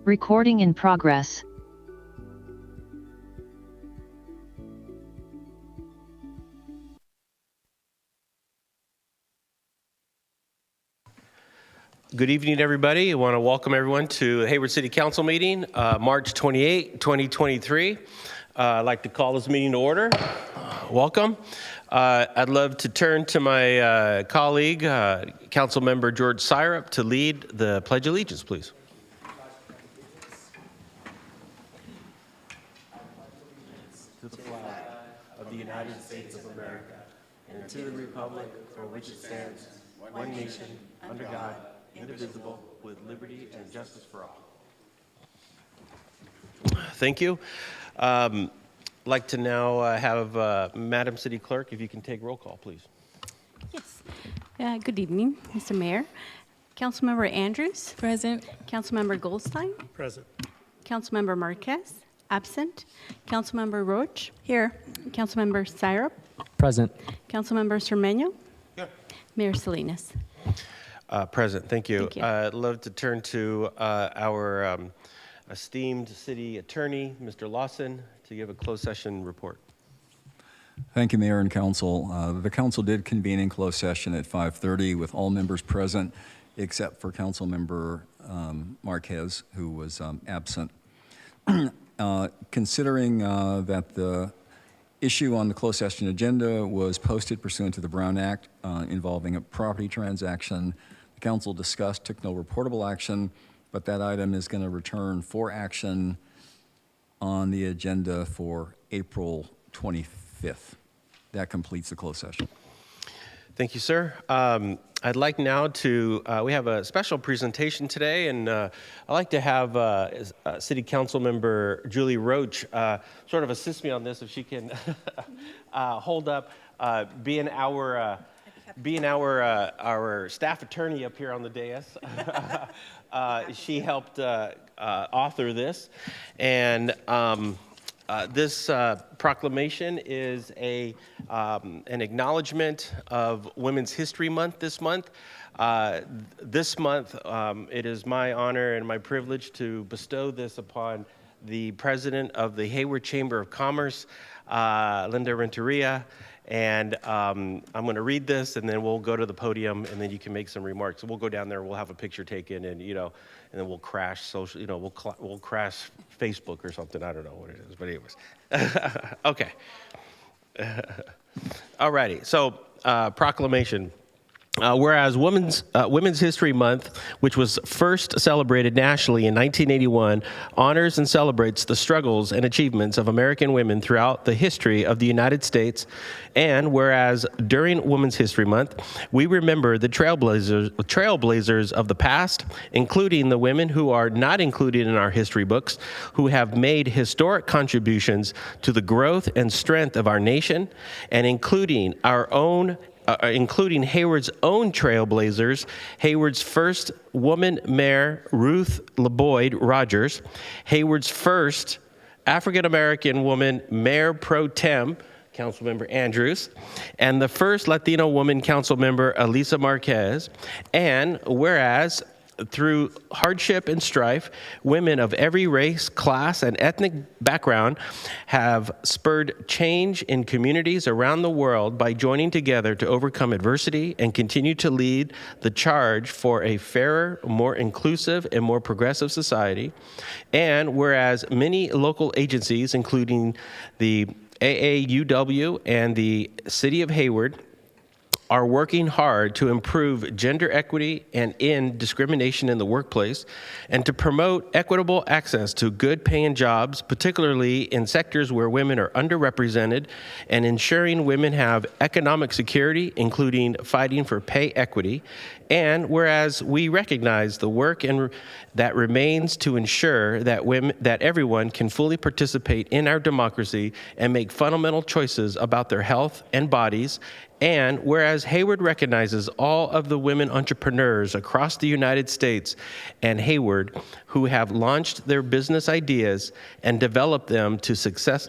Recording in progress. Good evening, everybody. I want to welcome everyone to the Hayward City Council meeting, March 28, 2023. I'd like to call this meeting to order. Welcome. I'd love to turn to my colleague, Council Member George Syrup, to lead the Pledge of Allegiance, please. To the flag of the United States of America, and to the republic for which it stands, one nation, under God, indivisible, with liberty and justice for all. Thank you. I'd like to now have Madam City Clerk, if you can take roll call, please. Yes. Good evening, Mr. Mayor. Councilmember Andrews. Present. Councilmember Goldstein. Present. Councilmember Marquez. Absent. Councilmember Roach. Here. Councilmember Syrup. Present. Councilmember Cermeño. Here. Mayor Salinas. Present. Thank you. Thank you. I'd love to turn to our esteemed city attorney, Mr. Lawson, to give a closed session report. Thank you, Mayor and Council. The Council did convene in closed session at 5:30 with all members present, except for Council Member Marquez, who was absent. Considering that the issue on the closed session agenda was posted pursuant to the Brown Act involving a property transaction, the Council discussed, took no reportable action, but that item is going to return for action on the agenda for April 25th. That completes the closed session. Thank you, sir. I'd like now to, we have a special presentation today, and I'd like to have City Council Member Julie Roach sort of assist me on this, if she can hold up, being our staff attorney up here on the dais. She helped author this, and this proclamation is an acknowledgement of Women's History Month this month. This month, it is my honor and my privilege to bestow this upon the president of the Hayward Chamber of Commerce, Linda Renteria. And I'm going to read this, and then we'll go to the podium, and then you can make some remarks. So we'll go down there, we'll have a picture taken, and and then we'll crash social, we'll crash Facebook or something. I don't know what it is, but anyways, okay. All righty. So proclamation. Whereas Women's History Month, which was first celebrated nationally in 1981, honors and celebrates the struggles and achievements of American women throughout the history of the United States. And whereas during Women's History Month, we remember the trailblazers of the past, including the women who are not included in our history books, who have made historic contributions to the growth and strength of our nation, and including Hayward's own trailblazers, Hayward's first woman mayor, Ruth LeBoyd Rogers, Hayward's first African-American woman mayor pro tem, Councilmember Andrews, and the first Latino woman councilmember, Elisa Marquez. And whereas through hardship and strife, women of every race, class, and ethnic background have spurred change in communities around the world by joining together to overcome adversity and continue to lead the charge for a fairer, more inclusive, and more progressive society. And whereas many local agencies, including the AAUW and the City of Hayward, are working hard to improve gender equity and end discrimination in the workplace, and to promote equitable access to good paying jobs, particularly in sectors where women are underrepresented, and ensuring women have economic security, including fighting for pay equity. And whereas we recognize the work that remains to ensure that everyone can fully participate in our democracy and make fundamental choices about their health and bodies, And whereas Hayward recognizes all of the women entrepreneurs across the United States and Hayward who have launched their business ideas and developed them to successful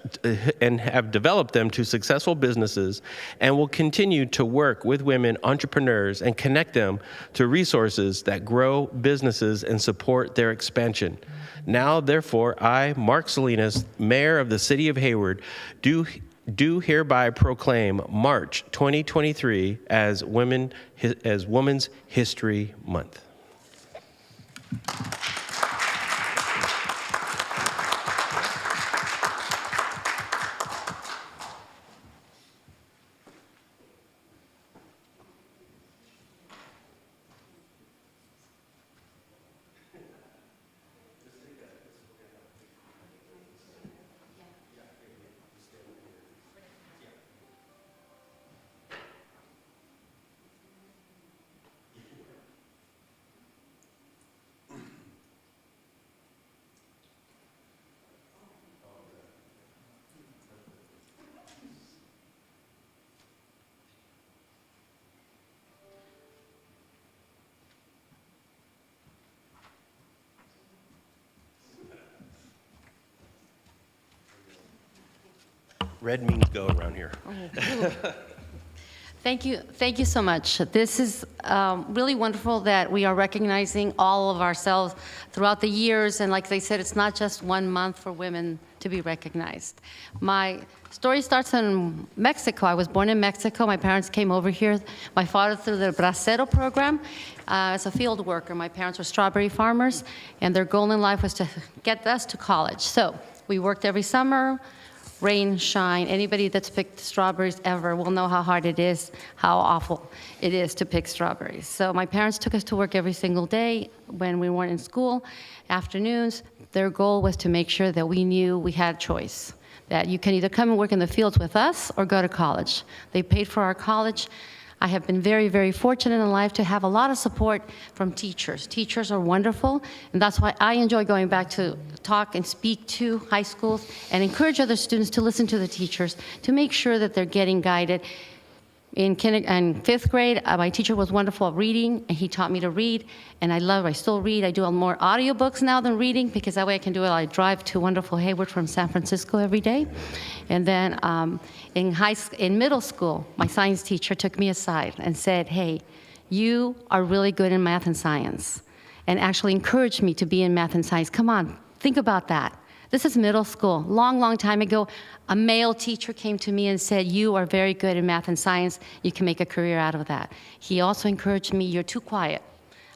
businesses, and will continue to work with women entrepreneurs and connect them to resources that grow businesses and support their expansion. Now, therefore, I, Mark Salinas, Mayor of the City of Hayward, do hereby proclaim March 2023 as Women's History Month. Red means go around here. Thank you so much. This is really wonderful that we are recognizing all of ourselves throughout the years, and like they said, it's not just 1 month for women to be recognized. My story starts in Mexico. I was born in Mexico. My parents came over here. My father through the Bracero program as a field worker. My parents were strawberry farmers, and their goal in life was to get us to college. So we worked every summer, rain, shine. Anybody that's picked strawberries ever will know how hard it is, how awful it is to pick strawberries. So my parents took us to work every single day when we weren't in school, afternoons. Their goal was to make sure that we knew we had choice, that you can either come and work in the fields with us or go to college. They paid for our college. I have been very, very fortunate in life to have a lot of support from teachers. Teachers are wonderful, and that's why I enjoy going back to talk and speak to high schools and encourage other students to listen to the teachers to make sure that they're getting guided. In fifth grade, my teacher was wonderful at reading, and he taught me to read, and I still read. I do more audiobooks now than reading, because that way I can do it. I drive to wonderful Hayward from San Francisco every day. And then in middle school, my science teacher took me aside and said, hey, you are really good in math and science, and actually encouraged me to be in math and science. Come on, think about that. This is middle school. Long, long time ago, a male teacher came to me and said, you are very good in math and science. You can make a career out of that. He also encouraged me, you're too quiet.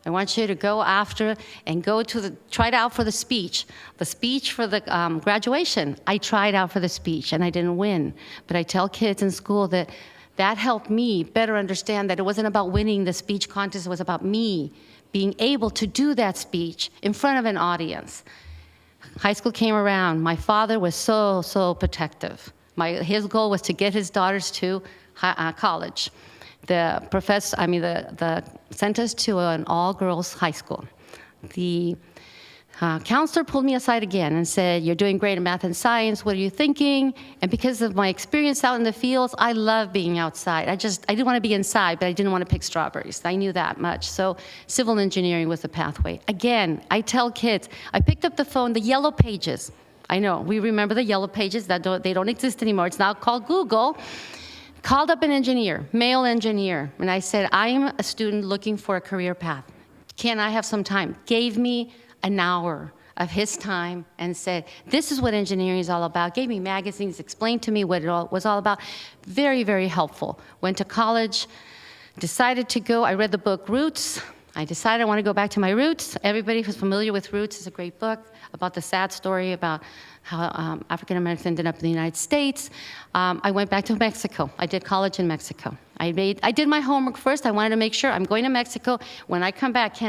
I want you to go after and try it out for the speech. The speech for the graduation, I tried out for the speech and I didn't win. But I tell kids in school that helped me better understand that it wasn't about winning the speech contest, it was about me being able to do that speech in front of an audience. High school came around. My father was so protective. His goal was to get his daughters to college. The sent us to an all-girls high school. The counselor pulled me aside again and said, you're doing great in math and science, what are you thinking? And because of my experience out in the fields, I love being outside. I didn't want to be inside, but I didn't want to pick strawberries. I knew that much. So civil engineering was the pathway. Again, I tell kids, I picked up the phone, the yellow pages. I know, we remember the yellow pages, they don't exist anymore. It's now called Google. Called up an engineer, male engineer, and I said, I am a student looking for a career path. Can I have some time? Gave me an hour of his time and said, this is what engineering is all about. Gave me magazines, explained to me what it was all about. Very, very helpful. Went to college, decided to go. I read the book Roots. I decided I want to go back to my roots. Everybody who's familiar with Roots is a great book about the sad story about how African Americans ended up in the United States. I went back to Mexico. I did college in Mexico. I did my homework first. I wanted to make sure I'm going to Mexico. When I come back,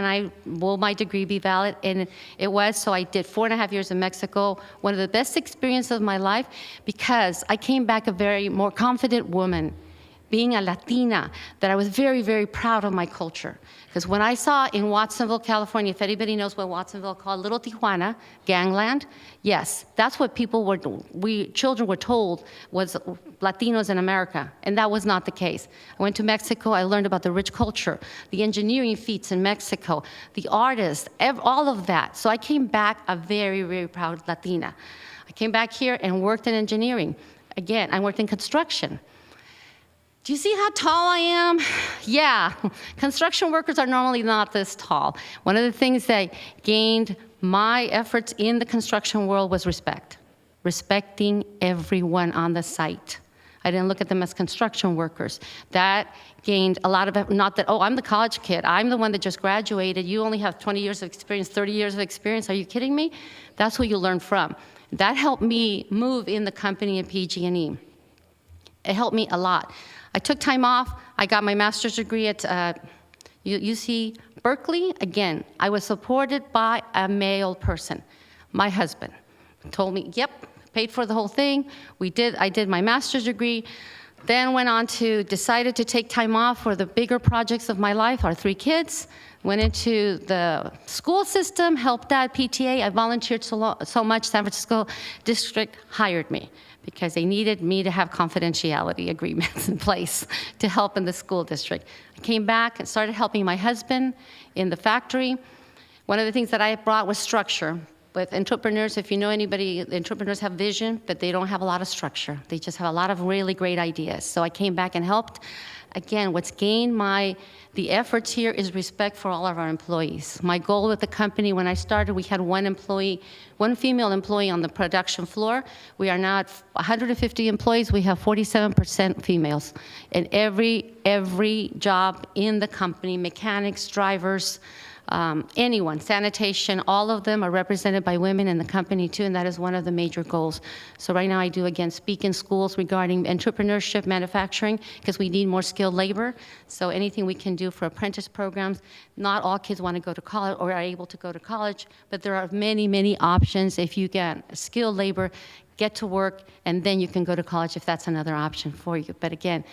will my degree be valid? And it was, so I did 4.5 years in Mexico. One of the best experiences of my life, because I came back a very more confident woman. being a Latina, that I was very, very proud of my culture. Because when I saw in Watsonville, California, if anybody knows what Watsonville called Little Tijuana, gangland, yes, that's what children were told was Latinos in America, and that was not the case. I went to Mexico, I learned about the rich culture, the engineering feats in Mexico, the artists, all of that. So I came back a very, very proud Latina. I came back here and worked in engineering. Again, I worked in construction. Do you see how tall I am? Yeah, construction workers are normally not this tall. One of the things that gained my efforts in the construction world was respect. Respecting everyone on the site. I didn't look at them as construction workers. That gained a lot of, not that, oh, I'm the college kid. I'm the one that just graduated. You only have 20 years of experience, 30 years of experience. Are you kidding me? That's who you learn from. That helped me move in the company at PG&E. It helped me a lot. I took time off. I got my master's degree at UC Berkeley. Again, I was supported by a male person. My husband told me, yep, paid for the whole thing. I did my master's degree, then went on to, decided to take time off for the bigger projects of my life, our 3 kids. Went into the school system, helped out PTA. I volunteered so much, San Francisco District hired me because they needed me to have confidentiality agreements in place to help in the school district. I came back and started helping my husband in the factory. One of the things that I brought was structure. With entrepreneurs, if you know anybody, entrepreneurs have vision, but they don't have a lot of structure. They just have a lot of really great ideas. So I came back and helped. Again, what's gained the efforts here is respect for all of our employees. My goal with the company, when I started, we had one female employee on the production floor. We are now at 150 employees. We have 47% females. And every job in the company, mechanics, drivers, anyone, sanitation, all of them are represented by women in the company too, and that is one of the major goals. So right now I do, again, speak in schools regarding entrepreneurship, manufacturing, because we need more skilled labor. So anything we can do for apprentice programs. Not all kids want to go to college or are able to go to college, but there are many, many options. If you get skilled labor, get to work, and then you can go to college if that's another option for you. But again,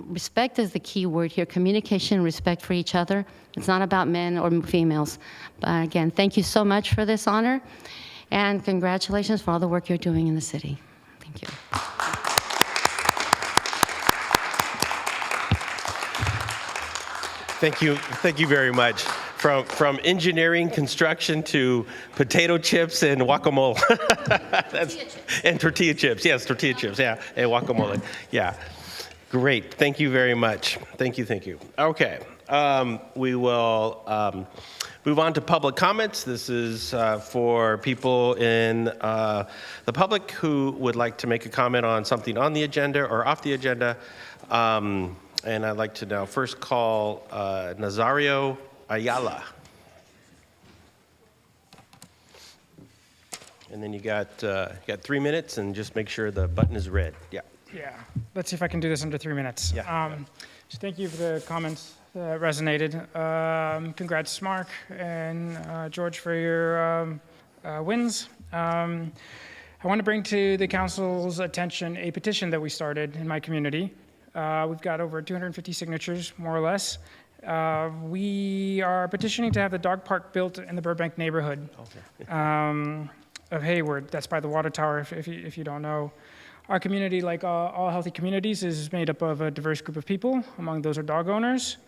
respect is the key word here. Communication, respect for each other. It's not about men or females. But again, thank you so much for this honor, and congratulations for all the work you're doing in the city. Thank you. Thank you very much. From engineering, construction to potato chips and guacamole. And tortilla chips, yes, tortilla chips, yeah, and guacamole, yeah. Great, thank you very much. Thank you. Okay, we will move on to public comments. This is for people in the public who would like to make a comment on something on the agenda or off the agenda. And I'd like to now first call Nazario Ayala. And then you got 3 minutes, and just make sure the button is red. Yeah. Yeah. Let's see if I can do this under 3 minutes. Yeah. So thank you for the comments that resonated. Congrats, Mark and George, for your wins. I want to bring to the council's attention a petition that we started in my community. We've got over 250 signatures, more or less. We are petitioning to have the dog park built in the Burbank neighborhood of Hayward. That's by the water tower, if you don't know. Our community, like all healthy communities, is made up of a diverse group of people. Among those are dog owners.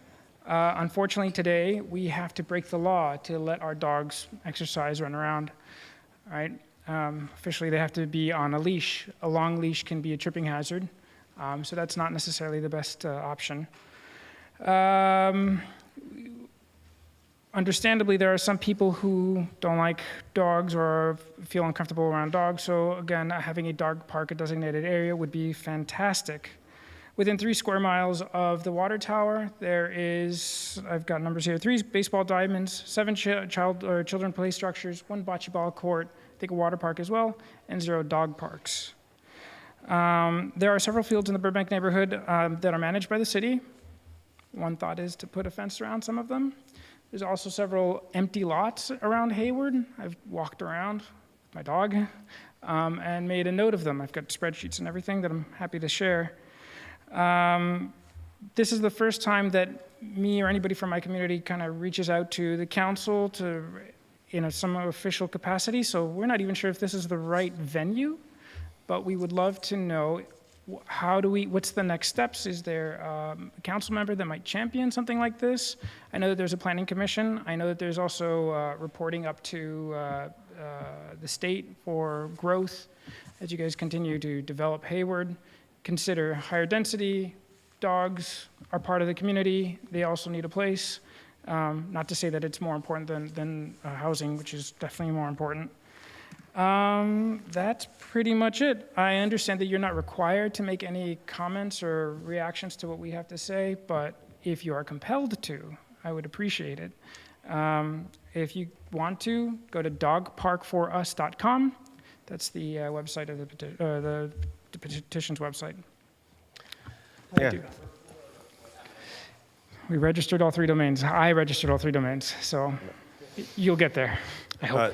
Unfortunately, today, we have to break the law to let our dogs exercise, run around, right? Officially, they have to be on a leash. A long leash can be a tripping hazard, so that's not necessarily the best option. Understandably, there are some people who don't like dogs or feel uncomfortable around dogs, so again, having a dog park, a designated area, would be fantastic. Within 3 square miles of the water tower, there is, I've got numbers here, 3 baseball diamonds, 7 children play structures, 1 bocce ball court, I think a water park as well, and 0 dog parks. There are several fields in the Burbank neighborhood that are managed by the city. One thought is to put a fence around some of them. There's also several empty lots around Hayward. I've walked around with my dog and made a note of them. I've got spreadsheets and everything that I'm happy to share. This is the first time that me or anybody from my community kind of reaches out to the council to, in some official capacity, so we're not even sure if this is the right venue, but we would love to know what's the next steps? Is there a council member that might champion something like this? I know that there's a planning commission. I know that there's also reporting up to the state for growth as you guys continue to develop Hayward. Consider higher density. Dogs are part of the community. They also need a place. Not to say that it's more important than housing, which is definitely more important. That's pretty much it. I understand that you're not required to make any comments or reactions to what we have to say, but if you are compelled to, I would appreciate it. If you want to, go to dogparkforus.com. That's the website of the petition's website. Yeah. We registered all 3 domains. I registered all 3 domains, so you'll get there. I hope.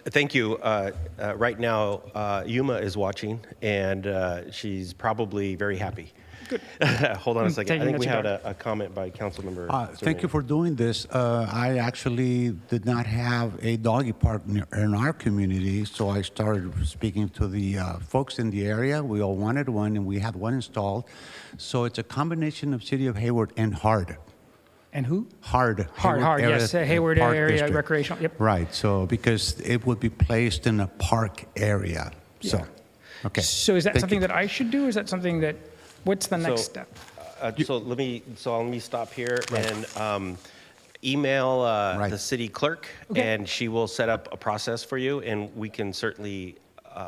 Thank you. Right now, Yuma is watching, and she's probably very happy. Good. Hold on a second. I Taking think that we to had God. a comment by Councilmember. Thank you for doing this. I actually did not have a doggy park in our community, so I started speaking to the folks in the area. We all wanted one, and we had one installed. So it's a combination of City of Hayward and HARD. And who? HARD. Hard, yes. Hayward Park area District. recreational. Yep. Right. So because it would be placed in a park area. So, Yeah. okay. So is that Thank something you. that I should do, or is that something that, what's the next So- step? So let me stop here and email Right. the city clerk, Okay. and she will set up a process for you, and we can certainly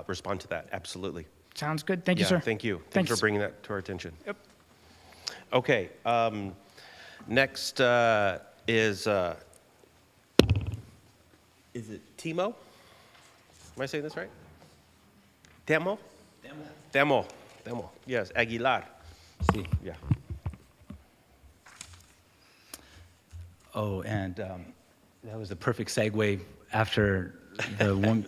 respond to that. Absolutely. Sounds good. Thank you, Yeah, sir. thank you. Thanks Thanks. for bringing that to our attention. Yep. Okay. Next is it Timo? Am I saying this right? Temo? Temo. Yes, Aguilar. Sí. Yeah. Oh, and that was a perfect segue after the one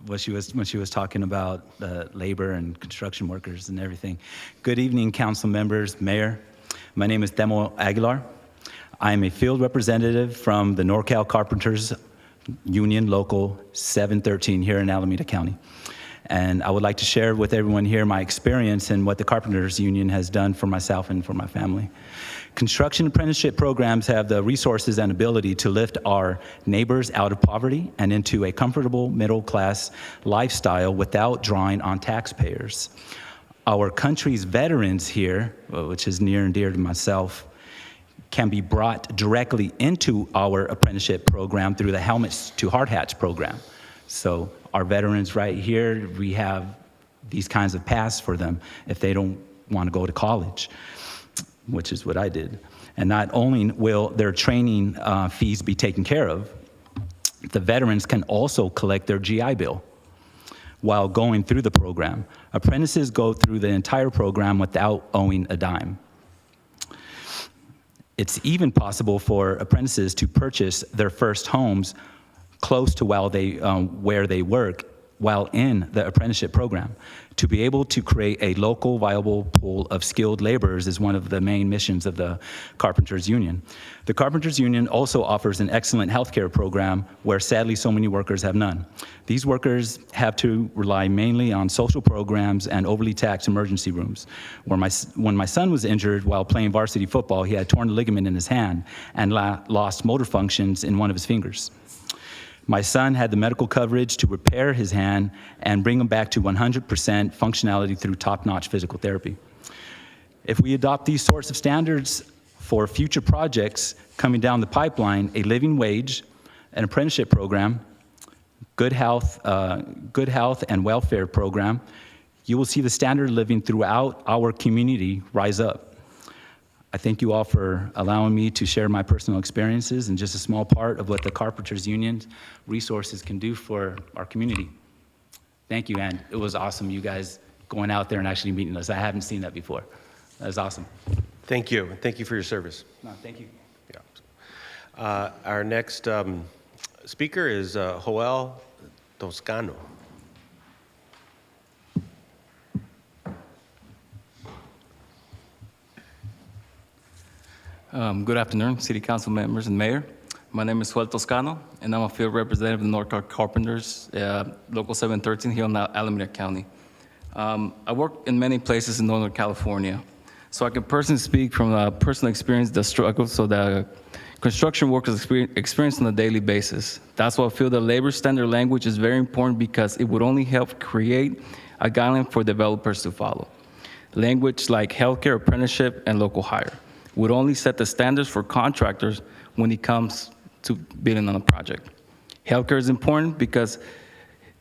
when she was talking about labor and construction workers and everything. Good evening, council members, mayor. My name is Demo Aguilar. I am a field representative from the NorCal Carpenters Union Local 713 here in Alameda County. And I would like to share with everyone here my experience and what the Carpenters Union has done for myself and for my family. Construction apprenticeship programs have the resources and ability to lift our neighbors out of poverty and into a comfortable middle-class lifestyle without drawing on taxpayers. Our country's veterans here, which is near and dear to myself, can be brought directly into our apprenticeship program through the Helmets to Hard Hats program. So our veterans right here, we have these kinds of paths for them if they don't want to go to college, which is what I did. And not only will their training fees be taken care of, the veterans can also collect their GI Bill while going through the program. Apprentices go through the entire program without owing a dime. It's even possible for apprentices to purchase their first homes close to where they work while in the apprenticeship program. To be able to create a local viable pool of skilled laborers is one of the main missions of the Carpenters Union. The Carpenters Union also offers an excellent healthcare program where sadly so many workers have none. These workers have to rely mainly on social programs and overly taxed emergency rooms. When my son was injured while playing varsity football, he had torn a ligament in his hand and lost motor functions in one of his fingers. My son had the medical coverage to repair his hand and bring him back to 100% functionality through top-notch physical therapy. If we adopt these sorts of standards for future projects coming down the pipeline, a living wage, an apprenticeship program, good health and welfare program, you will see the standard of living throughout our community rise up. I thank you all for allowing me to share my personal experiences and just a small part of what the Carpenters Union resources can do for our community. Thank you, and it was awesome, you guys going out there and actually meeting us. I haven't seen that before. That was awesome. Thank you. Thank you for your service. No, thank you. Yeah. Our next speaker is Joel Toscano. Good afternoon, City Council members and Mayor. My name is Joel Toscano, and I'm a field representative of the North Carpenters, Local 713 here in Alameda County. I work in many places in Northern California, so I can personally speak from personal experience the struggles so that construction workers experience on a daily basis. That's why I feel the labor standard language is very important because it would only help create a guideline for developers to follow. Language like healthcare, apprenticeship, and local hire would only set the standards for contractors when it comes to bidding on a project. Healthcare is important because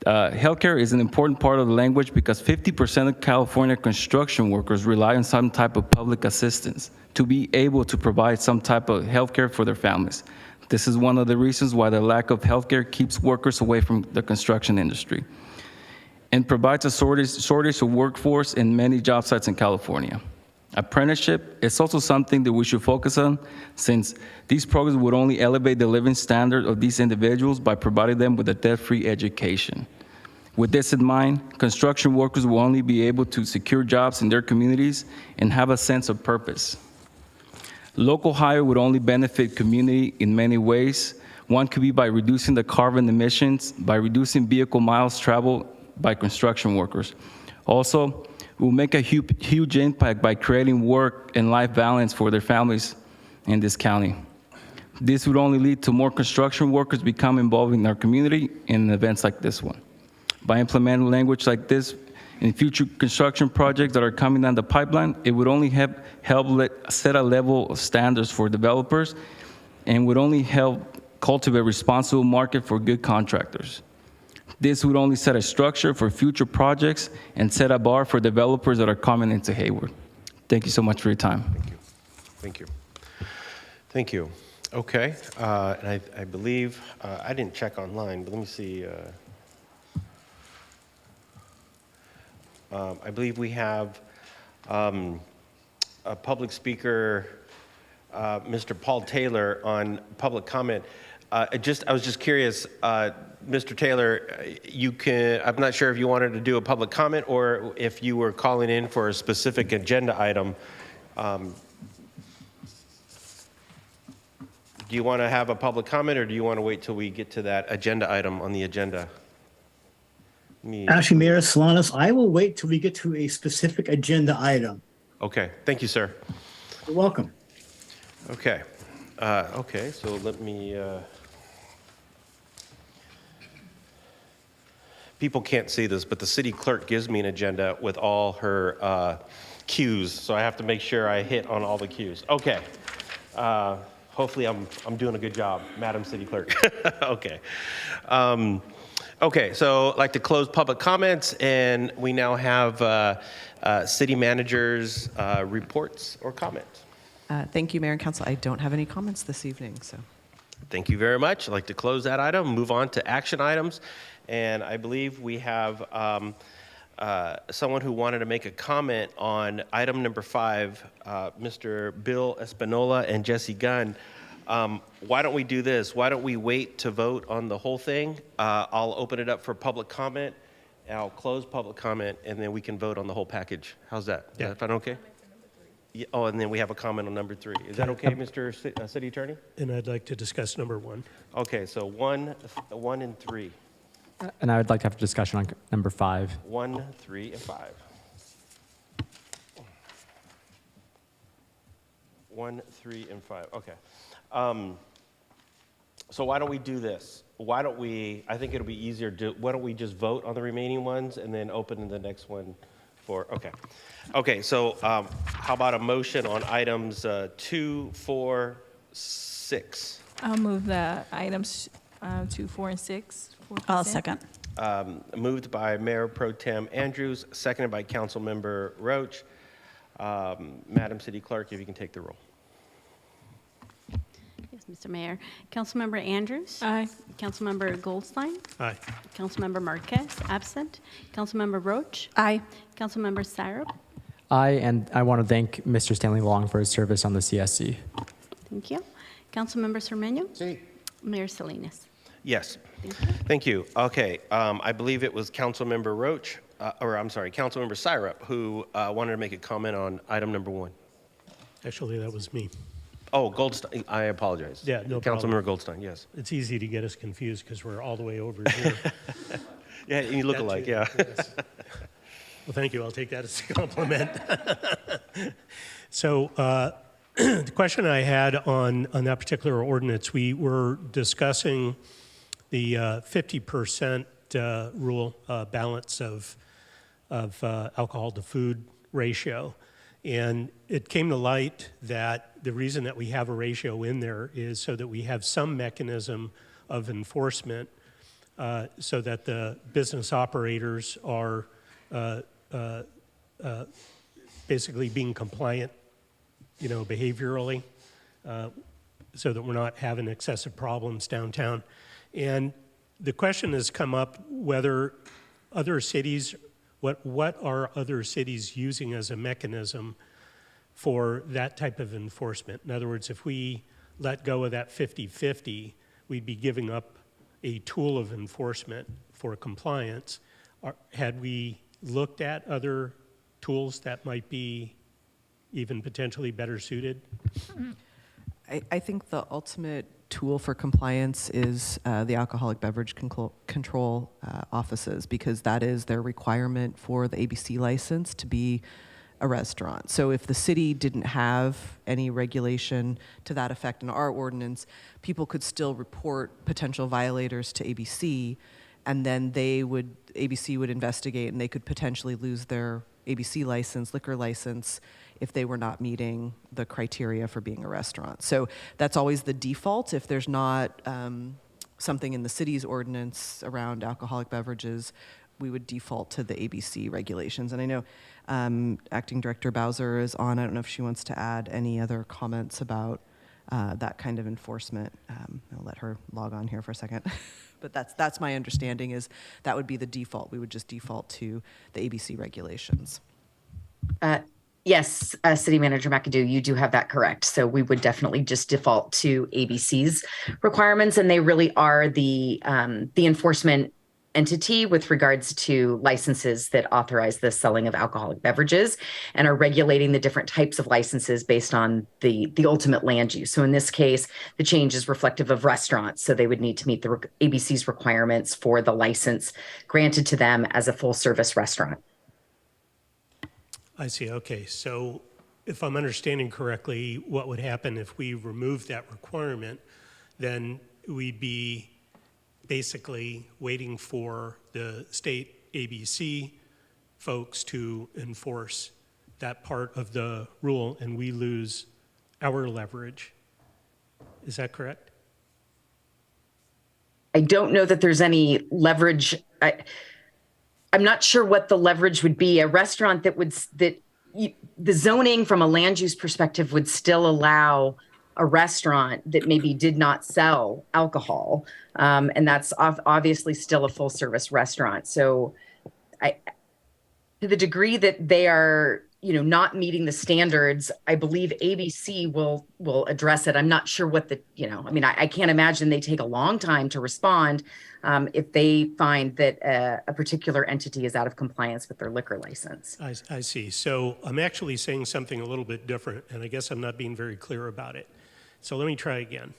healthcare is an important part of the language because 50% of California construction workers rely on some type of public assistance to be able to provide some type of healthcare for their families. This is one of the reasons why the lack of healthcare keeps workers away from the construction industry and provides a shortage of workforce in many job sites in California. Apprenticeship is also something that we should focus on since these programs would only elevate the living standard of these individuals by providing them with a debt-free education. With this in mind, construction workers will only be able to secure jobs in their communities and have a sense of purpose. Local hire would only benefit community in many ways. One could be by reducing the carbon emissions, by reducing vehicle miles traveled by construction workers. Also, it will make a huge impact by creating work and life balance for their families in this county. This would only lead to more construction workers become involved in our community in events like this one. By implementing language like this in future construction projects that are coming down the pipeline, it would only help set a level of standards for developers and would only help cultivate a responsible market for good contractors. This would only set a structure for future projects and set a bar for developers that are coming into Hayward. Thank you so much for your time. Thank you. Thank you. Okay, and I believe, I didn't check online, but let me see. I believe we have a public speaker, Mr. Paul Taylor, on public comment. I was just curious, Mr. Taylor, I'm not sure if you wanted to do a public comment or if you were calling in for a specific agenda item. Do you want to have a public comment or do you want to wait till we get to that agenda item on the agenda? Actually, Mayor Solanas, I will wait till we get to a specific agenda item. Okay, thank you, sir. You're welcome. Okay, okay, so let me, people can't see this, but the city clerk gives me an agenda with all her cues, so I have to make sure I hit on all the cues. Okay, hopefully I'm doing a good job, Madam City Clerk. Okay. Okay, so I'd like to close public comments, and we now have city managers' reports or comments. Thank you, Mayor and Council. I don't have any comments this evening, so. Thank you very much. I'd like to close that item, move on to action items, and I believe we have someone who wanted to make a comment on item number 5, Mr. Bill Espinola and Jesse Gunn. Why don't we do this? Why don't we wait to vote on the whole thing? I'll open it up for public comment, and I'll close public comment, and then we can vote on the whole package. How's that? Yeah. Is that okay? Yeah, oh, and then we have a comment on number 3. Is that okay, Mr. City Attorney? And I'd like to discuss number 1. Okay, so 1 and 3. And I would like to have a discussion on number 5. 1, 3, and 5. 1, 3, and 5. Okay. So why don't we do this? Why don't we, I think it'll be easier, why don't we just vote on the remaining ones and then open the next one for, okay. Okay, so how about a motion on items 2, 4, 6? I'll move the items 2, 4, and 6. I'll second. Moved by Mayor Pro Tem Andrews, seconded by Councilmember Roach. Madam City Clerk, if you can take the roll. Yes, Mr. Mayor. Councilmember Andrews? Aye. Councilmember Goldstein? Aye. Councilmember Marquez, absent. Councilmember Roach? Aye. Councilmember Syrup? Aye, and I want to thank Mr. Stanley Long for his service on the CSC. Thank you. Councilmember Cermeño? Sí. Mayor Salinas? Yes. Thank you. Thank you. Okay, I believe it was Councilmember Roach, Councilmember Syrup, who wanted to make a comment on item number 1. Actually, that was me. Oh, Goldstein, I apologize. Yeah, no problem. Councilmember Goldstein, yes. It's easy to get us confused because we're all the way over here. Yeah, you look That alike, too, yeah. yes. Well, thank you. I'll take that as a compliment. So the question I had on that particular ordinance, we were discussing the 50% rule, balance of alcohol to food ratio. And it came to light that the reason that we have a ratio in there is so that we have some mechanism of enforcement so that the business operators are basically being compliant, behaviorally, so that we're not having excessive problems downtown. And the question has come up whether other cities, what are other cities using as a mechanism for that type of enforcement? In other words, if we let go of that 50-50, we'd be giving up a tool of enforcement for compliance. Had we looked at other tools that might be even potentially better suited? I think the ultimate tool for compliance is the alcoholic beverage control offices, because that is their requirement for the ABC license to be a restaurant. So if the city didn't have any regulation to that effect in our ordinance, people could still report potential violators to ABC, and then ABC would investigate, and they could potentially lose their ABC license, liquor license, if they were not meeting the criteria for being a restaurant. So that's always the default. If there's not something in the city's ordinance around alcoholic beverages, we would default to the ABC regulations. And I know Acting Director Bowser is on. I don't know if she wants to add any other comments about that kind of enforcement. I'll let her log on here for a second. But that's my understanding, is that would be the default. We would just default to the ABC regulations. Yes, City Manager McAdoo, you do have that correct. So we would definitely just default to ABC's requirements, and they really are the enforcement entity with regards to licenses that authorize the selling of alcoholic beverages and are regulating the different types of licenses based on the ultimate land use. So in this case, the change is reflective of restaurants. So they would need to meet the ABC's requirements for the license granted to them as a full service restaurant. I see. Okay. So if I'm understanding correctly, what would happen if we remove that requirement, then we'd be basically waiting for the state ABC folks to enforce that part of the rule, and we lose our leverage. Is that correct? I don't know that there's any leverage. I'm not sure what the leverage would be. A restaurant the zoning from a land use perspective would still allow a restaurant that maybe did not sell alcohol. And that's obviously still a full service restaurant. So to the degree that they are, not meeting the standards, I believe ABC will address it. I'm not sure what I can't imagine they take a long time to respond if they find that a particular entity is out of compliance with their liquor license. I see. So I'm actually saying something a little bit different, and I guess I'm not being very clear about it. So let me try again.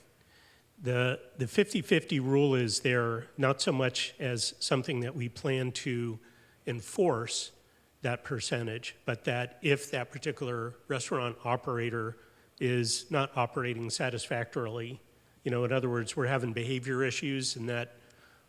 The 50-50 rule is there not so much as something that we plan to enforce that percentage, but that if that particular restaurant operator is not operating satisfactorily, in other words, we're having behavior issues in that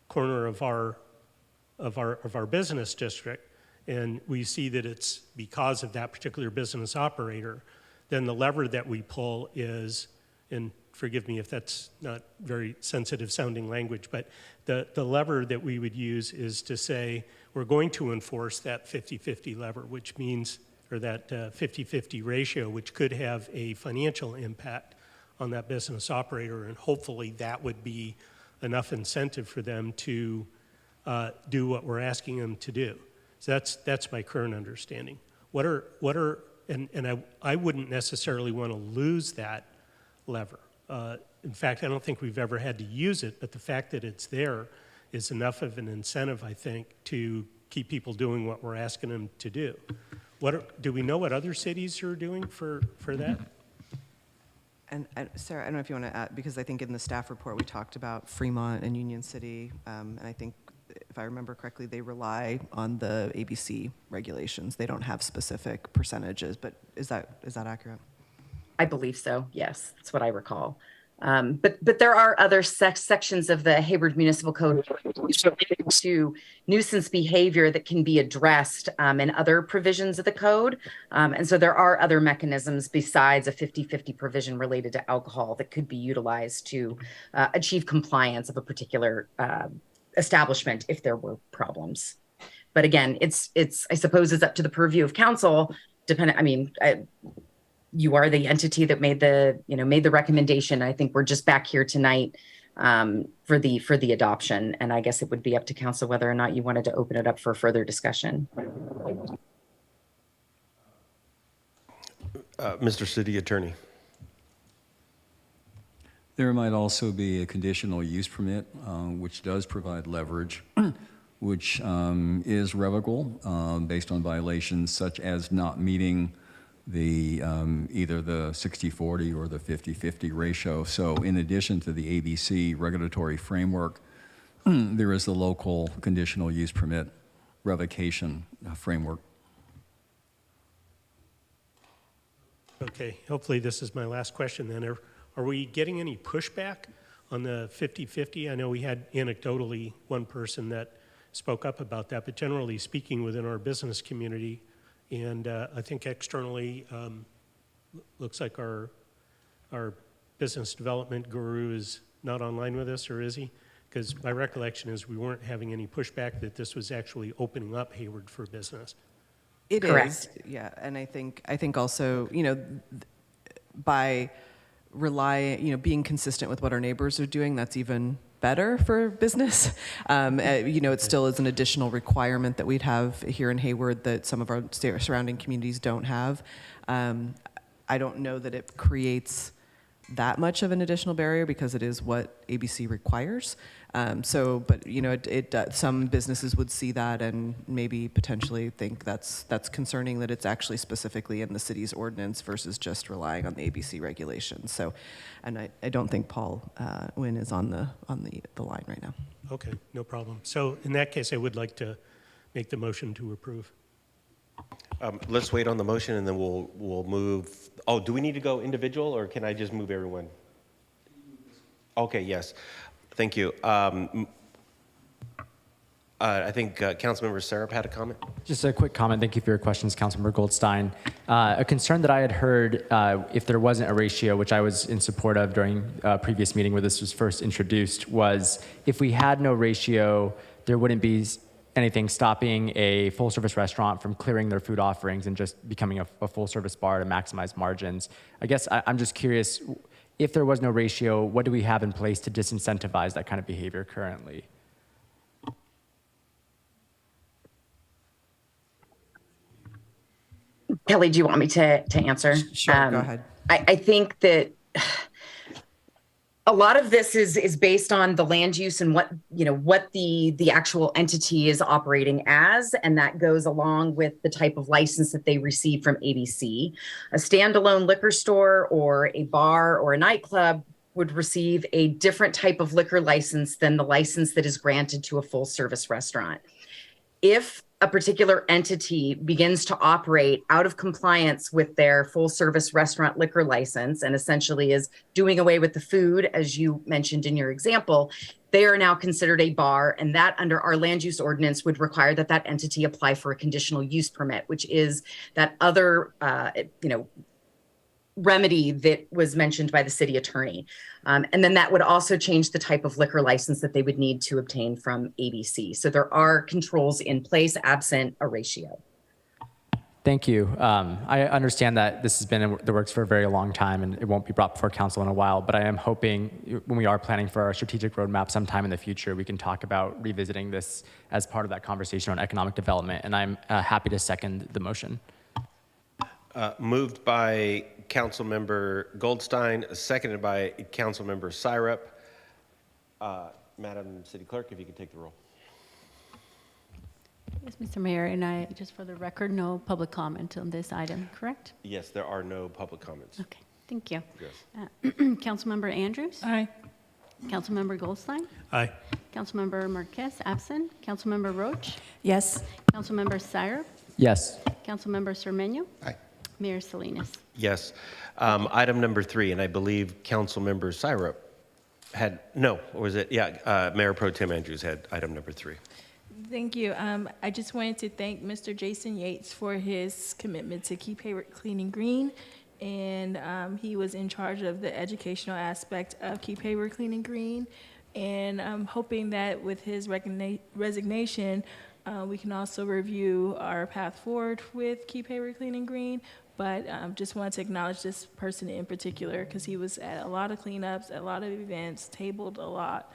corner of our business district, and we see that it's because of that particular business operator, then the lever that we pull is, and forgive me if that's not very sensitive sounding language, but the lever that we would use is to say we're going to enforce that 50-50 lever, which means, or that 50-50 ratio, which could have a financial impact on that business operator, and hopefully that would be enough incentive for them to do what we're asking them to do. So that's my current understanding. I wouldn't necessarily want to lose that lever. In fact, I don't think we've ever had to use it, but the fact that it's there is enough of an incentive, I think, to keep people doing what we're asking them to do. Do we know what other cities are doing for that? And Sarah, I don't know if you want to add, because I think in the staff report we talked about Fremont and Union City, and I think if I remember correctly, they rely on the ABC regulations. They don't have specific percentages, but is that accurate? I believe so. Yes, that's what I recall. But there are other sections of the Hayward Municipal Code related to nuisance behavior that can be addressed in other provisions of the code. And so there are other mechanisms besides a 50-50 provision related to alcohol that could be utilized to achieve compliance of a particular establishment if there were problems. But again, it's I suppose it's up to the purview of council. You are the entity that made the recommendation. I think we're just back here tonight for the adoption, and I guess it would be up to council whether or not you wanted to open it up for further discussion. Mr. City Attorney. There might also be a conditional use permit, which does provide leverage, which is revocable based on violations such as not meeting the either the 60-40 or the 50-50 ratio. So in addition to the ABC regulatory framework, there is the local conditional use permit revocation framework. Okay, hopefully this is my last question then. Are we getting any pushback on the 50-50? I know we had anecdotally one person that spoke up about that, but generally speaking within our business community, and I think externally, looks like our business development guru is not online with us, or is he? Because my recollection is we weren't having any pushback that this was actually opening up Hayward for business. It Correct. is, yeah, and I think also, by being consistent with what our neighbors are doing, that's even better for business. It still is an additional requirement that we'd have here in Hayward that some of our surrounding communities don't have. I don't know that it creates that much of an additional barrier because it is what ABC requires. But some businesses would see that and maybe potentially think that's concerning that it's actually specifically in the city's ordinance versus just relying on the ABC regulations. So, and I don't think Paul Wynn is on the line right now. Okay, no problem. So in that case, I would like to make the motion to approve. Let's wait on the motion and then we'll move. Oh, do we need to go individual or can I just move everyone? Okay, yes. Thank you. I think Councilmember Sarup had a comment. Just a quick comment. Thank you for your questions, Councilmember Goldstein. A concern that I had heard, if there wasn't a ratio, which I was in support of during a previous meeting where this was first introduced, was if we had no ratio, there wouldn't be anything stopping a full-service restaurant from clearing their food offerings and just becoming a full-service bar to maximize margins. I guess I'm just curious, if there was no ratio, what do we have in place to disincentivize that kind of behavior currently? Kelly, do you want me to answer? Sure, go ahead. I think that a lot of this is based on the land use and what the actual entity is operating as, and that goes along with the type of license that they receive from ABC. A standalone liquor store or a bar or a nightclub would receive a different type of liquor license than the license that is granted to a full service restaurant. If a particular entity begins to operate out of compliance with their full service restaurant liquor license and essentially is doing away with the food, as you mentioned in your example, they are now considered a bar, and that under our land use ordinance would require that that entity apply for a conditional use permit, which is that other remedy that was mentioned by the city attorney. And then that would also change the type of liquor license that they would need to obtain from ABC. So there are controls in place absent a ratio. Thank you. I understand that this has been in the works for a very long time and it won't be brought before council in a while, but I am hoping when we are planning for our strategic roadmap sometime in the future, we can talk about revisiting this as part of that conversation on economic development. And I'm happy to second the motion. Moved by Councilmember Goldstein, seconded by Councilmember Syrup. Madam City Clerk, if you could take the roll. Yes, Mr. Mayor, and just for the record, no public comment on this item, correct? Yes, there are no public comments. Okay. Thank you. Yes. Councilmember Andrews? Aye. Councilmember Goldstein? Aye. Councilmember Marquez, absent. Councilmember Roach? Yes. Councilmember Syrup? Yes. Councilmember Cermeño? Aye. Mayor Salinas? Yes. Item number 3, and I believe Councilmember Syrup had, no, or was it? Yeah, Mayor Pro Tem Andrews had item number 3. Thank you. I just wanted to thank Mr. Jason Yates for his commitment to keep Hayward clean and green. And he was in charge of the educational aspect of Keep Hayward Clean and Green. And I'm hoping that with his resignation, we can also review our path forward with Keep Hayward Clean and Green. But just wanted to acknowledge this person in particular because he was at a lot of cleanups, at a lot of events, tabled a lot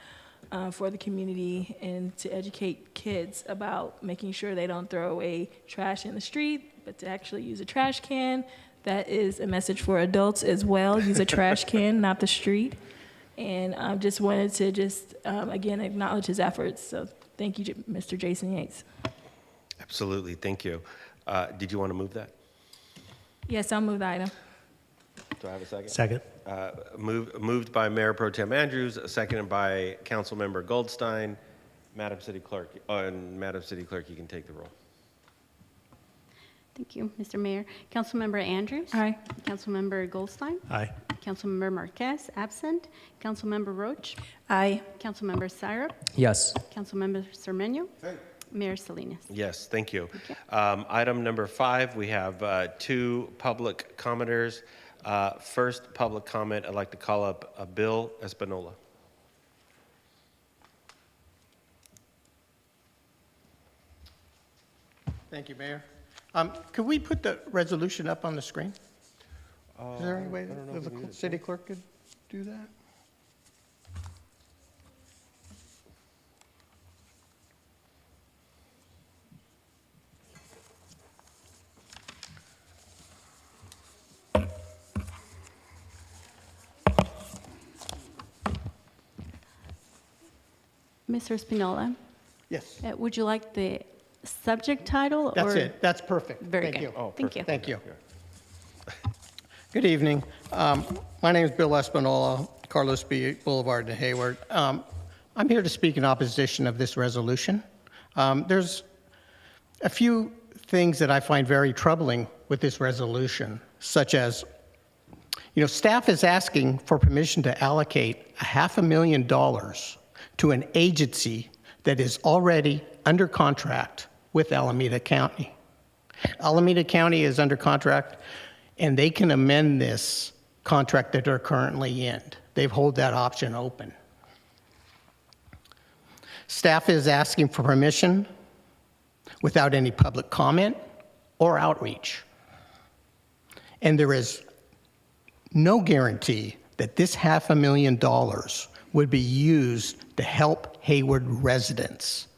for the community and to educate kids about making sure they don't throw away trash in the street, but to actually use a trash can. That is a message for adults as well. Use a trash can, not the street. And I just wanted to again, acknowledge his efforts. So thank you, Mr. Jason Yates. Absolutely. Thank you. Did you want to move that? Yes, I'll move the item. Do I have a second? Second. Moved by Mayor Pro Tem Andrews, seconded by Councilmember Goldstein. Madam City Clerk, you can take the roll. Thank you, Mr. Mayor. Councilmember Andrews? Aye. Councilmember Goldstein? Aye. Councilmember Marquez, absent. Councilmember Roach? Aye. Councilmember Syrup? Yes. Councilmember Cermeño? Mayor Salinas? Yes, thank you. Thank you. Item number 5, we have 2 public commenters. First public comment, I'd like to call up Bill Espinola. Thank you, Mayor. Could we put the resolution up on the screen? Is there any way that the city clerk could do that? Mr. Spinola, Yes, would you like the subject title? that's or? it. That's perfect. Very Thank good. you. Thank you. Thank you. Good evening. My name is Bill Espinola, Carlos B. Boulevard in Hayward. I'm here to speak in opposition of this resolution. There's a few things that I find very troubling with this resolution, such as, staff is asking for permission to allocate $500,000 to an agency that is already under contract with Alameda County. Alameda County is under contract, and they can amend this contract that they're currently in. They've hold that option open. Staff is asking for permission without any public comment or outreach. And there is no guarantee that this $500,000 would be used to help Hayward residents,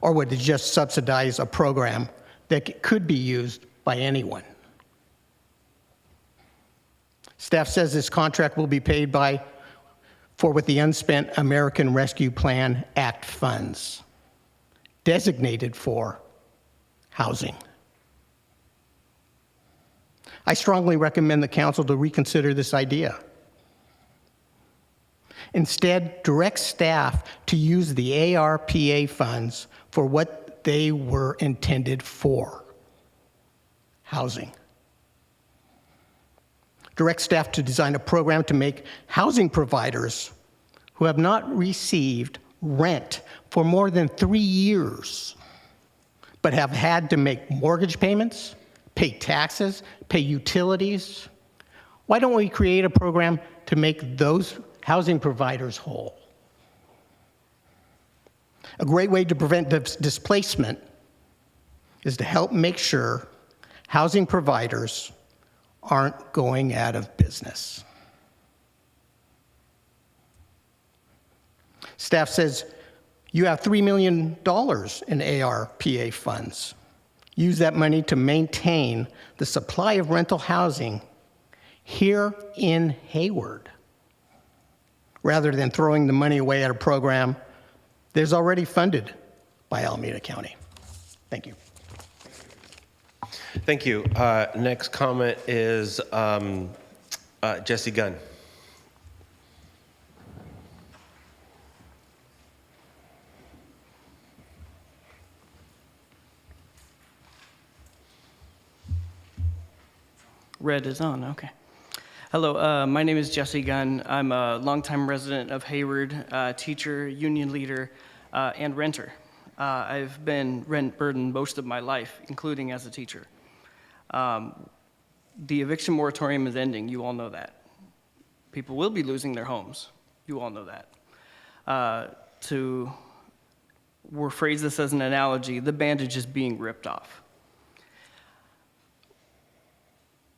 or would it just subsidize a program that could be used by anyone. Staff says this contract will be paid with the unspent American Rescue Plan Act funds designated for housing. I strongly recommend the council to reconsider this idea. Instead, direct staff to use the ARPA funds for what they were intended for, housing. Direct staff to design a program to make housing providers who have not received rent for more than 3 years, but have had to make mortgage payments, pay taxes, pay utilities. Why don't we create a program to make those housing providers whole? A great way to prevent displacement is to help make sure housing providers aren't going out of business. Staff says you have $3 million in ARPA funds. Use that money to maintain the supply of rental housing here in Hayward, rather than throwing the money away at a program that is already funded by Alameda County. Thank you. Thank you. Next comment is Jesse Gunn. Red is on, okay. Hello, my name is Jesse Gunn. I'm a longtime resident of Hayward, teacher, union leader, and renter. I've been rent burdened most of my life, including as a teacher. The eviction moratorium is ending, you all know that. People will be losing their homes, you all know that. To phrase this as an analogy, the bandage is being ripped off.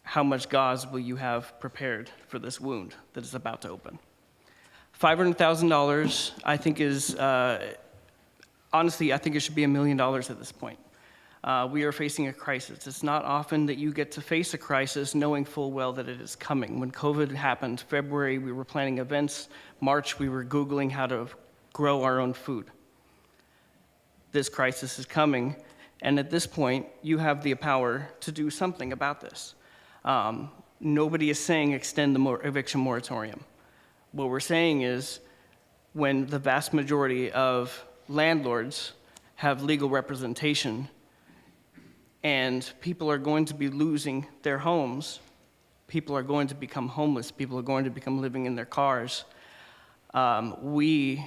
How much gauze will you have prepared for this wound that is about to open? $500,000, I think is, honestly, I think it should be $1 million at this point. We are facing a crisis. It's not often that you get to face a crisis knowing full well that it is coming. When COVID happened, February, we were planning events. March, we were Googling how to grow our own food. This crisis is coming, and at this point, you have the power to do something about this. Nobody is saying extend the eviction moratorium. What we're saying is when the vast majority of landlords have legal representation and people are going to be losing their homes, people are going to become homeless, people are going to become living in their cars, we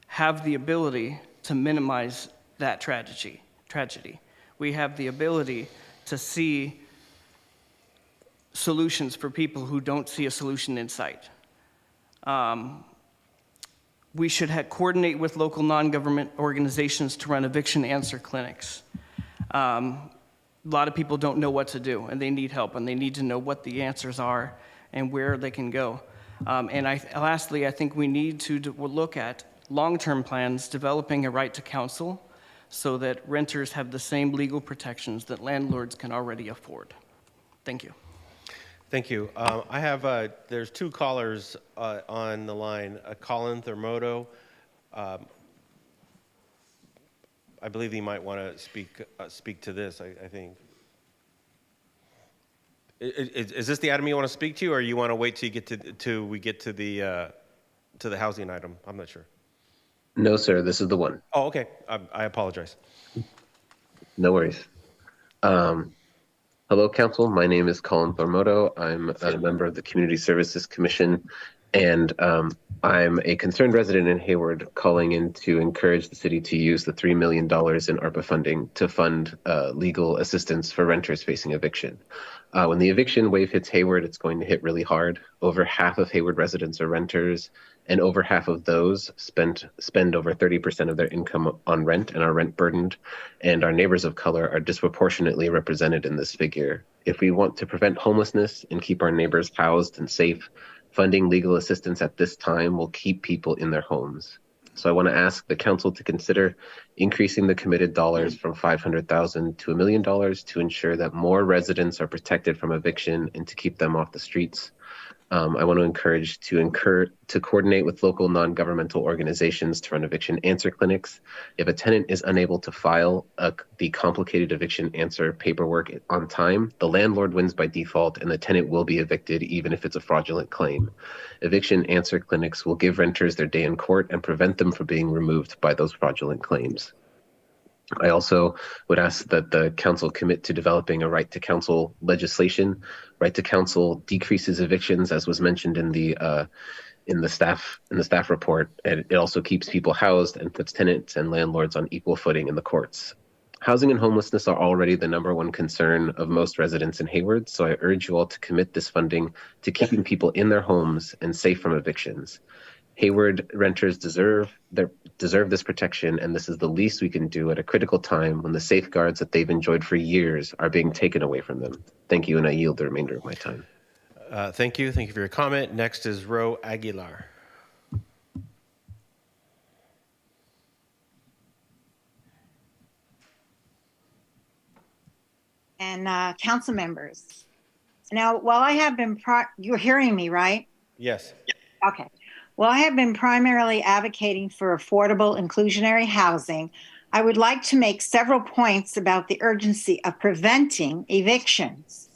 have the ability to minimize that tragedy. We have the ability to see solutions for people who don't see a solution in sight. We should coordinate with local non-government organizations to run eviction answer clinics. A lot of people don't know what to do, and they need help, and they need to know what the answers are and where they can go. Lastly, I think we need to look at long-term plans, developing a right to counsel so that renters have the same legal protections that landlords can already afford. Thank you. Thank you. I have, there's two callers on the line, Colin Thermoto. I believe he might want to speak to this, I think. Is this the item you want to speak to, or you want to wait till you get to we get to the housing item? I'm not sure. No, sir, this is the one. Oh, okay. I apologize. No worries. Hello, Council. My name is Colin Thormoto. I'm a member of the Community Services Commission, and I'm a concerned resident in Hayward calling in to encourage the city to use the $3 million in ARPA funding to fund legal assistance for renters facing eviction. When the eviction wave hits Hayward, it's going to hit really hard. Over half of Hayward residents are renters, and over half of those spend over 30% of their income on rent and are rent burdened, and our neighbors of color are disproportionately represented in this figure. If we want to prevent homelessness and keep our neighbors housed and safe, funding legal assistance at this time will keep people in their homes. So I want to ask the council to consider increasing the committed dollars from $500,000 to $1 million to ensure that more residents are protected from eviction and to keep them off the streets. I want to encourage to coordinate with local non-governmental organizations to run eviction answer clinics. If a tenant is unable to file the complicated eviction answer paperwork on time, the landlord wins by default and the tenant will be evicted even if it's a fraudulent claim. Eviction answer clinics will give renters their day in court and prevent them from being removed by those fraudulent claims. I also would ask that the council commit to developing a right to counsel legislation. Right to counsel decreases evictions, as was mentioned in the staff report, and it also keeps people housed and puts tenants and landlords on equal footing in the courts. Housing and homelessness are already the #1 concern of most residents in Hayward, so I urge you all to commit this funding to keeping people in their homes and safe from evictions. Hayward renters deserve this protection, and this is the least we can do at a critical time when the safeguards that they've enjoyed for years are being taken away from them. Thank you, and I yield the remainder of my time. Thank you. Thank you for your comment. Next is Ro Aguilar. And council members. Now, while I have been, you're hearing me, right? Yes. Okay. Well, I have been primarily advocating for affordable inclusionary housing. I would like to make several points about the urgency of preventing evictions.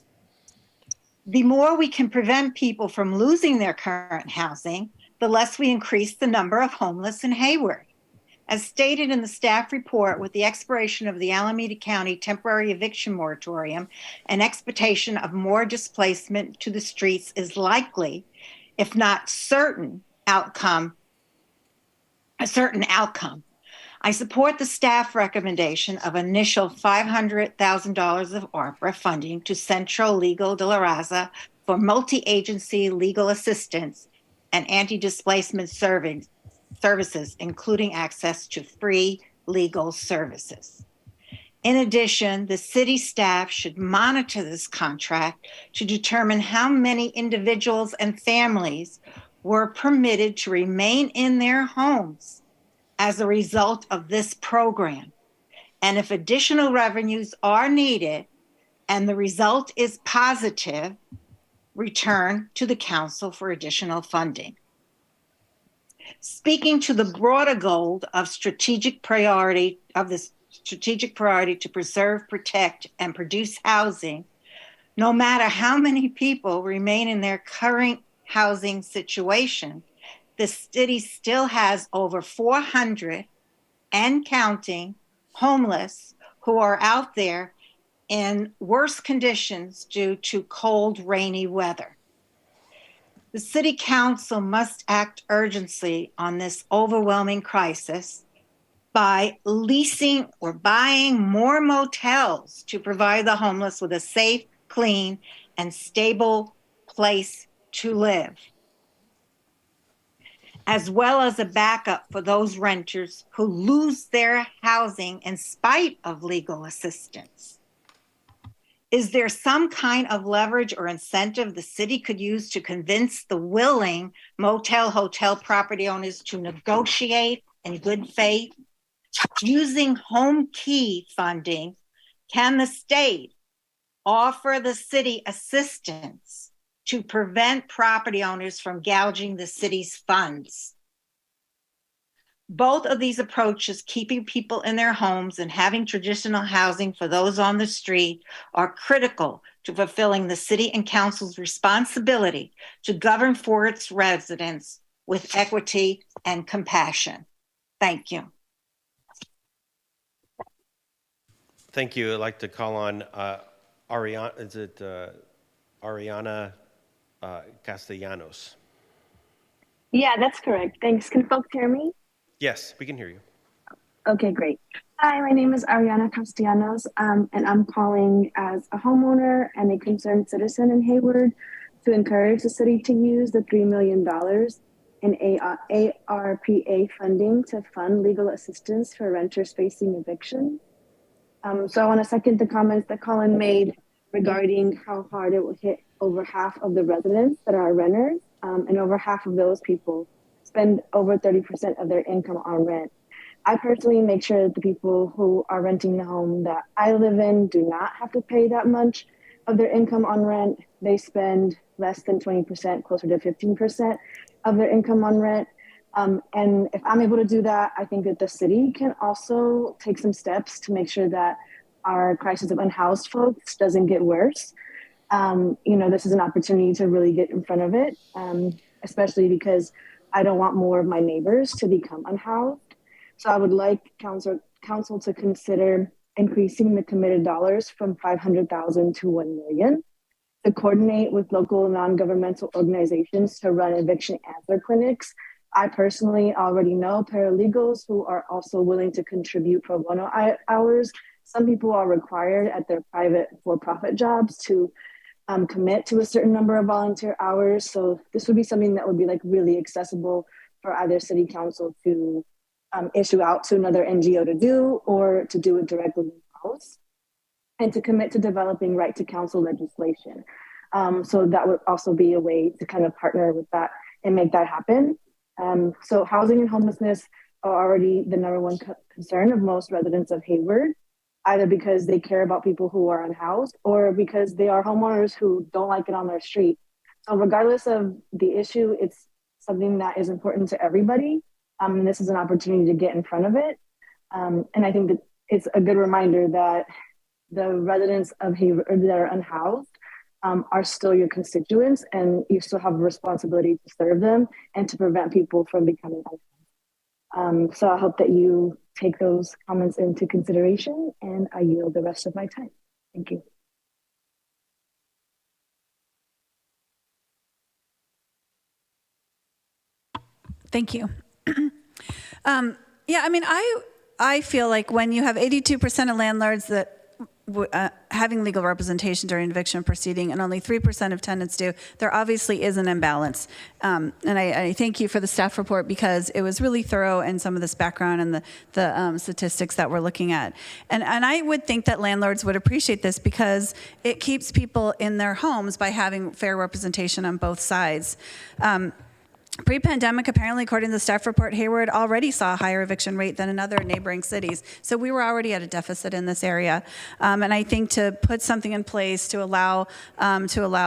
The more we can prevent people from losing their current housing, the less we increase the number of homeless in Hayward. As stated in the staff report, with the expiration of the Alameda County temporary eviction moratorium, an expectation of more displacement to the streets is likely, if not a certain outcome. I support the staff recommendation of initial $500,000 of ARPA funding to Centro Legal de la Raza for multi-agency legal assistance and anti-displacement services, including access to free legal services. In addition, the city staff should monitor this contract to determine how many individuals and families were permitted to remain in their homes as a result of this program. And if additional revenues are needed and the result is positive, return to the council for additional funding. Speaking to the broader goal of the strategic priority to preserve, protect, and produce housing, no matter how many people remain in their current housing situation, the city still has over 400 and counting homeless who are out there in worse conditions due to cold, rainy weather. The city council must act urgently on this overwhelming crisis by leasing or buying more motels to provide the homeless with a safe, clean, and stable place to live, as well as a backup for those renters who lose their housing in spite of legal assistance. Is there some kind of leverage or incentive the city could use to convince the willing motel, hotel property owners to negotiate in good faith? Using home key funding, can the state offer the city assistance to prevent property owners from gouging the city's funds? Both of these approaches, keeping people in their homes and having traditional housing for those on the street, are critical to fulfilling the city and council's responsibility to govern for its residents with equity and compassion. Thank you. Thank you. I'd like to call on Ariana Castellanos. Yeah, that's correct. Thanks. Can folks hear me? Yes, we can hear you. Okay, great. Hi, my name is Ariana Castellanos, and I'm calling as a homeowner and a concerned citizen in Hayward to encourage the city to use the $3 million in ARPA funding to fund legal assistance for renters facing eviction. So I want to second the comments that Colin made regarding how hard it will hit over half of the residents that are renters, and over half of those people spend over 30% of their income on rent. I personally make sure that the people who are renting the home that I live in do not have to pay that much of their income on rent. They spend less than 20%, closer to 15% of their income on rent. And if I'm able to do that, I think that the city can also take some steps to make sure that our crisis of unhoused folks doesn't get worse. This is an opportunity to really get in front of it, especially because I don't want more of my neighbors to become unhoused. So I would like council to consider increasing the committed dollars from $500,000 to $1 million, to coordinate with local non-governmental organizations to run eviction answer clinics. I personally already know paralegals who are also willing to contribute pro bono hours. Some people are required at their private for-profit jobs to commit to a certain number of volunteer hours. So this would be something that would be like really accessible for either city council to issue out to another NGO to do, or to do it directly in-house, and to commit to developing right to counsel legislation. So that would also be a way to kind of partner with that and make that happen. So housing and homelessness are already the number one concern of most residents of Hayward, either because they care about people who are unhoused or because they are homeowners who don't like it on their street. So regardless of the issue, it's something that is important to everybody. And this is an opportunity to get in front of it. And I think that it's a good reminder that the residents of Hayward that are unhoused are still your constituents, and you still have a responsibility to serve them and to prevent people from becoming unhoused. So I hope that you take those comments into consideration, and I yield the rest of my time. Thank you. Thank you. Yeah, I mean, I feel like when you have 82% of landlords that having legal representation during eviction proceeding and only 3% of tenants do, there obviously is an imbalance. And I thank you for the staff report because it was really thorough and some of this background and the statistics that we're looking at. And I would think that landlords would appreciate this because it keeps people in their homes by having fair representation on both sides. Pre-pandemic, apparently, according to the staff report, Hayward already saw a higher eviction rate than in other neighboring cities. So we were already at a deficit in this area. And I think to put something in place to allow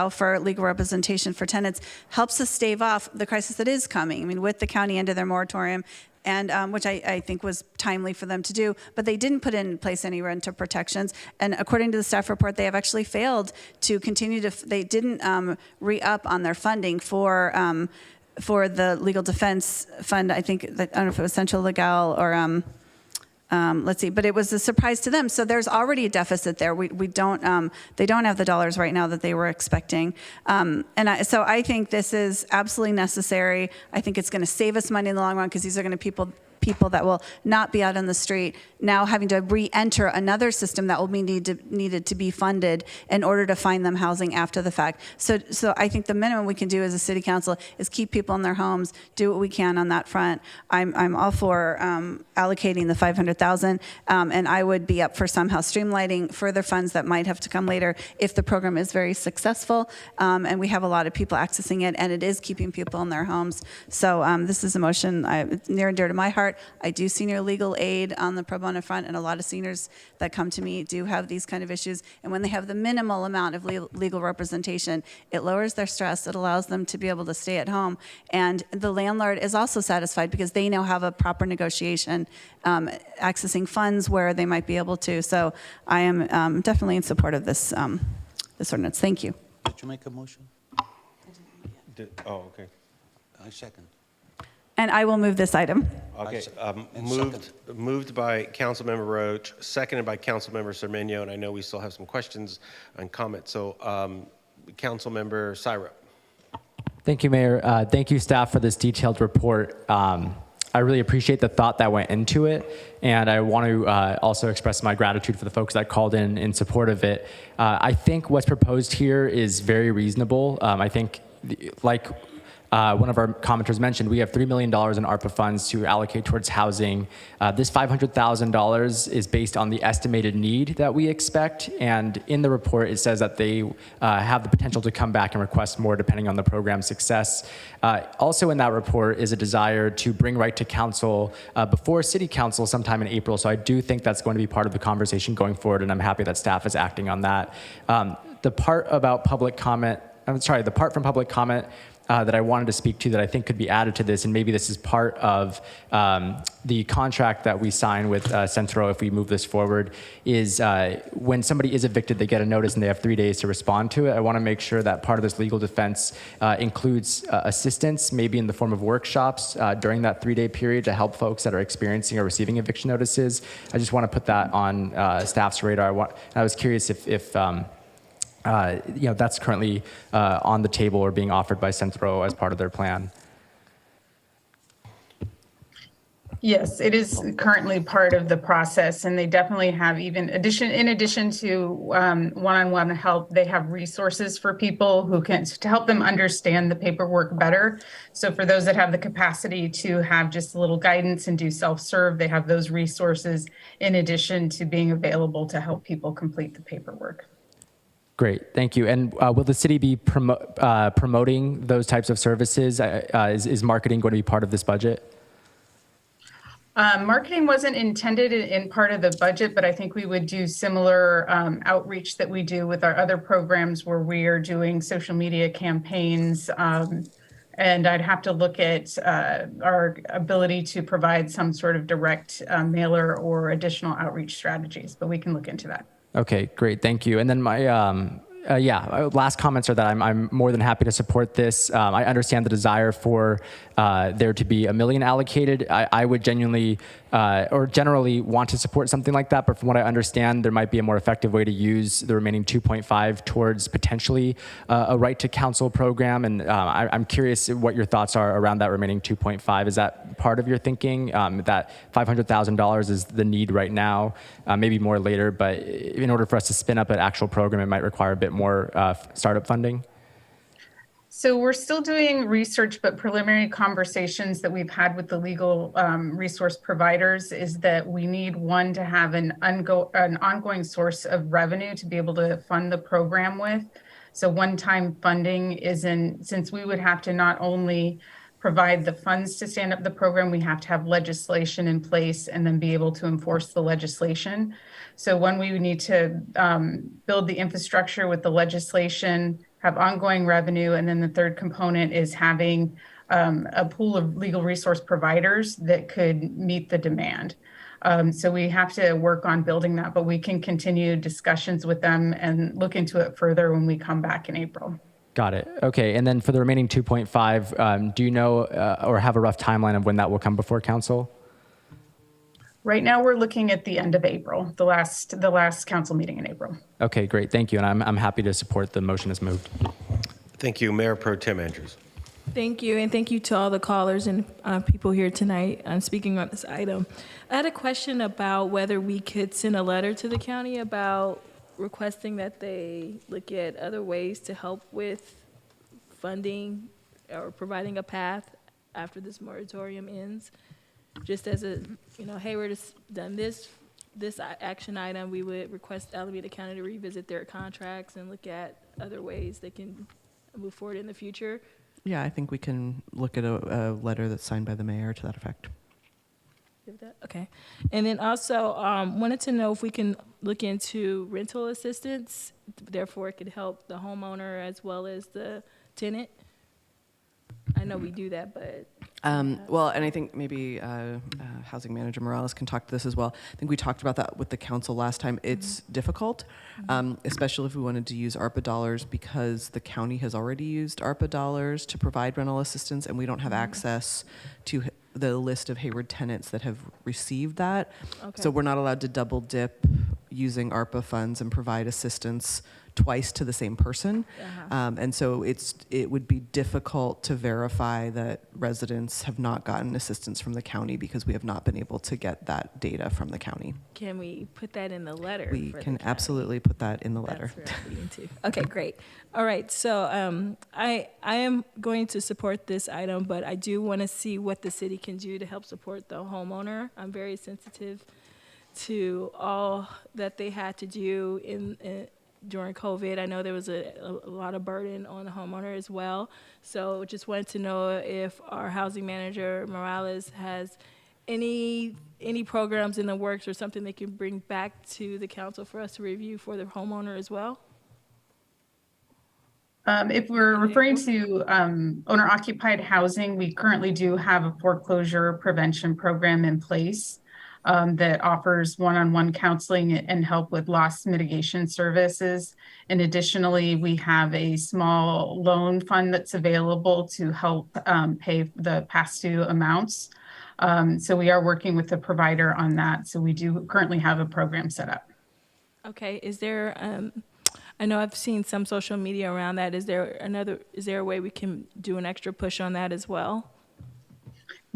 for legal representation for tenants helps us stave off the crisis that is coming. I mean, with the county end of their moratorium, and which I think was timely for them to do, but they didn't put in place any renter protections. And according to the staff report, they have actually failed to continue to, they didn't re-up on their funding for the legal defense fund. I think that, I don't know if it was Central Legal or let's see, but it was a surprise to them. So there's already a deficit there. We don't, they don't have the dollars right now that they were expecting. So I think this is absolutely necessary. I think it's going to save us money in the long run because these are going to people that will not be out on the street now having to re-enter another system that will be needed to be funded in order to find them housing after the fact. So I think the minimum we can do as a city council is keep people in their homes, do what we can on that front. I'm all for allocating the $500,000, and I would be up for somehow streamlining further funds that might have to come later if the program is very successful, and we have a lot of people accessing it, and it is keeping people in their homes. So this is a motion near and dear to my heart. I do senior legal aid on the pro bono front, and a lot of seniors that come to me do have these kind of issues. And when they have the minimal amount of legal representation, it lowers their stress. It allows them to be able to stay at home. And the landlord is also satisfied because they now have a proper negotiation, accessing funds where they might be able to. So I am definitely in support of this, this ordinance. Thank you. Did you make a motion? Okay. I second. And I will move this item. Okay, moved by Councilmember Roach, seconded by Councilmember Cermeño, and I know we still have some questions and comments. So, Councilmember Syra. Thank you, Mayor. Thank you, staff, for this detailed report. I really appreciate the thought that went into it, and I want to also express my gratitude for the folks that called in support of it. I think what's proposed here is very reasonable. I think, like one of our commenters mentioned, we have $3 million in ARPA funds to allocate towards housing. This $500,000 is based on the estimated need that we expect, and in the report it says that they have the potential to come back and request more depending on the program's success. Also in that report is a desire to bring right to council before city council sometime in April, so I do think that's going to be part of the conversation going forward, and I'm happy that staff is acting on that. The part about public comment, the part from public comment that I wanted to speak to that I think could be added to this, and maybe this is part of the contract that we sign with Centro if we move this forward, is when somebody is evicted, they get a notice and they have 3 days to respond to it. I want to make sure that part of this legal defense includes assistance, maybe in the form of workshops during that 3-day period to help folks that are experiencing or receiving eviction notices. I just want to put that on staff's radar. I was curious if that's currently on the table or being offered by Centro as part of their plan. Yes, it is currently part of the process, and they definitely have in addition to one-on-one help, they have resources for people who can to help them understand the paperwork better. So for those that have the capacity to have just a little guidance and do self-serve, they have those resources in addition to being available to help people complete the paperwork. Great, thank you. And will the city be promoting those types of services? Is marketing going to be part of this budget? Marketing wasn't intended in part of the budget, but I think we would do similar outreach that we do with our other programs where we are doing social media campaigns And I'd have to look at our ability to provide some sort of direct mailer or additional outreach strategies, but we can look into that. Okay, great, thank you. And then my last comments are that I'm more than happy to support this. I understand the desire for there to be $1 million allocated. I would genuinely or generally want to support something like that, but from what I understand, there might be a more effective way to use the remaining 2.5 towards potentially a right to counsel program. And I'm curious what your thoughts are around that remaining 2.5. Is that part of your thinking, that $500,000 is the need right now, maybe more later, but in order for us to spin up an actual program, it might require a bit more startup funding? So we're still doing research, but preliminary conversations that we've had with the legal resource providers is that we need one to have an ongoing source of revenue to be able to fund the program with. So one-time funding isn't, since we would have to not only provide the funds to stand up the program, we have to have legislation in place and then be able to enforce the legislation. So when we need to build the infrastructure with the legislation, have ongoing revenue, and then the third component is having a pool of legal resource providers that could meet the demand. So we have to work on building that, but we can continue discussions with them and look into it further when we come back in April. Got it. Okay, and then for the remaining 2.5, do you know or have a rough timeline of when that will come before council? Right now, we're looking at the end of April, the last council meeting in April. Okay, great. Thank you. And I'm happy to support the motion as moved. Thank you, Mayor Pro Tem Andrews. Thank you, and thank you to all the callers and people here tonight speaking on this item. I had a question about whether we could send a letter to the county about requesting that they look at other ways to help with funding or providing a path after this moratorium ends. Just as Hayward has done this action item, we would request Alameda County to revisit their contracts and look at other ways they can move forward in the future. Yeah, I think we can look at a letter that's signed by the mayor to that effect. Okay. And then also wanted to know if we can look into rental assistance, therefore it could help the homeowner as well as the tenant. I know we do that, but... well, and I think maybe Housing Manager Morales can talk to this as well. I think we talked about that with the council last time. It's difficult, especially if we wanted to use ARPA dollars, because the county has already used ARPA dollars to provide rental assistance, and we don't have access to the list of Hayward tenants that have received that. Okay. So we're not allowed to double dip using ARPA funds and provide assistance twice to the same person. And so it would be difficult to verify that residents have not gotten assistance from the county because we have not been able to get that data from the county. Can we put that in the letter? We can absolutely put that in the letter. That's where I'm leading to. Okay, great. All right, so I am going to support this item, but I do want to see what the city can do to help support the homeowner. I'm very sensitive to all that they had to do during COVID. I know there was a lot of burden on the homeowner as well. So just wanted to know if our housing manager, Morales, has any programs in the works or something they can bring back to the council for us to review for the homeowner as well. If we're referring to owner-occupied housing, we currently do have a foreclosure prevention program in place that offers one-on-one counseling and help with loss mitigation services. And additionally, we have a small loan fund that's available to help pay the past due amounts. So we are working with the provider on that. So we do currently have a program set up. Okay, is there, I know I've seen some social media around that. Is there a way we can do an extra push on that as well?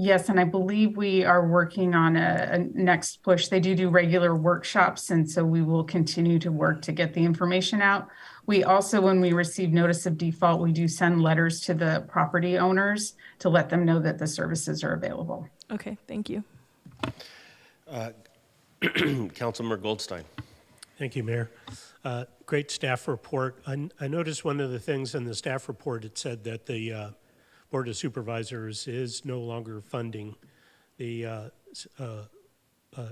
Yes, and I believe we are working on a next push. They do regular workshops, and so we will continue to work to get the information out. We also, when we receive notice of default, we do send letters to the property owners to let them know that the services are available. Okay, thank you. Councilmember Goldstein. Thank you, Mayor. Great staff report. I noticed one of the things in the staff report, it said that the Board of Supervisors is no longer funding the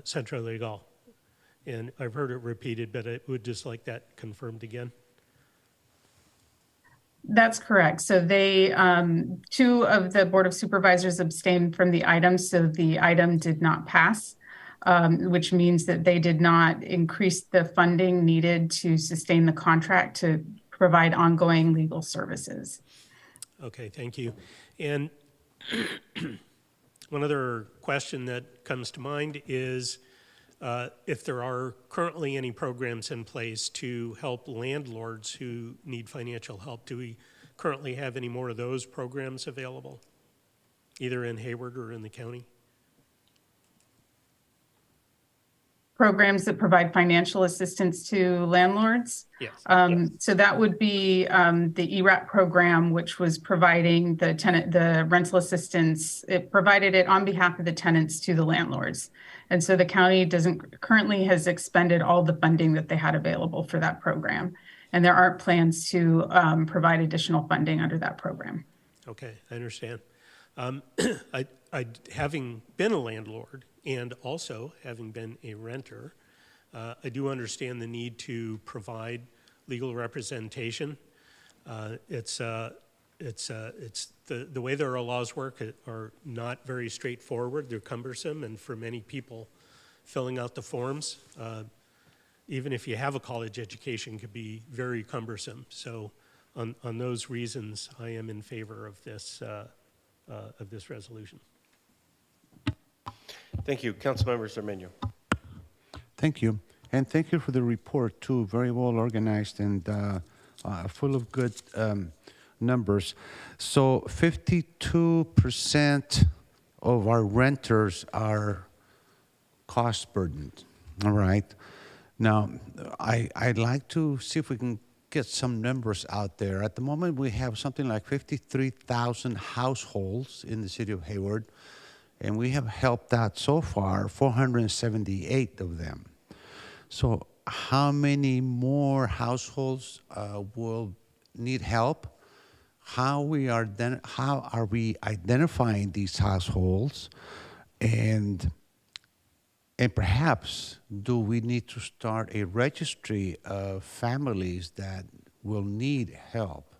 Centro Legal. And I've heard it repeated, but I would just like that confirmed again. That's correct. So they, two of the Board of Supervisors abstained from the item, so the item did not pass, which means that they did not increase the funding needed to sustain the contract to provide ongoing legal services. Okay, thank you. And one other question that comes to mind is if there are currently any programs in place to help landlords who need financial help. Do we currently have any more of those programs available, either in Hayward or in the county? Programs that provide financial assistance to landlords. Yes. So that would be the ERAP program, which was providing the rental assistance. It provided it on behalf of the tenants to the landlords. And so the county currently has expended all the funding that they had available for that program. And there aren't plans to provide additional funding under that program. Okay, I understand. Having been a landlord and also having been a renter, I do understand the need to provide legal representation. It's the way that our laws work are not very straightforward. They're cumbersome, and for many people, filling out the forms, even if you have a college education, could be very cumbersome. So, on those reasons, I am in favor of this resolution. Thank you. Councilmember Cermeño. Thank you. And thank you for the report, too. Very well organized and full of good numbers. So 52% of our renters are cost burdened. All right. Now, I'd like to see if we can get some numbers out there. At the moment, we have something like 53,000 households in the city of Hayward. And we have helped out so far 478 of them. So how many more households will need help? How are we identifying these households? And perhaps do we need to start a registry of families that will need help?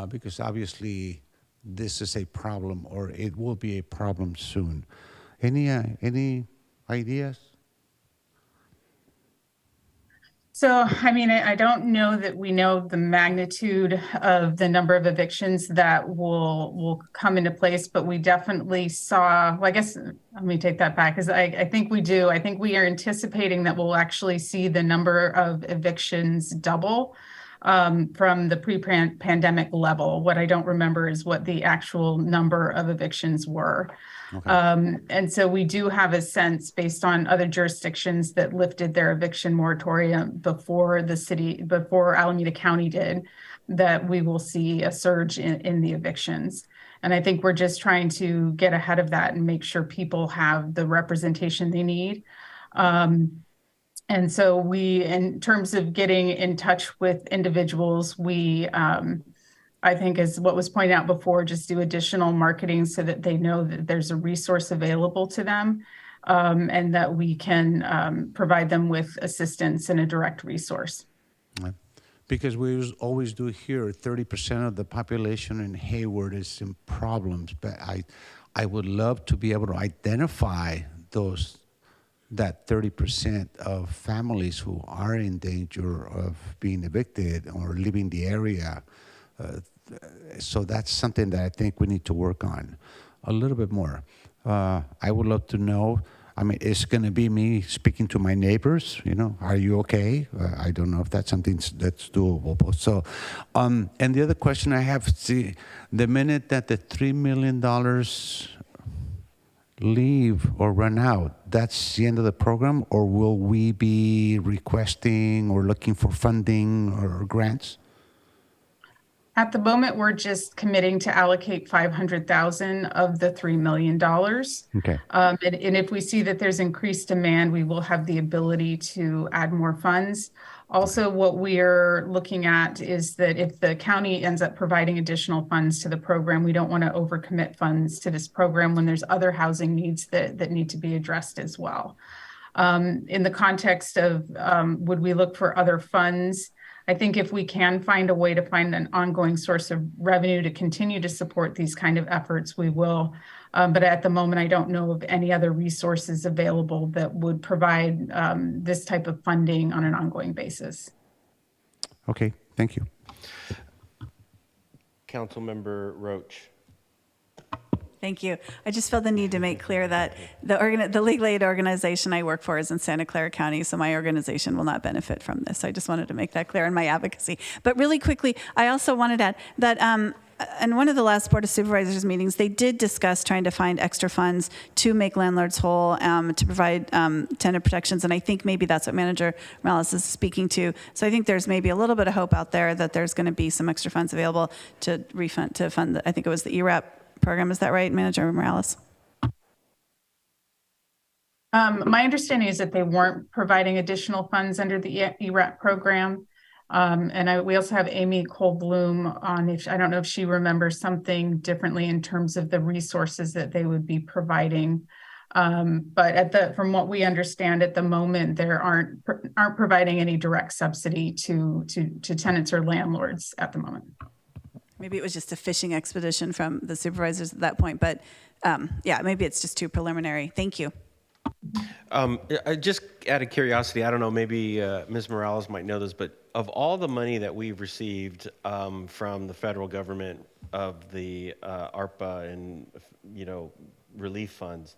Because obviously this is a problem, or it will be a problem soon. Any ideas? So, I mean, I don't know that we know the magnitude of the number of evictions that will come into place, but we definitely saw, well, I guess, let me take that back, because I think we do. I think we are anticipating that we'll actually see the number of evictions double from the pre-pandemic level. What I don't remember is what the actual number of evictions were. Okay. And so we do have a sense, based on other jurisdictions that lifted their eviction moratorium before Alameda County did, that we will see a surge in the evictions. And I think we're just trying to get ahead of that and make sure people have the representation they need. And so we, in terms of getting in touch with individuals, we, I think, as what was pointed out before, just do additional marketing so that they know that there's a resource available to them, and that we can provide them with assistance and a direct resource. Because we always do hear 30% of the population in Hayward is in problems, but I would love to be able to identify that 30% of families who are in danger of being evicted or leaving the area. So that's something that I think we need to work on a little bit more. I would love to know, I mean, it's going to be me speaking to my neighbors, are you okay? I don't know if that's something that's doable. So, and the other question I have, the minute that the $3 million leave or run out, that's the end of the program, or will we be requesting or looking for funding or grants? At the moment, we're just committing to allocate $500,000 of the $3 million. Okay. And if we see that there's increased demand, we will have the ability to add more funds. Also, what we're looking at is that if the county ends up providing additional funds to the program, we don't want to overcommit funds to this program when there's other housing needs that need to be addressed as well. In the context of would we look for other funds? I think if we can find a way to find an ongoing source of revenue to continue to support these kind of efforts, we will. But at the moment, I don't know of any other resources available that would provide this type of funding on an ongoing basis. Okay, thank you. Councilmember Roach. Thank you. I just felt the need to make clear that the legal aid organization I work for is in Santa Clara County, so my organization will not benefit from this. I just wanted to make that clear in my advocacy. But really quickly, I also wanted to add that in one of the last Board of Supervisors meetings, they did discuss trying to find extra funds to make landlords whole, to provide tenant protections, and I think maybe that's what Manager Morales is speaking to. So I think there's maybe a little bit of hope out there that there's going to be some extra funds available to fund, I think it was the ERAP program. Is that right, Manager Morales? My understanding is that they weren't providing additional funds under the ERAP program. And we also have Amy Cole-Bloom on, I don't know if she remembers something differently in terms of the resources that they would be providing. But from what we understand at the moment, they aren't providing any direct subsidy to tenants or landlords at the moment. Maybe it was just a fishing expedition from the supervisors at that point, but yeah, maybe it's just too preliminary. Thank you. Just out of curiosity, I don't know, maybe Ms. Morales might know this, but of all the money that we've received from the federal government of the ARPA and, relief funds,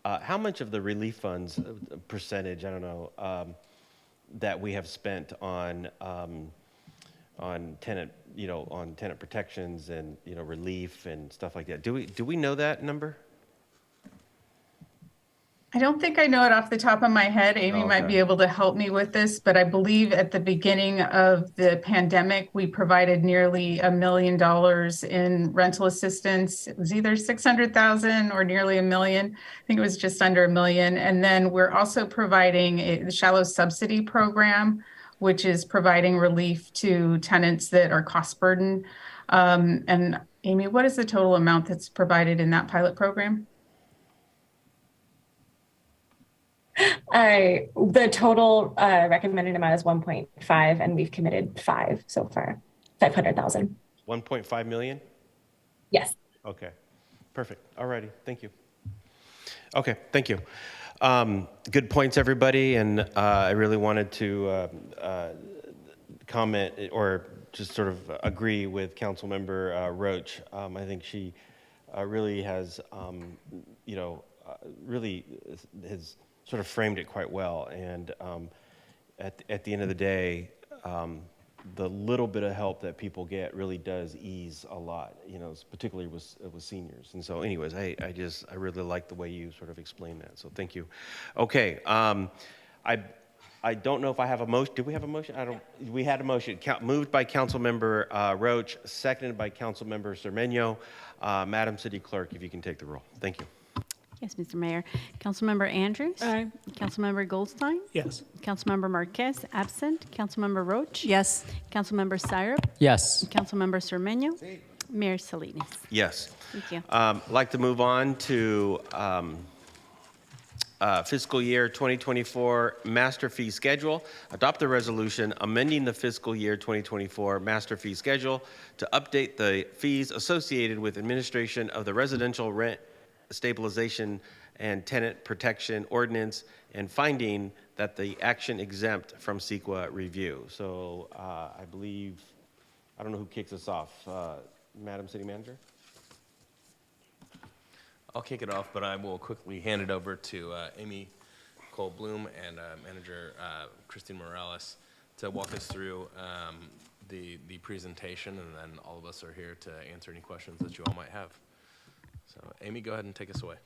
how much of the relief funds percentage, I don't know, that we have spent on tenant, on tenant protections and, relief and stuff like that? Do we know that number? I don't think I know it off the top of my head. Amy might be able to help me with this, but I believe at the beginning of the pandemic, we provided nearly $1 million in rental assistance. It was either 600,000 or nearly $1 million. I think it was just under $1 million. And then we're also providing the shallow subsidy program, which is providing relief to tenants that are cost burdened. And Amy, what is the total amount that's provided in that pilot program? The total recommended amount is 1.5, and we've committed 5 so far, 500,000. 1.5 million? Yes. Okay, perfect. All righty, thank you. Okay, thank you. Good points, everybody, and I really wanted to comment or just sort of agree with Councilmember Roach. I think she really has, really has sort of framed it quite well. And at the end of the day, the little bit of help that people get really does ease a lot, particularly with seniors. And so anyways, I really like the way you sort of explained that. So thank you. Okay. I don't know if I have a motion. Do we have a motion? We had a motion. Moved by Councilmember Roach, seconded by Councilmember Cermeño. Madam City Clerk, if you can take the roll. Thank you. Yes, Mr. Mayor. Councilmember Andrews? Aye. Councilmember Goldstein? Yes. Councilmember Marquez, absent. Councilmember Roach? Yes. Councilmember Syrup? Yes. Councilmember Cermeño? Mayor Salinas? Yes. Thank you. I'd like to move on to fiscal year 2024 master fee schedule. Adopt the resolution amending the fiscal year 2024 master fee schedule to update the fees associated with administration of the residential rent stabilization and tenant protection ordinance, and finding that the action exempt from CEQA review. So I believe, I don't know who kicks us off. Madam City Manager? I'll kick it off, but I will quickly hand it over to Amy Cole-Bloom and Manager Christine Morales to walk us through the presentation, and then all of us are here to answer any questions that you all might have. So Amy, go ahead and take us away.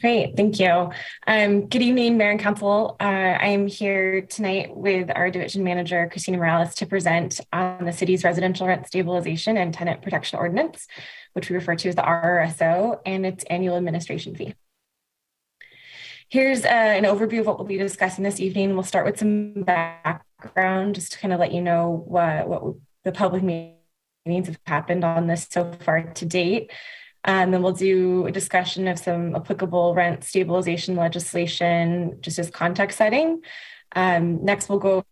Great, thank you. Good evening, Mayor and Council. I am here tonight with our Division Manager, Christina Morales, to present on the city's residential rent stabilization and tenant protection ordinance, which we refer to as the RRSO, and its annual administration fee. Here's an overview of what we'll be discussing this evening. We'll start with some background, just to kind of let you know what the public meetings have happened on this so far to date. Then we'll do a discussion of some applicable rent stabilization legislation, just as context setting. Next, we'll go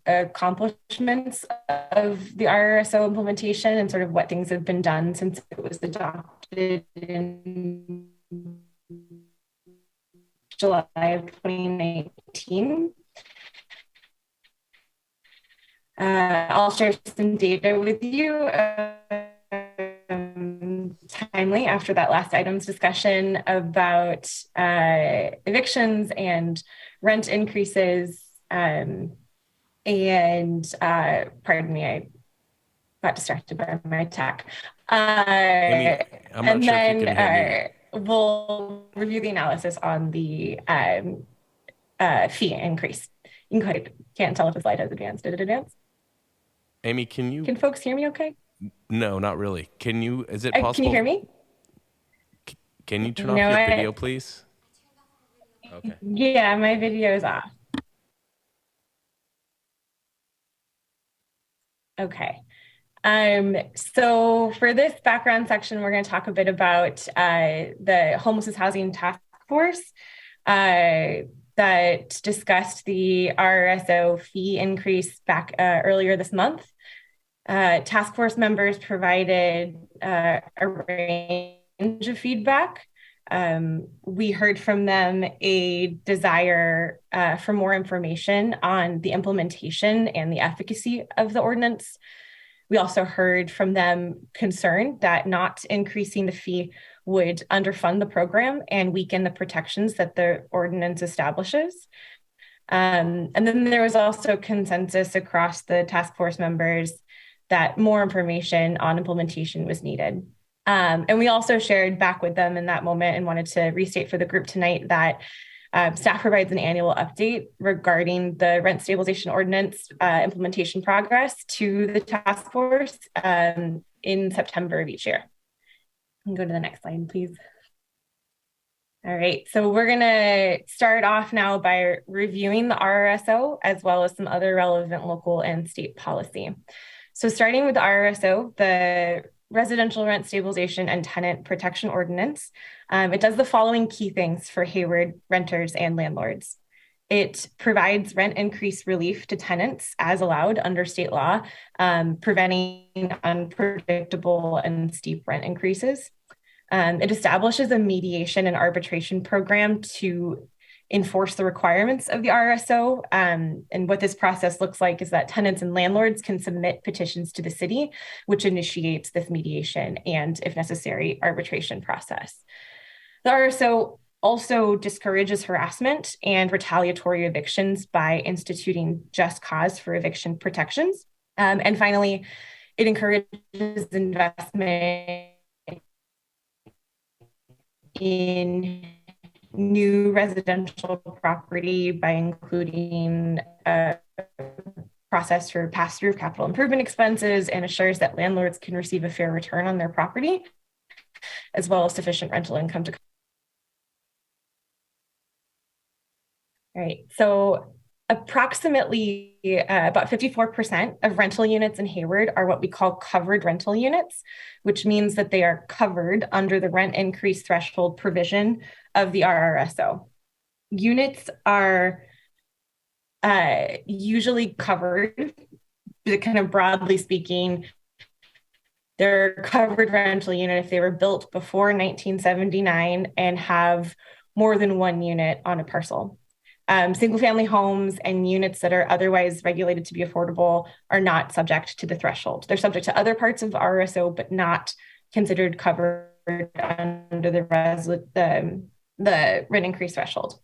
accomplishments of the RSO implementation and sort of what things have been done since it was adopted in July of 2019. I'll share some data with you timely after that last items discussion about evictions and rent increases. Pardon me, I got distracted by my tech. Amy, I'm not sure if you can hear me. We'll review the analysis on the fee increase. You can go ahead. Can't tell if the slide has advanced. Did it advance? Amy, can folks hear me okay? No, not really. Is it possible? Can you hear me? Can you turn off your video, please? Okay. Yeah, my video is off. Okay. So for this background section, we're going to talk a bit about the Homelessness Housing Task Force that discussed the RSO fee increase back earlier this month. Task force members provided a range of feedback. We heard from them a desire for more information on the implementation and the efficacy of the ordinance. We also heard from them concern that not increasing the fee would underfund the program and weaken the protections that the ordinance establishes. And then there was also consensus across the task force members that more information on implementation was needed. And we also shared back with them in that moment and wanted to restate for the group tonight that staff provides an annual update regarding the rent stabilization ordinance implementation progress to the task force in September of each year. You can go to the next slide, please. All right, so we're gonna start off now by reviewing the RRSO as well as some other relevant local and state policy. So starting with the RRSO, the Residential Rent Stabilization and Tenant Protection Ordinance, it does the following key things for Hayward renters and landlords. It provides rent increase relief to tenants as allowed under state law, preventing unpredictable and steep rent increases. It establishes a mediation and arbitration program to enforce the requirements of the RSO. And what this process looks like is that tenants and landlords can submit petitions to the city, which initiates this mediation and, if necessary, arbitration process. The RSO also discourages harassment and retaliatory evictions by instituting just cause for eviction protections. And finally, it encourages investment in new residential property by including a process for pass-through of capital improvement expenses and assures that landlords can receive a fair return on their property, as well as sufficient rental income to. All right, so approximately about 54% of rental units in Hayward are what we call covered rental units, which means that they are covered under the rent increase threshold provision of the RRSO. Units are usually covered, kind of broadly speaking, they're a covered rental unit if they were built before 1979 and have more than one unit on a parcel. Single-family homes and units that are otherwise regulated to be affordable are not subject to the threshold. They're subject to other parts of the RSO, but not considered covered under the rent increase threshold.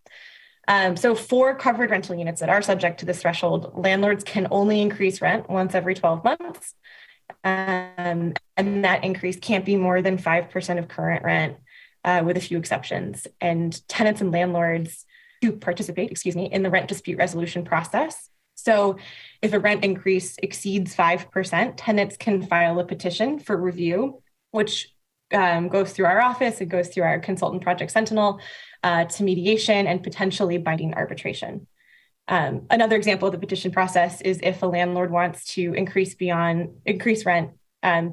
So for covered rental units that are subject to this threshold, landlords can only increase rent once every 12 months. And that increase can't be more than 5% of current rent, with a few exceptions. And tenants and landlords to participate, in the rent dispute resolution process. So if a rent increase exceeds 5%, tenants can file a petition for review, which goes through our office, it goes through our consultant Project Sentinel to mediation and potentially binding arbitration. Another example of the petition process is if a landlord wants to increase rent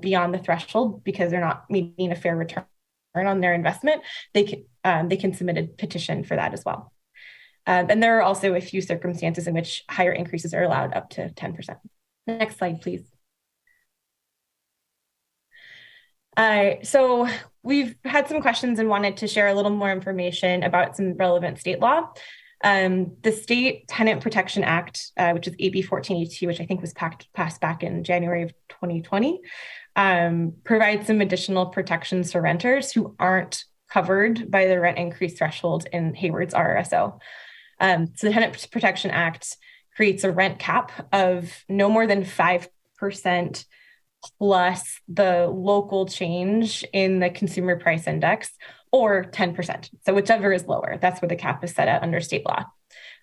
beyond the threshold because they're not meeting a fair return on their investment, they can submit a petition for that as well. And there are also a few circumstances in which higher increases are allowed up to 10%. Next slide, please. So we've had some questions and wanted to share a little more information about some relevant state law. The State Tenant Protection Act, which is AB 1482, which I think was passed back in January of 2020, provides some additional protections for renters who aren't covered by the rent increase threshold in Hayward's RRSO. So the Tenant Protection Act creates a rent cap of no more than 5% plus the local change in the consumer price index, or 10%. So whichever is lower, that's where the cap is set at under state law.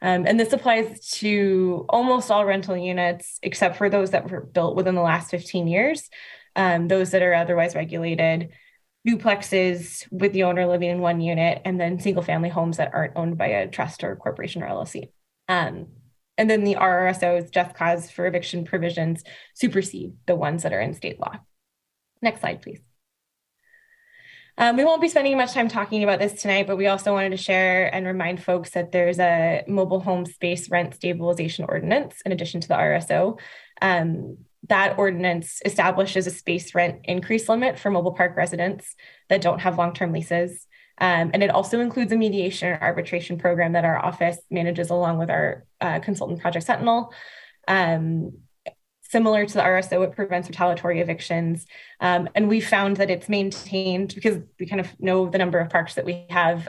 And this applies to almost all rental units, except for those that were built within the last 15 years, those that are otherwise regulated, duplexes with the owner living in one unit, and then single family homes that aren't owned by a trust or a corporation or LLC. And then the RRSO's just cause for eviction provisions supersede the ones that are in state law. Next slide, please. We won't be spending much time talking about this tonight, but we also wanted to share and remind folks that there's a mobile home space rent stabilization ordinance in addition to the RSO. That ordinance establishes a space rent increase limit for mobile park residents that don't have long-term leases. And it also includes a mediation or arbitration program that our office manages along with our consultant Project Sentinel. Similar to the RSO, it prevents retaliatory evictions. And we found that it's maintained, because we kind of know the number of parks that we have,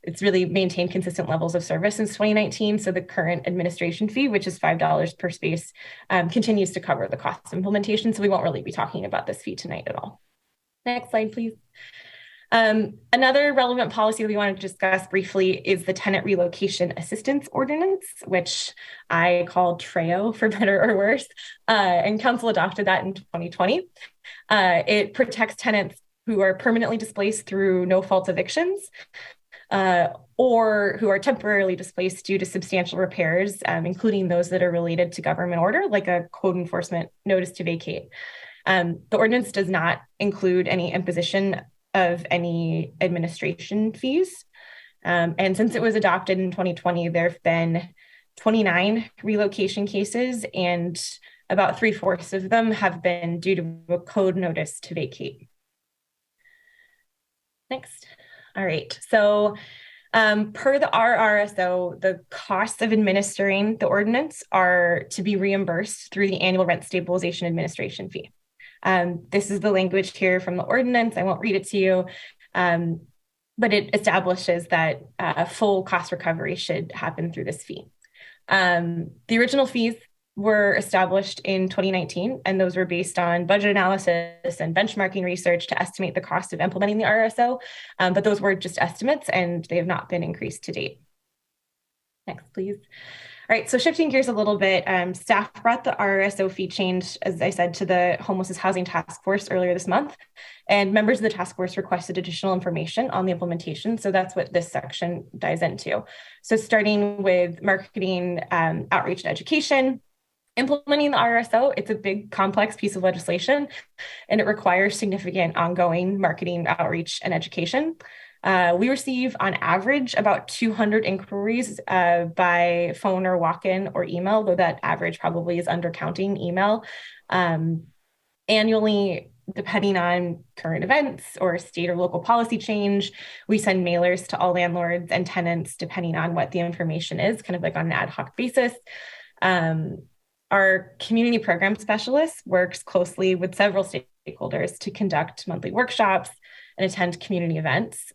it's really maintained consistent levels of service since 2019. So the current administration fee, which is $5 per space, continues to cover the cost of implementation. So we won't really be talking about this fee tonight at all. Next slide, please. Another relevant policy that we want to discuss briefly is the Tenant Relocation Assistance Ordinance, which I call TREO for better or worse, and Council adopted that in 2020. It protects tenants who are permanently displaced through no-fault evictions, or who are temporarily displaced due to substantial repairs, including those that are related to government order, like a code enforcement notice to vacate. The ordinance does not include any imposition of any administration fees. And since it was adopted in 2020, there have been 29 relocation cases, and about 3/4 of them have been due to a code notice to vacate. Next. All right. So per the RRSO, the costs of administering the ordinance are to be reimbursed through the annual rent stabilization administration fee. This is the language here from the ordinance. I won't read it to you, but it establishes that full cost recovery should happen through this fee. The original fees were established in 2019, and those were based on budget analysis and benchmarking research to estimate the cost of implementing the RSO, but those were just estimates and they have not been increased to date. Next, please. All right, so shifting gears a little bit, staff brought the RSO fee change, as I said, to the Homelessness Housing Task Force earlier this month, and members of the task force requested additional information on the implementation, so that's what this section dives into. So starting with marketing, outreach, and education, implementing the RSO, it's a big, complex piece of legislation, and it requires significant ongoing marketing, outreach, and education. We receive, on average, about 200 inquiries by phone or walk-in or email, though that average probably is undercounting email. Annually, depending on current events or state or local policy change, we send mailers to all landlords and tenants, depending on what the information is, kind of like on an ad hoc basis. Our community program specialist works closely with several stakeholders to conduct monthly workshops and attend community events.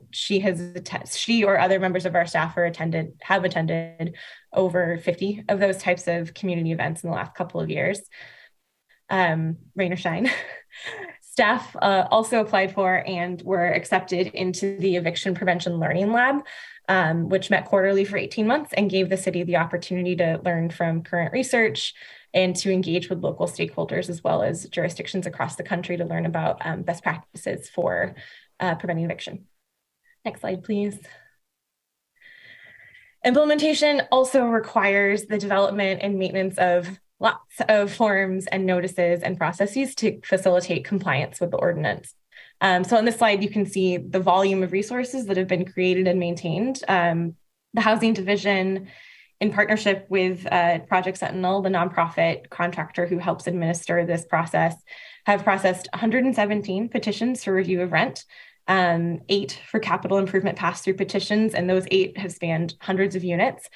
She or other members of our staff have attended over 50 of those types of community events in the last couple of years, rain or shine. Staff also applied for and were accepted into the Eviction Prevention Learning Lab, which met quarterly for 18 months and gave the city the opportunity to learn from current research and to engage with local stakeholders as well as jurisdictions across the country to learn about best practices for preventing eviction. Next slide, please. Implementation also requires the development and maintenance of lots of forms and notices and processes to facilitate compliance with the ordinance. So on this slide, you can see the volume of resources that have been created and maintained. The Housing Division, in partnership with Project Sentinel, the nonprofit contractor who helps administer this process, have processed 117 petitions for review of rent, 8 for capital improvement pass-through petitions, and those 8 have spanned hundreds of units.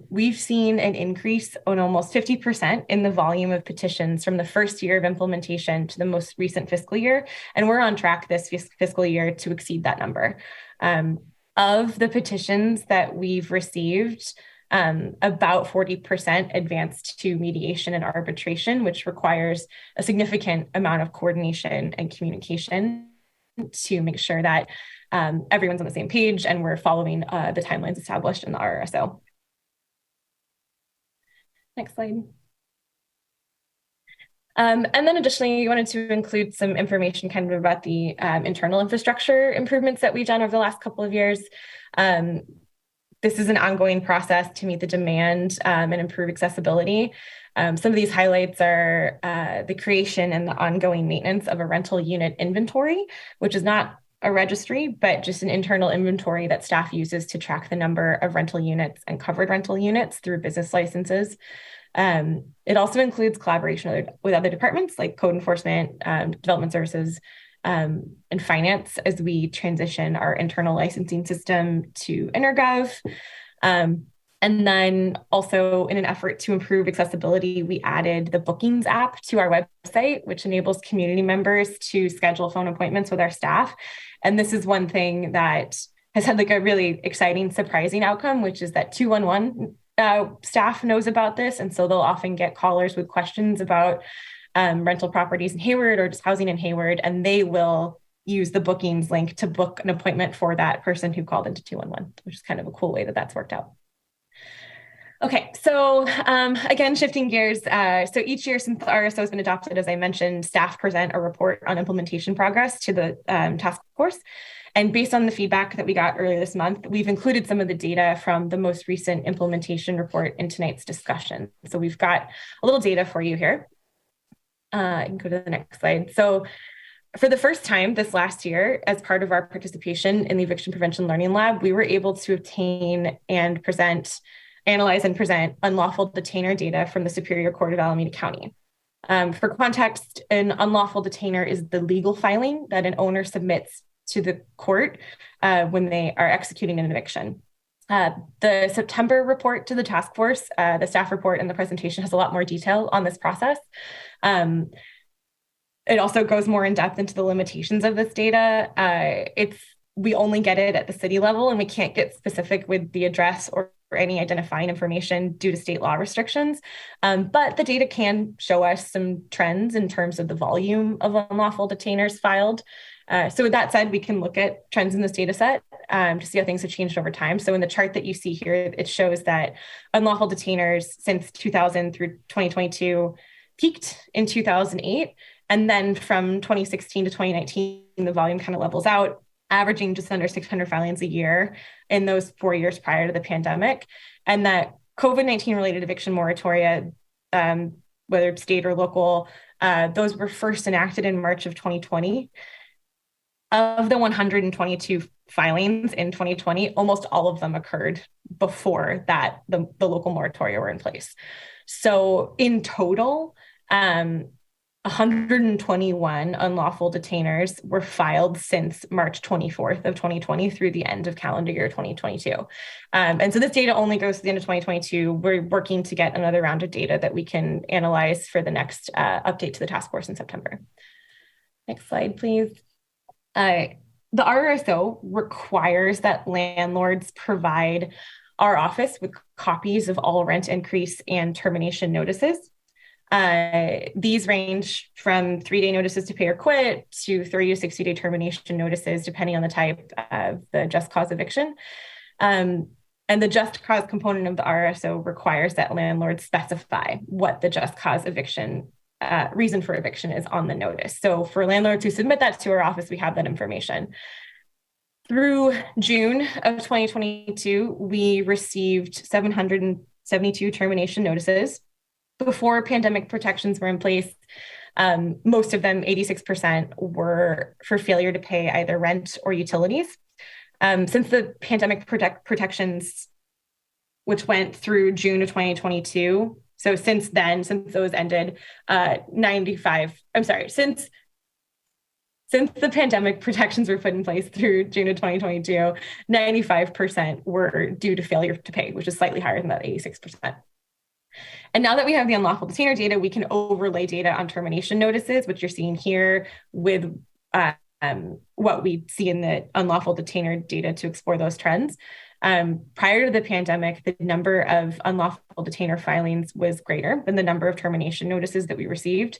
We've seen an increase on almost 50% in the volume of petitions from the first year of implementation to the most recent fiscal year, and we're on track this fiscal year to exceed that number. Of the petitions that we've received, about 40% advanced to mediation and arbitration, which requires a significant amount of coordination and communication to make sure that everyone's on the same page and we're following the timelines established in the RRSO. Next slide. And then additionally, we wanted to include some information kind of about the internal infrastructure improvements that we've done over the last couple of years. This is an ongoing process to meet the demand and improve accessibility. Some of these highlights are the creation and the ongoing maintenance of a rental unit inventory, which is not a registry, but just an internal inventory that staff uses to track the number of rental units and covered rental units through business licenses. It also includes collaboration with other departments like code enforcement, development services, and finance as we transition our internal licensing system to InterGov. And then also in an effort to improve accessibility, we added the bookings app to our website, which enables community members to schedule phone appointments with our staff. And this is one thing that has had like a really exciting, surprising outcome, which is that 211 staff knows about this. And so they'll often get callers with questions about rental properties in Hayward or just housing in Hayward, and they will use the bookings link to book an appointment for that person who called into 211, which is kind of a cool way that that's worked out. Okay, so again, shifting gears. So each year since the RSO has been adopted, as I mentioned, staff present a report on implementation progress to the task force. And based on the feedback that we got earlier this month, we've included some of the data from the most recent implementation report in tonight's discussion. So we've got a little data for you here. I can go to the next slide. So for the first time this last year, as part of our participation in the Eviction Prevention Learning Lab, we were able to obtain and analyze and present unlawful detainer data from the Superior Court of Alameda County. For context, an unlawful detainer is the legal filing that an owner submits to the court when they are executing an eviction. The September report to the task force, the staff report and the presentation has a lot more detail on this process. It also goes more in depth into the limitations of this data. We only get it at the city level and we can't get specific with the address or any identifying information due to state law restrictions. But the data can show us some trends in terms of the volume of unlawful detainers filed. So with that said, we can look at trends in this data set to see how things have changed over time. So in the chart that you see here, it shows that unlawful detainers since 2000 through 2022 peaked in 2008. And then from 2016 to 2019, the volume kind of levels out, averaging just under 600 filings a year in those 4 years prior to the pandemic. And that COVID-19 related eviction moratoria, whether state or local, those were first enacted in March of 2020. Of the 122 filings in 2020, almost all of them occurred before that the local moratoria were in place. So in total, 121 unlawful detainers were filed since March 24th of 2020 through the end of calendar year 2022. And so this data only goes to the end of 2022. We're working to get another round of data that we can analyze for the next update to the task force in September. Next slide, please. The RRSO requires that landlords provide our office with copies of all rent increase and termination notices. These range from 3-day notices to pay or quit to 30 to 60-day termination notices, depending on the type of the just cause eviction. And the just cause component of the RSO requires that landlords specify what the just cause eviction reason for eviction is on the notice. So for landlords who submit that to our office, we have that information. Through June of 2022, we received 772 termination notices. Before pandemic protections were in place, most of them, 86%, were for failure to pay either rent or utilities. Since the pandemic protections, which went through June of 2022, so since then, since those ended, since the pandemic protections were put in place through June of 2022, 95% were due to failure to pay, which is slightly higher than that 86%. And now that we have the unlawful detainer data, we can overlay data on termination notices, which you're seeing here with what we see in the unlawful detainer data to explore those trends. Prior to the pandemic, the number of unlawful detainer filings was greater than the number of termination notices that we received.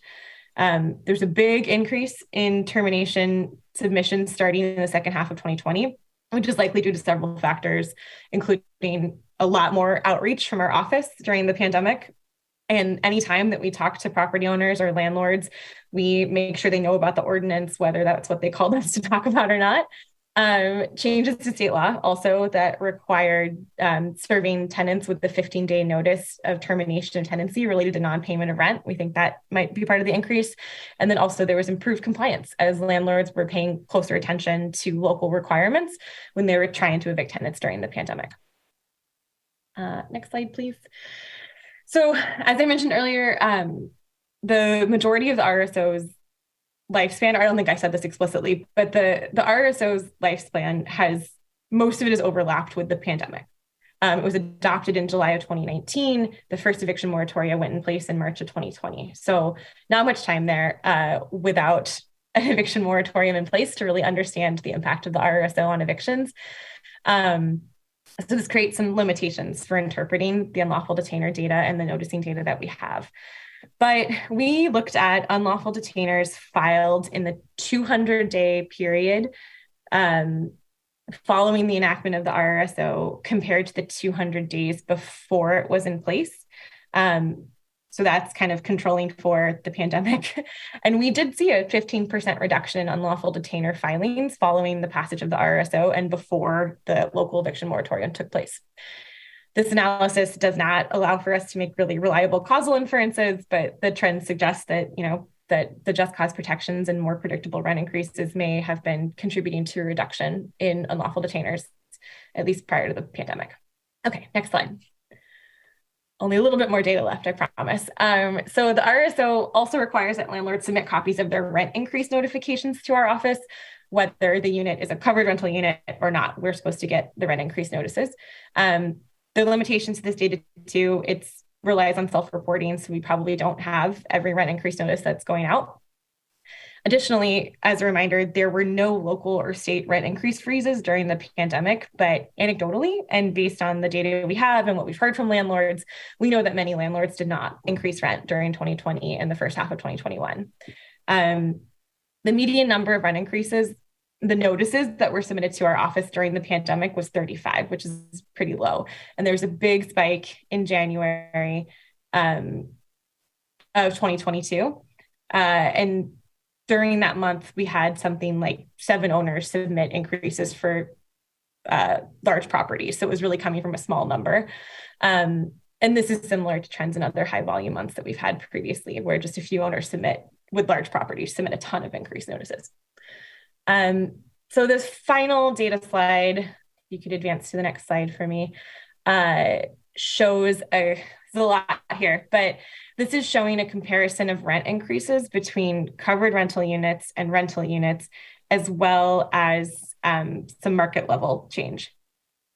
There's a big increase in termination submissions starting in the second half of 2020, which is likely due to several factors, including a lot more outreach from our office during the pandemic. And anytime that we talk to property owners or landlords, we make sure they know about the ordinance, whether that's what they called us to talk about or not. Changes to state law also that required serving tenants with the 15-day notice of termination of tenancy related to non-payment of rent. We think that might be part of the increase. And then also there was improved compliance as landlords were paying closer attention to local requirements when they were trying to evict tenants during the pandemic. Next slide, please. So as I mentioned earlier, the majority of the RSO's lifespan, I don't think I said this explicitly, but the RSO's lifespan has, most of it is overlapped with the pandemic. It was adopted in July of 2019. The first eviction moratoria went in place in March of 2020. So not much time there without an eviction moratorium in place to really understand the impact of the RSO on evictions. So this creates some limitations for interpreting the unlawful detainer data and the noticing data that we have. But we looked at unlawful detainers filed in the 200-day period following the enactment of the RSO compared to the 200 days before it was in place. So that's kind of controlling for the pandemic. And we did see a 15% reduction in unlawful detainer filings following the passage of the RSO and before the local eviction moratorium took place. This analysis does not allow for us to make really reliable causal inferences, but the trend suggests that, that the just cause protections and more predictable rent increases may have been contributing to a reduction in unlawful detainers, at least prior to the pandemic. Okay, next slide. Only a little bit more data left, I promise. So the RSO also requires that landlords submit copies of their rent increase notifications to our office, whether the unit is a covered rental unit or not. We're supposed to get the rent increase notices. The limitations to this data too, it relies on self-reporting, so we probably don't have every rent increase notice that's going out. Additionally, as a reminder, there were no local or state rent increase freezes during the pandemic, but anecdotally and based on the data we have and what we've heard from landlords, we know that many landlords did not increase rent during 2020 and the first half of 2021. The median number of rent increases, the notices that were submitted to our office during the pandemic was 35, which is pretty low. And there's a big spike in January of 2022. And during that month, we had something like 7 owners submit increases for large properties. So it was really coming from a small number. And this is similar to trends in other high volume months that we've had previously, where just a few owners with large properties submit a ton of increased notices. So this final data slide, you could advance to the next slide for me, shows there's a lot here, but this is showing a comparison of rent increases between covered rental units and rental units, as well as some market level change.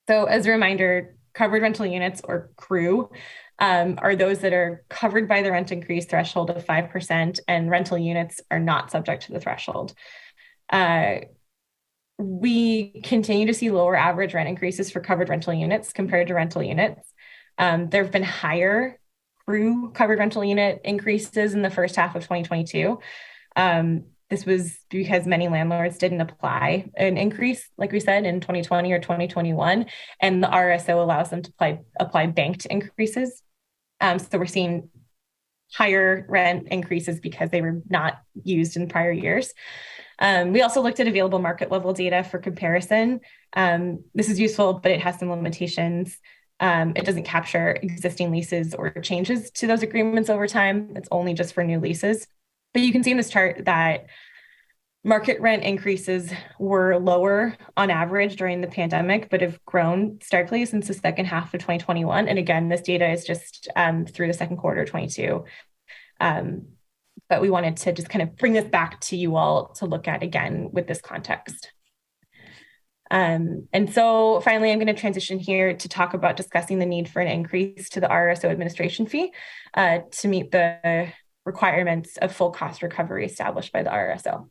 So as a reminder, covered rental units, or CREW, are those that are covered by the rent increase threshold of 5%, and rental units are not subject to the threshold. We continue to see lower average rent increases for covered rental units compared to rental units. There have been higher CREW covered rental unit increases in the first half of 2022. This was because many landlords didn't apply an increase, like we said, in 2020 or 2021, and the RSO allows them to apply banked increases. So we're seeing higher rent increases because they were not used in prior years. We also looked at available market level data for comparison. This is useful, but it has some limitations. It doesn't capture existing leases or changes to those agreements over time. It's only just for new leases. But you can see in this chart that market rent increases were lower on average during the pandemic, but have grown starkly since the second half of 2021. And again, this data is just through the second quarter of 22. But we wanted to just kind of bring this back to you all to look at again with this context. And so finally, I'm going to transition here to talk about discussing the need for an increase to the RSO administration fee to meet the requirements of full cost recovery established by the RSO.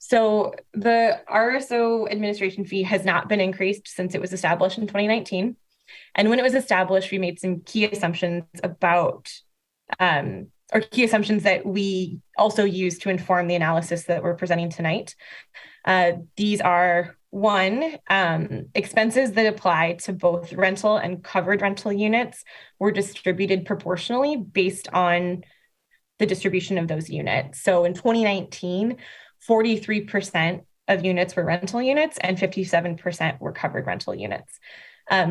So the RSO administration fee has not been increased since it was established in 2019. And when it was established, we made some key assumptions about, or key assumptions that we also use to inform the analysis that we're presenting tonight. These are: one, expenses that apply to both rental and covered rental units were distributed proportionally based on the distribution of those units. So in 2019, 43% of units were rental units and 57% were covered rental units.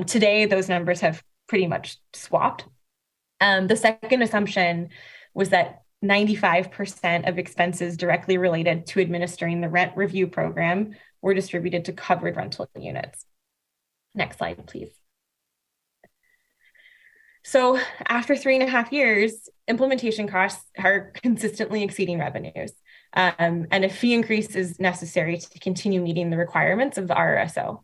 Today, those numbers have pretty much swapped. The second assumption was that 95% of expenses directly related to administering the rent review program were distributed to covered rental units. Next slide, please. So after 3.5 years, implementation costs are consistently exceeding revenues. And a fee increase is necessary to continue meeting the requirements of the RSO.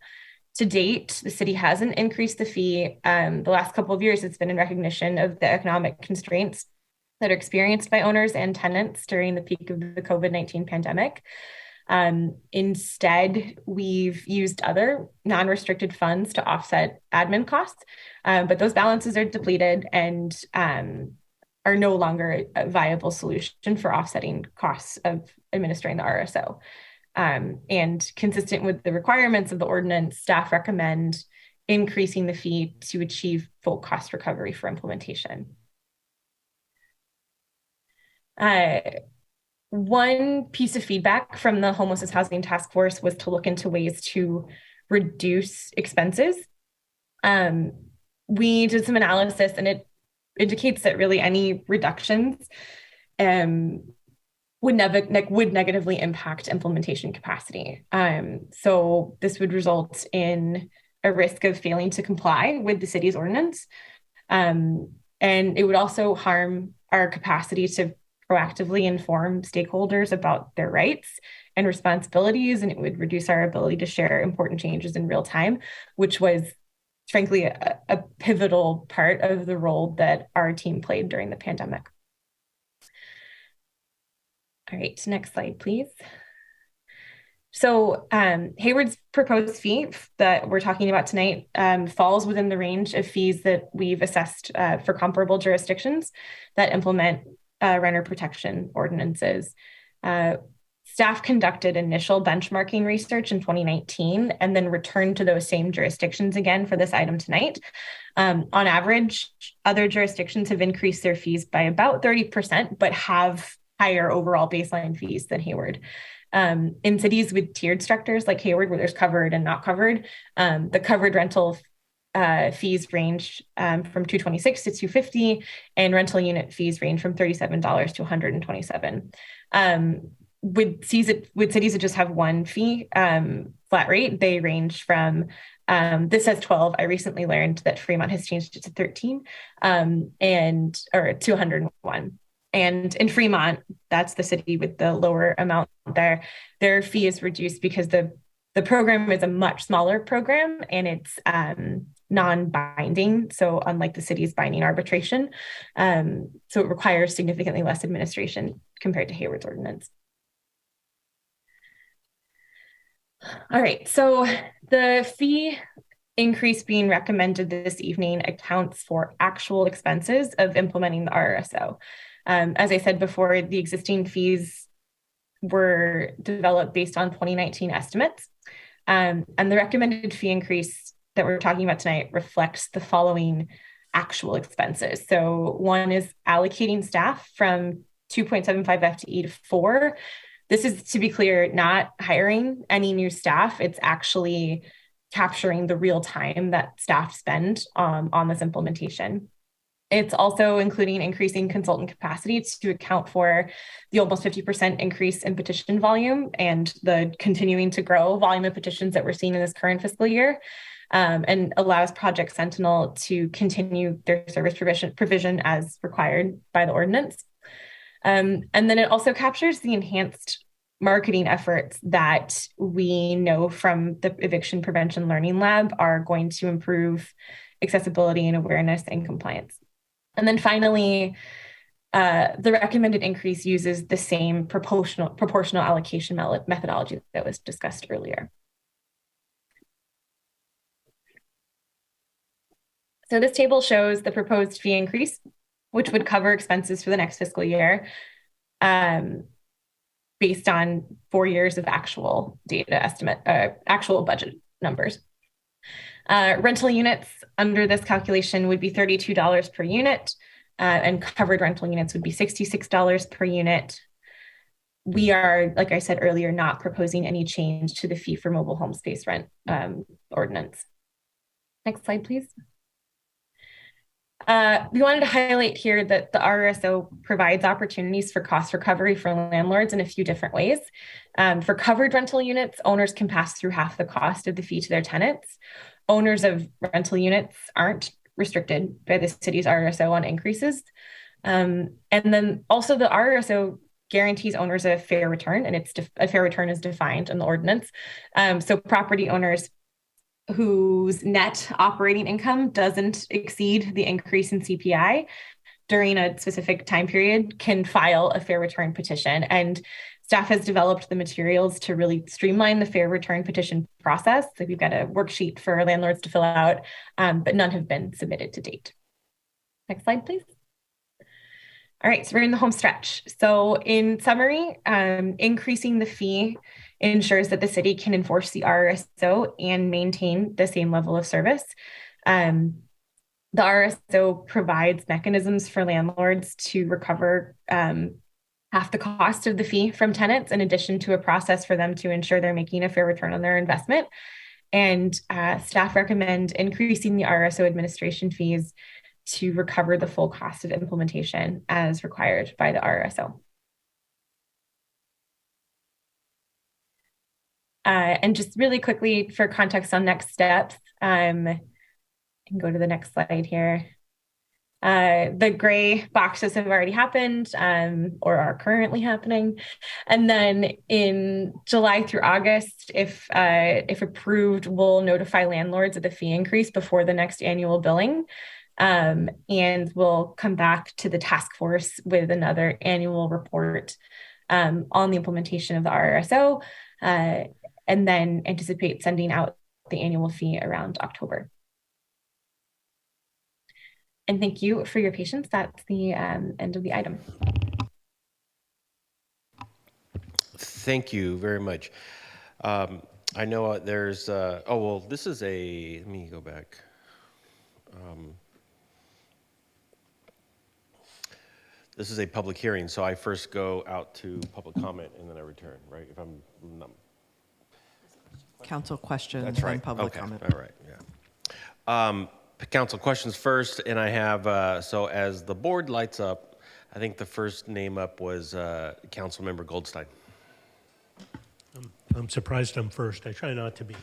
To date, the city hasn't increased the fee. The last couple of years, it's been in recognition of the economic constraints that are experienced by owners and tenants during the peak of the COVID-19 pandemic. Instead, we've used other non-restricted funds to offset admin costs, but those balances are depleted and are no longer a viable solution for offsetting costs of administering the RSO. And consistent with the requirements of the ordinance, staff recommend increasing the fee to achieve full cost recovery for implementation. One piece of feedback from the Homelessness Housing Task Force was to look into ways to reduce expenses. We did some analysis and it indicates that really any reductions would negatively impact implementation capacity. So this would result in a risk of failing to comply with the city's ordinance. And it would also harm our capacity to proactively inform stakeholders about their rights and responsibilities, and it would reduce our ability to share important changes in real time, which was frankly a pivotal part of the role that our team played during the pandemic. All right, next slide, please. So Hayward's proposed fee that we're talking about tonight falls within the range of fees that we've assessed for comparable jurisdictions that implement renter protection ordinances. Staff conducted initial benchmarking research in 2019 and then returned to those same jurisdictions again for this item tonight. On average, other jurisdictions have increased their fees by about 30%, but have higher overall baseline fees than Hayward. In cities with tiered structures like Hayward, where there's covered and not covered, the covered rental fees range from $226 to $250, and rental unit fees range from $37 to $127. With cities that just have one fee flat rate, they range from this says 12. I recently learned that Fremont has changed it to 13 or to 101. And in Fremont, that's the city with the lower amount there. Their fee is reduced because the program is a much smaller program and it's non-binding. So unlike the city's binding arbitration, so it requires significantly less administration compared to Hayward's ordinance. All right, so the fee increase being recommended this evening accounts for actual expenses of implementing the RSO. As I said before, the existing fees were developed based on 2019 estimates, and the recommended fee increase that we're talking about tonight reflects the following actual expenses. So one is allocating staff from 2.75 FTE to 4, This is, to be clear, not hiring any new staff. It's actually capturing the real time that staff spend on this implementation. It's also including increasing consultant capacity to account for the almost 50% increase in petition volume and the continuing to grow volume of petitions that we're seeing in this current fiscal year, and allows Project Sentinel to continue their service provision as required by the ordinance. And then it also captures the enhanced marketing efforts that we know from the Eviction Prevention Learning Lab are going to improve accessibility and awareness and compliance. And then finally, the recommended increase uses the same proportional allocation methodology that was discussed earlier. So this table shows the proposed fee increase, which would cover expenses for the next fiscal year, based on 4 years of actual data estimate, actual budget numbers. Rental units under this calculation would be $32 per unit, and covered rental units would be $66 per unit. We are, like I said earlier, not proposing any change to the fee for mobile home space rent ordinance. Next slide, please. We wanted to highlight here that the RSO provides opportunities for cost recovery for landlords in a few different ways. For covered rental units, owners can pass through half the cost of the fee to their tenants. Owners of rental units aren't restricted by the city's RSO on increases. And then also the RSO guarantees owners a fair return, and a fair return is defined in the ordinance. So property owners whose net operating income doesn't exceed the increase in CPI during a specific time period can file a fair return petition. And staff has developed the materials to really streamline the fair return petition process. So we've got a worksheet for landlords to fill out, but none have been submitted to date. Next slide, please. All right, so we're in the home stretch. So in summary, increasing the fee ensures that the city can enforce the RSO and maintain the same level of service. The RSO provides mechanisms for landlords to recover half the cost of the fee from tenants, in addition to a process for them to ensure they're making a fair return on their investment. And staff recommend increasing the RSO administration fees to recover the full cost of implementation as required by the RSO. And just really quickly for context on next steps, I can go to the next slide here. The gray boxes have already happened or are currently happening. And then in July through August, if approved, we'll notify landlords of the fee increase before the next annual billing. And we'll come back to the task force with another annual report on the implementation of the RSO. And then anticipate sending out the annual fee around October. And thank you for your patience. That's the end of the item. Thank you very much. I know there's, oh, well, this is a, let me go back. This is a public hearing, so I first go out to public comment and then I return, right? If I'm not, Council questions. that's right. And public Okay. comment. All right. Yeah. Council questions first, and I have so as the board lights up, I think the first name up was Councilmember Goldstein. I'm surprised I'm first. I try not to be.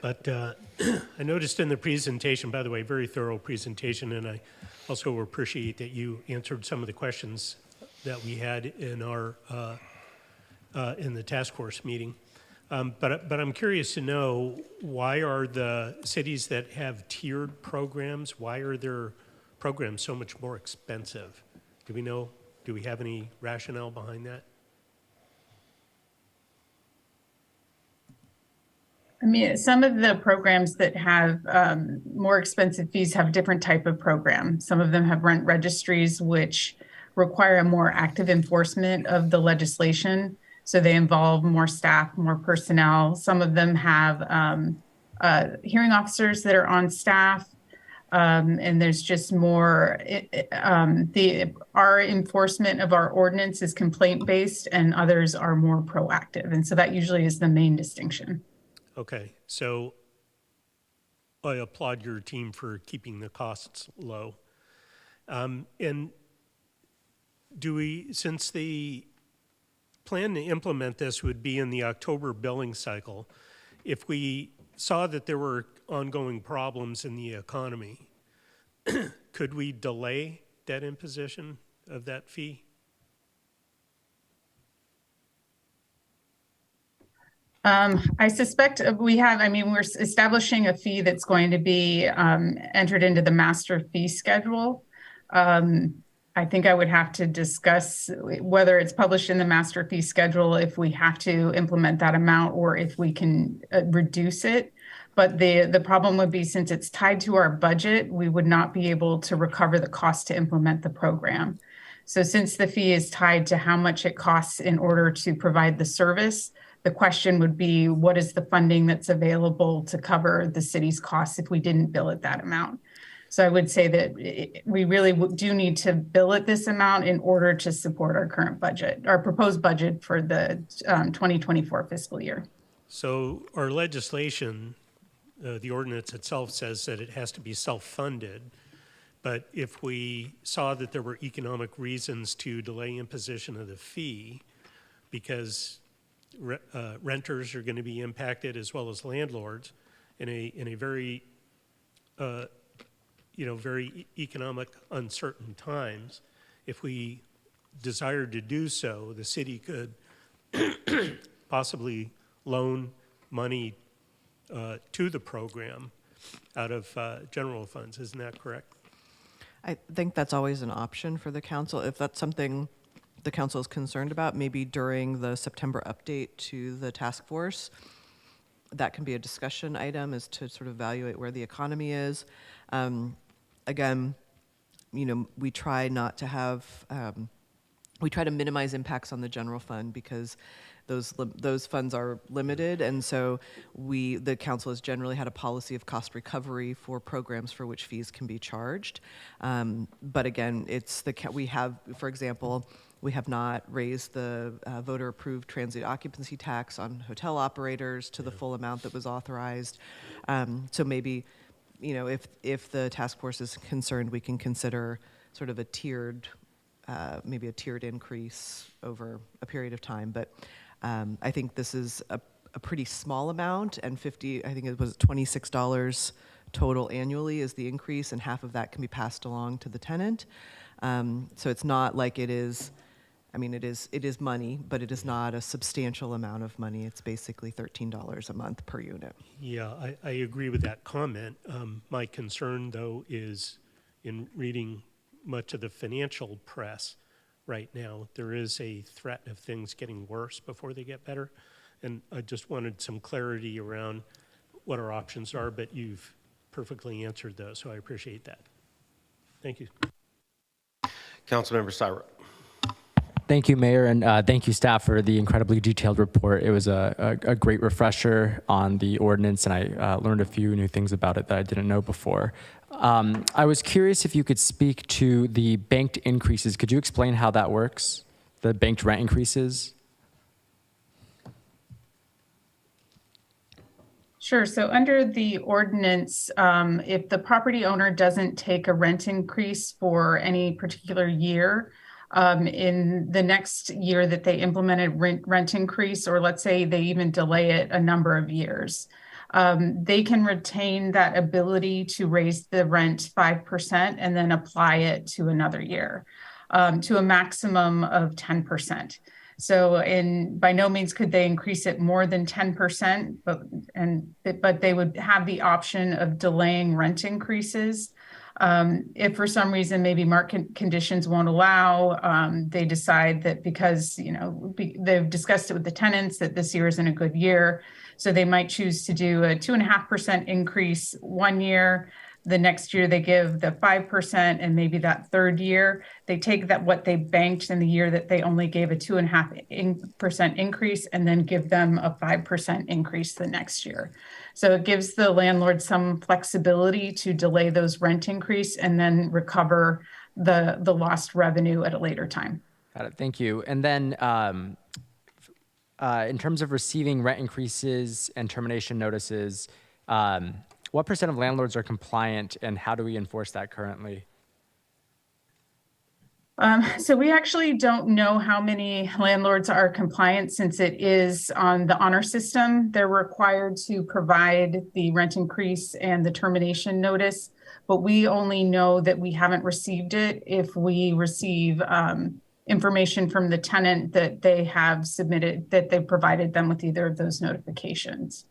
But I noticed in the presentation, by the way, very thorough presentation, and I also appreciate that you answered some of the questions that we had in our in the task force meeting. But I'm curious to know, why are the cities that have tiered programs, why are their programs so much more expensive? Do we know? Do we have any rationale behind that? I mean, some of the programs that have more expensive fees have different type of program. Some of them have rent registries, which require a more active enforcement of the legislation. So they involve more staff, more personnel. Some of them have hearing officers that are on staff. And there's just more, our enforcement of our ordinance is complaint-based and others are more proactive. And so that usually is the main distinction. Okay, so I applaud your team for keeping the costs low. And since the plan to implement this would be in the October billing cycle, if we saw that there were ongoing problems in the economy, could we delay that imposition of that fee? I suspect we're establishing a fee that's going to be entered into the master fee schedule. I think I would have to discuss whether it's published in the master fee schedule, if we have to implement that amount or if we can reduce it. But the problem would be, since it's tied to our budget, we would not be able to recover the cost to implement the program. So since the fee is tied to how much it costs in order to provide the service, the question would be, what is the funding that's available to cover the city's costs if we didn't bill it that amount? So I would say that we really do need to bill it this amount in order to support our current budget, our proposed budget for the 2024 fiscal year. So our legislation, the ordinance itself says that it has to be self-funded. But if we saw that there were economic reasons to delay imposition of the fee because renters are going to be impacted as well as landlords in a very very economic uncertain times, if we desired to do so, the city could possibly loan money to the program out of general funds. Isn't that correct? I think that's always an option for the council. If that's something the council is concerned about, maybe during the September update to the task force, that can be a discussion item, is to sort of evaluate where the economy is. Again, we try not to have, we try to minimize impacts on the general fund because those funds are limited, and so the council has generally had a policy of cost recovery for programs for which fees can be charged. But again, we have, for example, we have not raised the voter-approved transient occupancy tax on hotel operators to the full amount that was authorized. So maybe, if the task force is concerned, we can consider sort of maybe a tiered increase over a period of time. But I think this is a pretty small amount, and I think it was $26 total annually is the increase, and half of that can be passed along to the tenant. So it's not like it is. It is money, but it is not a substantial amount of money. It's basically $13 a month per unit. Yeah, I agree with that comment. My concern, though, is in reading much of the financial press right now, there is a threat of things getting worse before they get better. And I just wanted some clarity around what our options are, but you've perfectly answered those, so I appreciate that. Thank you. Councilmember Syra. Thank you, Mayor, and thank you, staff, for the incredibly detailed report. It was a great refresher on the ordinance, and I learned a few new things about it that I didn't know before. I was curious if you could speak to the banked increases. Could you explain how that works, the banked rent increases? Sure. So under the ordinance, if the property owner doesn't take a rent increase for any particular year, in the next year that they implemented rent increase, or let's say they even delay it a number of years, they can retain that ability to raise the rent 5% and then apply it to another year to a maximum of 10%. So by no means could they increase it more than 10%, but they would have the option of delaying rent increases. If for some reason maybe market conditions won't allow, they decide that because they've discussed it with the tenants that this year isn't a good year, so they might choose to do a 2.5% increase one year, The next year they give the 5%, and maybe that third year they take that what they banked in the year that they only gave a 2.5% increase, and then give them a 5% increase the next year. So it gives the landlord some flexibility to delay those rent increase and then recover the lost revenue at a later time. Got it. Thank you. And then in terms of receiving rent increases and termination notices, what % of landlords are compliant, and how do we enforce that currently? So we actually don't know how many landlords are compliant, since it is on the honor system. They're required to provide the rent increase and the termination notice, but we only know that we haven't received it if we receive information from the tenant that they have submitted, that they provided them with either of those notifications.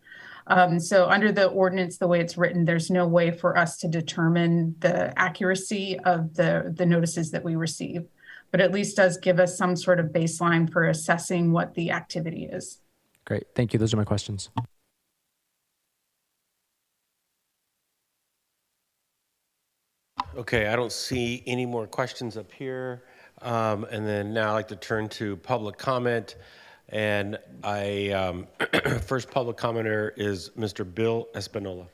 So under the ordinance, the way it's written, there's no way for us to determine the accuracy of the notices that we receive, but at least does give us some sort of baseline for assessing what the activity is. Great. Thank you. Those are my questions. Okay, I don't see any more questions up here. And then now I'd like to turn to public comment. And first public commenter is Mr. Bill Espinola.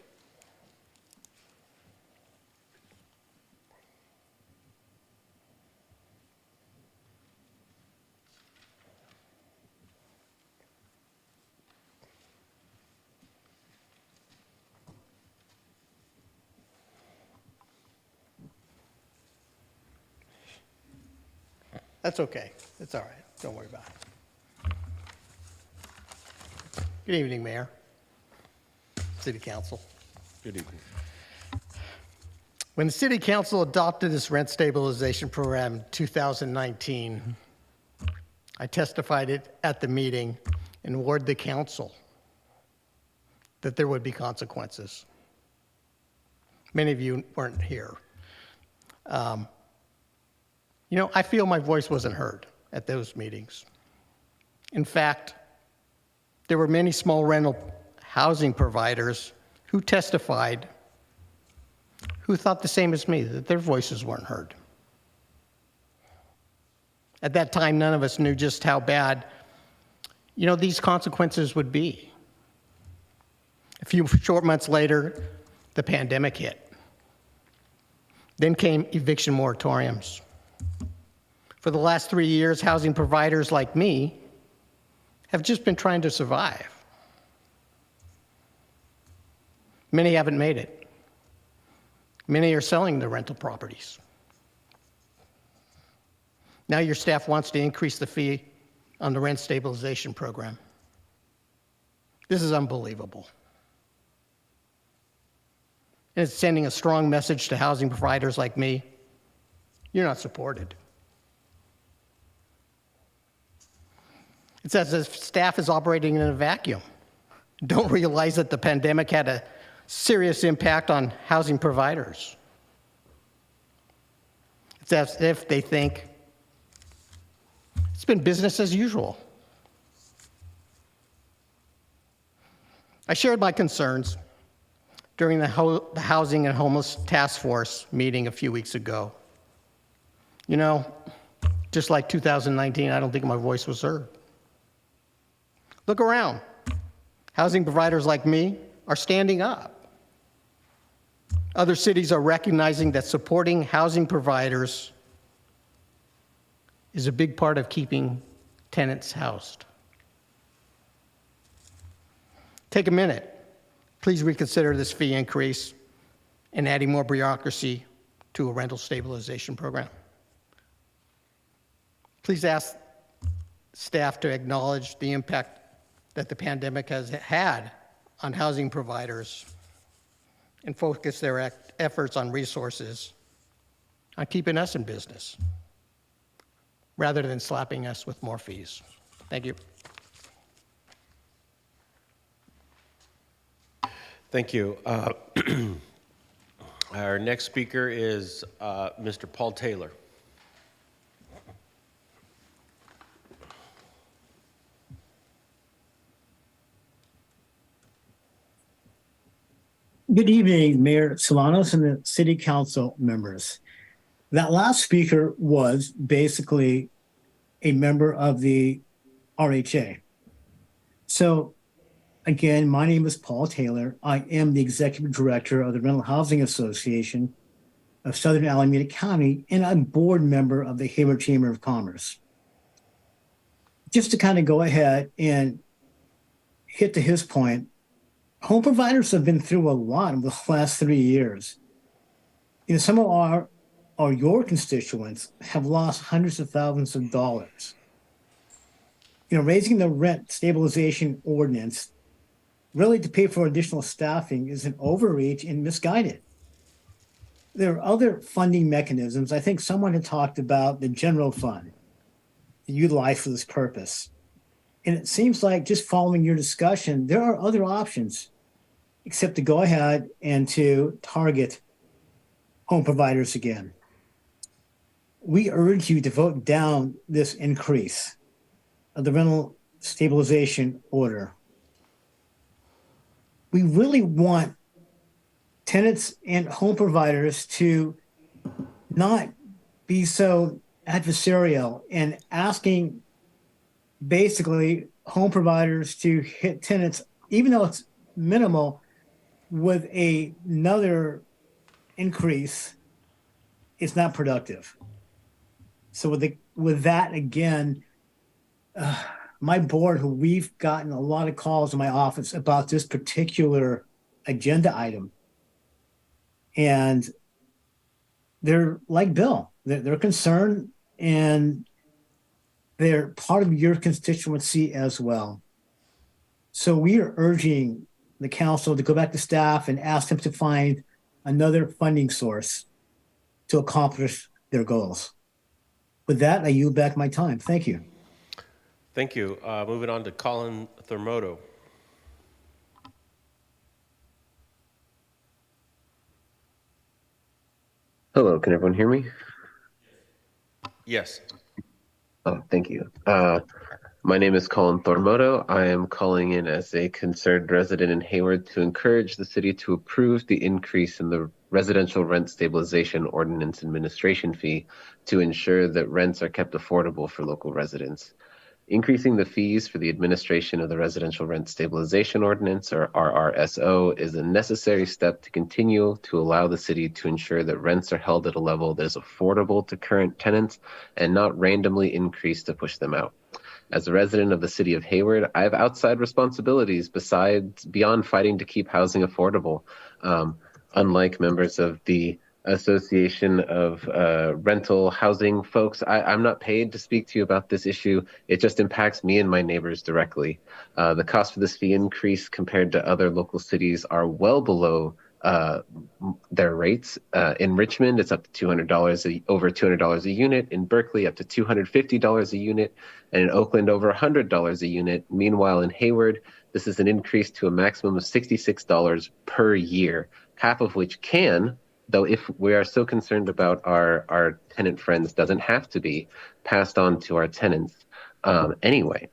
That's okay. It's all right. Don't worry about it. Good evening, Mayor, City Council. Good evening. When the City Council adopted this rent stabilization program in 2019, I testified it at the meeting and warned the council that there would be consequences. Many of you weren't here. I feel my voice wasn't heard at those meetings. In fact, there were many small rental housing providers who testified who thought the same as me, that their voices weren't heard. At that time, none of us knew just how bad, these consequences would be. A few short months later, the pandemic hit. Then came eviction moratoriums. For the last 3 years, housing providers like me have just been trying to survive. Many haven't made it. Many are selling their rental properties. Now your staff wants to increase the fee on the rent stabilization program. This is unbelievable. And it's sending a strong message to housing providers like me. You're not supported. It's as if staff is operating in a vacuum. Don't realize that the pandemic had a serious impact on housing providers. It's as if they think it's been business as usual. I shared my concerns during the Housing and Homeless Task Force meeting a few weeks ago. Just like 2019, I don't think my voice was heard. Look around. Housing providers like me are standing up. Other cities are recognizing that supporting housing providers is a big part of keeping tenants housed. Take a minute. Please reconsider this fee increase and adding more bureaucracy to a rental stabilization program. Please ask staff to acknowledge the impact that the pandemic has had on housing providers and focus their efforts on resources on keeping us in business rather than slapping us with more fees. Thank you. Thank you. Our next speaker is Mr. Paul Taylor. Good evening, Mayor Solanos and the City Council members. That last speaker was basically a member of the RHA. So again, my name is Paul Taylor. I am the Executive Director of the Rental Housing Association of Southern Alameda County, and I'm board member of the Hayward Chamber of Commerce. Just to kind of go ahead and hit to his point, home providers have been through a lot in the last 3 years. You know, some of your constituents have lost hundreds of thousands of dollars. You know, raising the rent stabilization ordinance really to pay for additional staffing is an overreach and misguided. There are other funding mechanisms. I think someone had talked about the general fund to utilize for this purpose. And it seems like, just following your discussion, there are other options except to go ahead and to target home providers again. We urge you to vote down this increase of the rental stabilization order. We really want tenants and home providers to not be so adversarial and asking basically home providers to hit tenants, even though it's minimal, with another increase. It's not productive. So with that, again, my board, who we've gotten a lot of calls in my office about this particular agenda item, and they're like Bill, they're concerned, and they're part of your constituency as well. So we are urging the council to go back to staff and ask them to find another funding source to accomplish their goals. With that, I yield back my time. Thank you. Thank you. Moving on to Colin Thermoto. Hello, can everyone hear me? Yes. Oh, thank you. My name is Colin Thormoto. I am calling in as a concerned resident in Hayward to encourage the city to approve the increase in the residential rent stabilization ordinance administration fee to ensure that rents are kept affordable for local residents. Increasing the fees for the administration of the Residential Rent Stabilization Ordinance, or RRSO, is a necessary step to continue to allow the city to ensure that rents are held at a level that is affordable to current tenants and not randomly increased to push them out. As a resident of the city of Hayward, I have outside responsibilities beyond fighting to keep housing affordable. Unlike members of the Association of Rental Housing folks, I'm not paid to speak to you about this issue. It just impacts me and my neighbors directly. The cost for this fee increase compared to other local cities are well below their rates. In Richmond, it's up to $200, over $200 a unit. In Berkeley, up to $250 a unit. And in Oakland, over $100 a unit. Meanwhile, in Hayward, this is an increase to a maximum of $66 per year, half of which can, though if we are so concerned about our tenant friends, doesn't have to be passed on to our tenants anyway.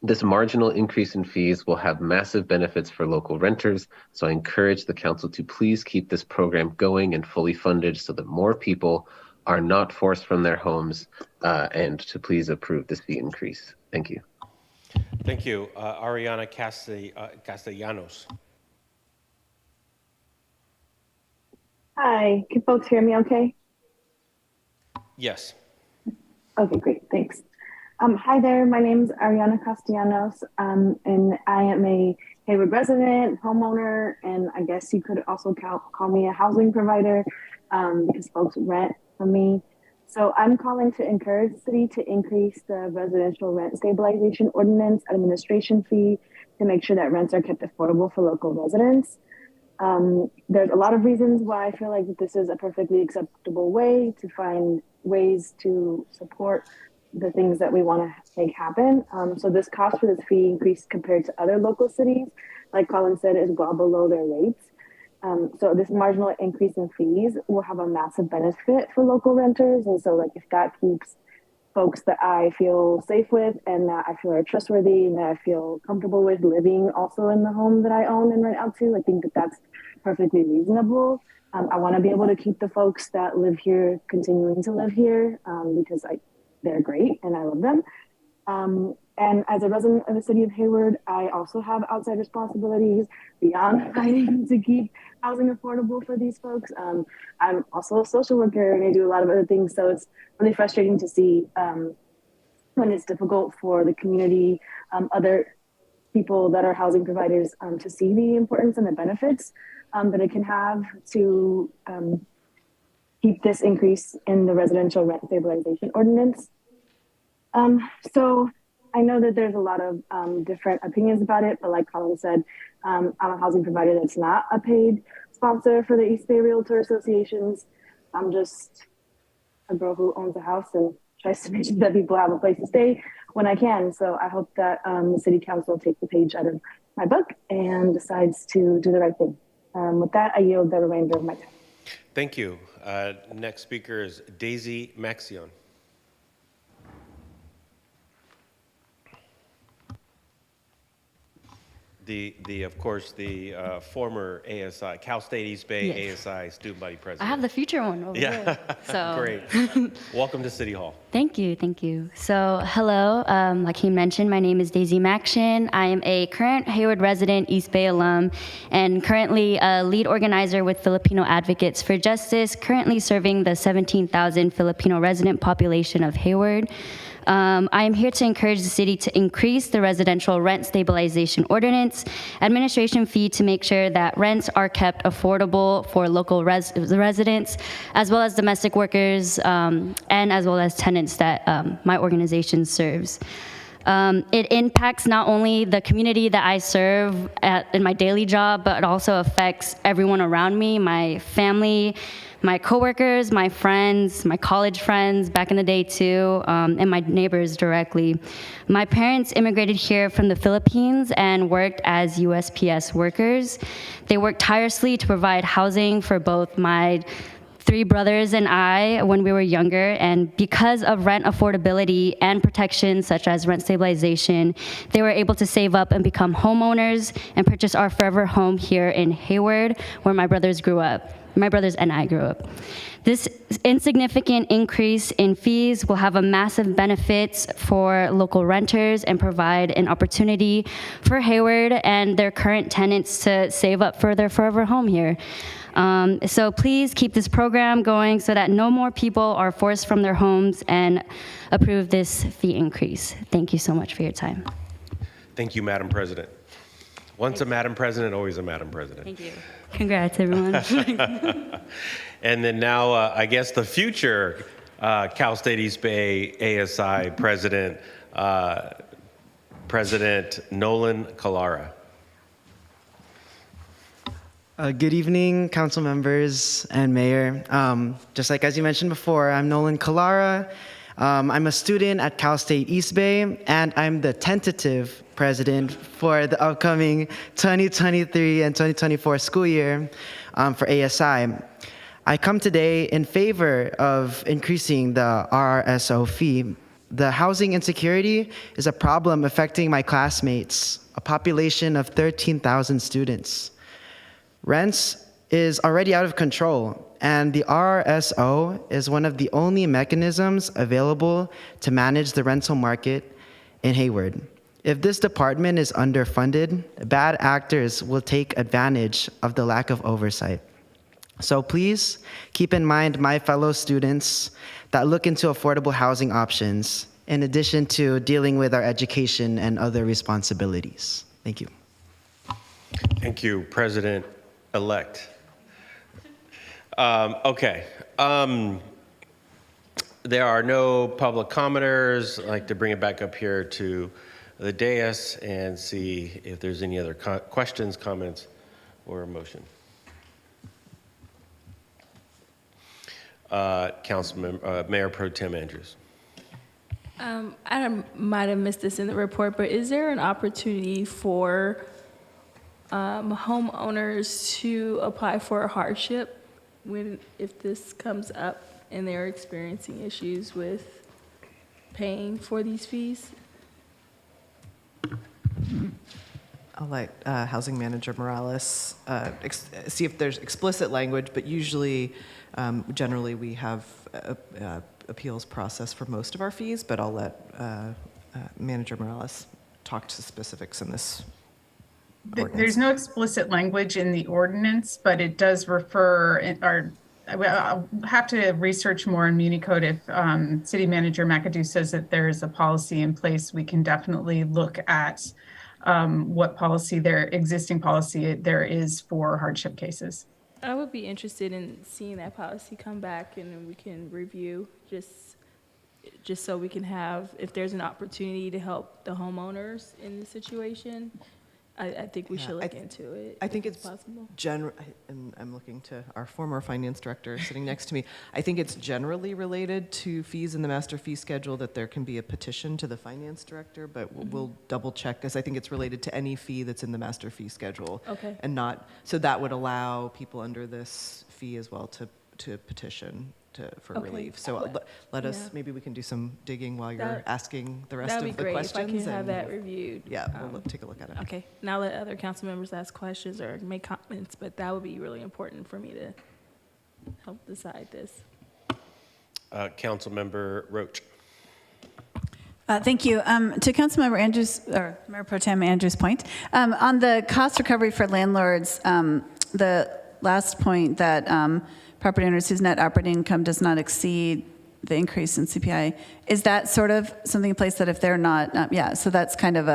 This marginal increase in fees will have massive benefits for local renters, so I encourage the council to please keep this program going and fully funded so that more people are not forced from their homes, and to please approve this fee increase. Thank you. Thank you. Ariana Castellanos. Hi, can folks hear me okay? Yes. Okay, great, thanks. Hi there, my name is Ariana Castellanos, and I am a Hayward resident, homeowner, and I guess you could also call me a housing provider because folks rent from me. So I'm calling to encourage the city to increase the residential rent stabilization ordinance administration fee to make sure that rents are kept affordable for local residents. There's a lot of reasons why I feel like this is a perfectly acceptable way to find ways to support the things that we want to make happen. So this cost for this fee increase compared to other local cities, like Colin said, is well below their rates. So this marginal increase in fees will have a massive benefit for local renters. And so like if that keeps folks that I feel safe with and that I feel are trustworthy and that I feel comfortable with living also in the home that I own and rent out to, I think that that's perfectly reasonable. I want to be able to keep the folks that live here continuing to live here because they're great and I love them. And as a resident of the city of Hayward, I also have outside responsibilities beyond fighting to keep housing affordable for these folks. I'm also a social worker and I do a lot of other things. So it's really frustrating to see when it's difficult for the community, other people that are housing providers to see the importance and the benefits that it can have to keep this increase in the residential rent stabilization ordinance. So I know that there's a lot of different opinions about it, but like Colin said, I'm a housing provider that's not a paid sponsor for the East Bay Realtor Associations. I'm just a girl who owns a house and tries to make sure that people have a place to stay when I can. So I hope that the city council takes the page out of my book and decides to do the right thing. With that, I yield the remainder of my time. Thank you. Next speaker is Daisy Maxion. Of course, the former ASI, Cal State East Bay Yes. ASI student body president. I have the future one over Yeah, there. So. great. Welcome to City Hall. Thank you, thank you. So, hello, like he mentioned, my name is Daisy Maxion. I am a current Hayward resident, East Bay alum, and currently a lead organizer with Filipino Advocates for Justice, currently serving the 17,000 Filipino resident population of Hayward. I am here to encourage the city to increase the residential rent stabilization ordinance administration fee to make sure that rents are kept affordable for local residents, as well as domestic workers, and as well as tenants that my organization serves. It impacts not only the community that I serve in my daily job, but it also affects everyone around me, my family, my coworkers, my friends, my college friends back in the day too, and my neighbors directly. My parents immigrated here from the Philippines and worked as USPS workers. They worked tirelessly to provide housing for both my 3 brothers and I when we were younger, and because of rent affordability and protections such as rent stabilization, they were able to save up and become homeowners and purchase our forever home here in Hayward, where my brothers grew up. My brothers and I grew up. This insignificant increase in fees will have a massive benefits for local renters and provide an opportunity for Hayward and their current tenants to save up for their forever home here. So please keep this program going so that no more people are forced from their homes, and approve this fee increase. Thank you so much for your time. Thank you, Madam President. Once a Madam President, always a Madam President. Thank you. Congrats, everyone. And then now, I guess the future Cal State East Bay ASI President, President Nolan Kalara. Good evening, council members and mayor. Just like as you mentioned before, I'm Nolan Kalara. I'm a student at Cal State East Bay, and I'm the tentative president for the upcoming 2023 and 2024 school year for ASI. I come today in favor of increasing the RRSO fee. The housing insecurity is a problem affecting my classmates, a population of 13,000 students. Rents is already out of control, and the RRSO is one of the only mechanisms available to manage the rental market in Hayward. If this department is underfunded, bad actors will take advantage of the lack of oversight. So please keep in mind my fellow students that look into affordable housing options, in addition to dealing with our education and other responsibilities. Thank you. Thank you, President-elect. Okay. There are no public commenters. I'd like to bring it back up here to the dais and see if there's any other questions, comments, or a motion. Mayor Pro Tem Andrews. I might have missed this in the report, but is there an opportunity for homeowners to apply for a hardship if this comes up and they're experiencing issues with paying for these fees? I'll let Housing Manager Morales see if there's explicit language, but usually, generally, we have appeals process for most of our fees, but I'll let Manager Morales talk to specifics in this ordinance. There's no explicit language in the ordinance, but it does refer, I'll have to research more in Muni Code. If City Manager McAdoo says that there is a policy in place, we can definitely look at what existing policy there is for hardship cases. I would be interested in seeing that policy come back and then we can review just so we can have, if there's an opportunity to help the homeowners in the situation, I think we should look into it. I think it's possible. And I'm looking to our former finance director sitting next to me. I think it's generally related to fees in the master fee schedule that there can be a petition to the finance director, but we'll double check because I think it's related to any fee that's in the master fee schedule. Okay. And not, so that would allow people under this fee as well to petition for relief. So let us, maybe we can do some digging while you're asking the rest of the questions. That'd be great if I can have that reviewed. Yeah, we'll take a look at it. Okay, now let other council members ask questions or make comments, but that would be really important for me to help decide this. Councilmember Roach. Thank you. To Councilmember Andrews, or Mayor Pro Tem Andrews' point, on the cost recovery for landlords, the last point that property owners whose net operating income does not exceed the increase in CPI, is that sort of something in place that if they're not, so that's kind of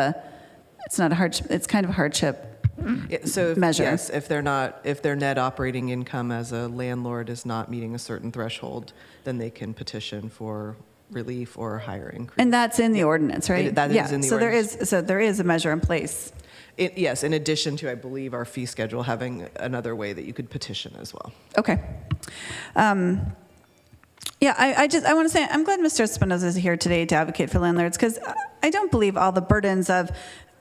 it's not a hardship, it's kind of a hardship measure. Yes, if their net operating income as a landlord is not meeting a certain threshold, then they can petition for relief or a higher increase. And that's in the ordinance, right? That is in the ordinance. So there is a measure in place. Yes, in addition to, I believe, our fee schedule having another way that you could petition as well. Okay. I want to say, I'm glad Mr. Espinoza is here today to advocate for landlords, because I don't believe all the burdens of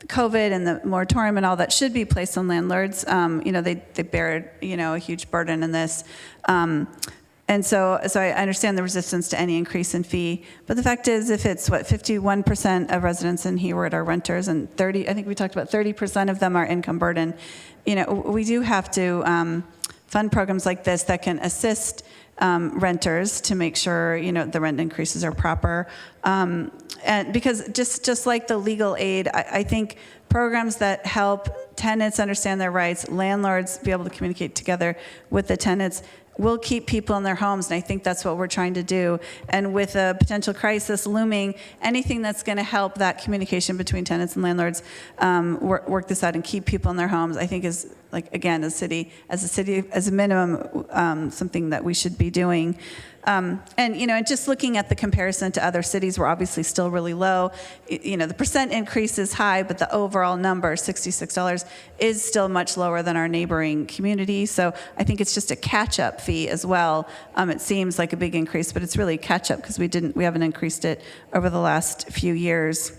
COVID and the moratorium and all that should be placed on landlords. They bear, a huge burden in this. And so I understand the resistance to any increase in fee, but the fact is, if it's 51% of residents in Hayward are renters, and I think we talked about 30% of them are income burden. We do have to fund programs like this that can assist renters to make sure the rent increases are proper. And because just like the legal aid, I think programs that help tenants understand their rights, landlords be able to communicate together with the tenants, will keep people in their homes, and I think that's what we're trying to do. And with a potential crisis looming, anything that's going to help that communication between tenants and landlords work this out and keep people in their homes, I think is, like, again, as a minimum, something that we should be doing. And just looking at the comparison to other cities, we're obviously still really low. The percent increase is high, but the overall number, $66, is still much lower than our neighboring community. So I think it's just a catch-up fee as well. It seems like a big increase, but it's really a catch-up because we haven't increased it over the last few years.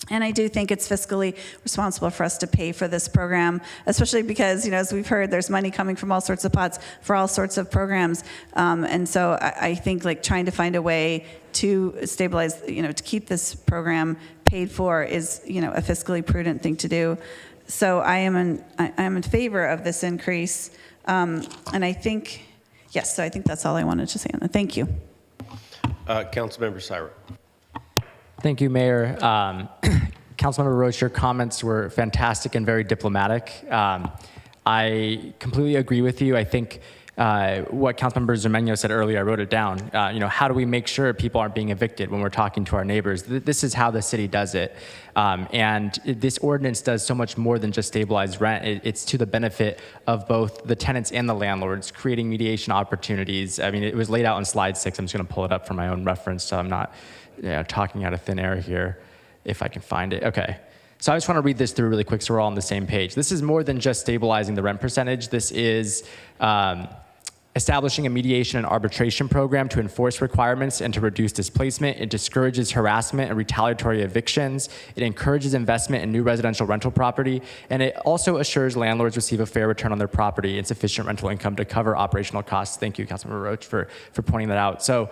And I do think it's fiscally responsible for us to pay for this program, especially because, as we've heard, there's money coming from all sorts of pots for all sorts of programs. And so I think trying to find a way to stabilize, to keep this program paid for is, a fiscally prudent thing to do. So I am in favor of this increase. And I think, so I think that's all I wanted to say on that. Thank you. Councilmember Syra. Thank you, Mayor. Councilmember Roach, your comments were fantastic and very diplomatic. I completely agree with you. I think what Councilmember Zermeño said earlier, I wrote it down. How do we make sure people aren't being evicted when we're talking to our neighbors? This is how the city does it. And this ordinance does so much more than just stabilize rent. It's to the benefit of both the tenants and the landlords, creating mediation opportunities. I mean, it was laid out on slide 6. I'm just going to pull it up for my own reference, so I'm not talking out of thin air here, if I can find it. Okay. So I just want to read this through really quick so we're all on the same page. This is more than just stabilizing the rent percentage. This is establishing a mediation and arbitration program to enforce requirements and to reduce displacement. It discourages harassment and retaliatory evictions. It encourages investment in new residential rental property. And it also assures landlords receive a fair return on their property and sufficient rental income to cover operational costs. Thank you, Councilmember Roach, for pointing that out. So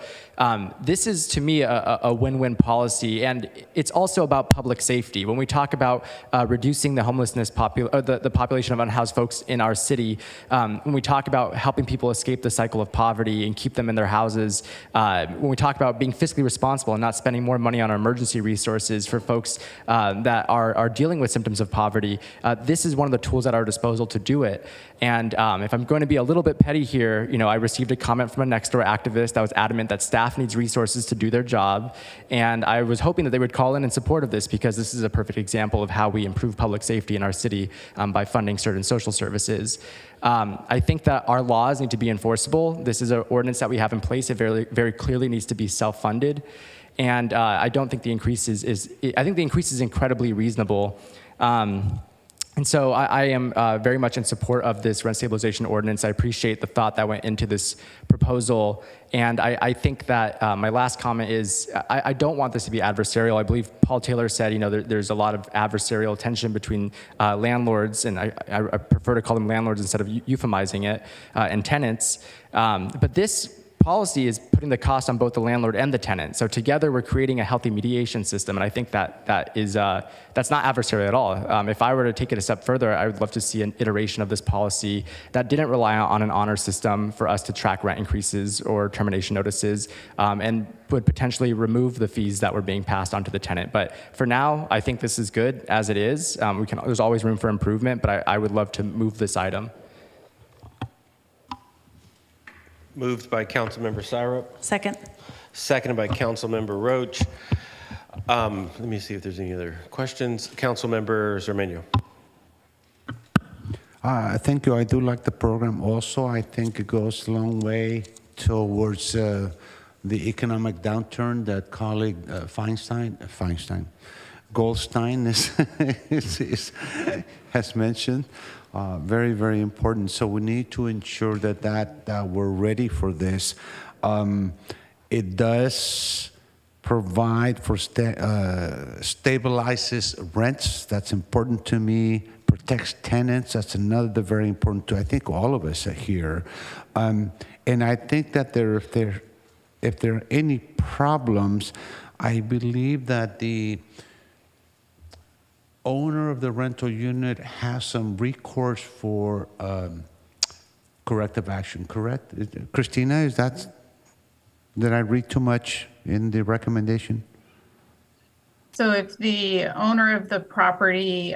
this is, to me, a win-win policy. And it's also about public safety. When we talk about reducing the homelessness, the population of unhoused folks in our city, when we talk about helping people escape the cycle of poverty and keep them in their houses, when we talk about being fiscally responsible and not spending more money on our emergency resources for folks that are dealing with symptoms of poverty, this is one of the tools at our disposal to do it. And if I'm going to be a little bit petty here, I received a comment from a next door activist that was adamant that staff needs resources to do their job. And I was hoping that they would call in support of this, because this is a perfect example of how we improve public safety in our city by funding certain social services. I think that our laws need to be enforceable. This is an ordinance that we have in place. It very, very clearly needs to be self-funded. And I don't think the increase I think the increase is incredibly reasonable. And so I am very much in support of this rent stabilization ordinance. I appreciate the thought that went into this proposal. And I think that my last comment is I don't want this to be adversarial. I believe Paul Taylor said, there's a lot of adversarial tension between landlords, and I prefer to call them landlords instead of euphemizing it, and tenants. But this policy is putting the cost on both the landlord and the tenant. So together we're creating a healthy mediation system, and I think that's not adversarial at all. If I were to take it a step further, I would love to see an iteration of this policy that didn't rely on an honor system for us to track rent increases or termination notices, and would potentially remove the fees that were being passed on to the tenant. But for now, I think this is good as it is. There's always room for improvement, but I would love to move this item. Moved by Councilmember Syrup. Second. Seconded by Councilmember Roach. Let me see if there's any other questions. Councilmember Zermeño. Thank you. I do like the program also. I think it goes a long way towards the economic downturn that colleague Goldstein has mentioned. Very, very important. So we need to ensure that we're ready for this. It does provide for stabilizes rents. That's important to me. Protects tenants. That's another very important too. I think all of us are here. And I think that if there are any problems, I believe that the owner of the rental unit has some recourse for corrective action, correct? Christina, did I read too much in the recommendation? So if the owner of the property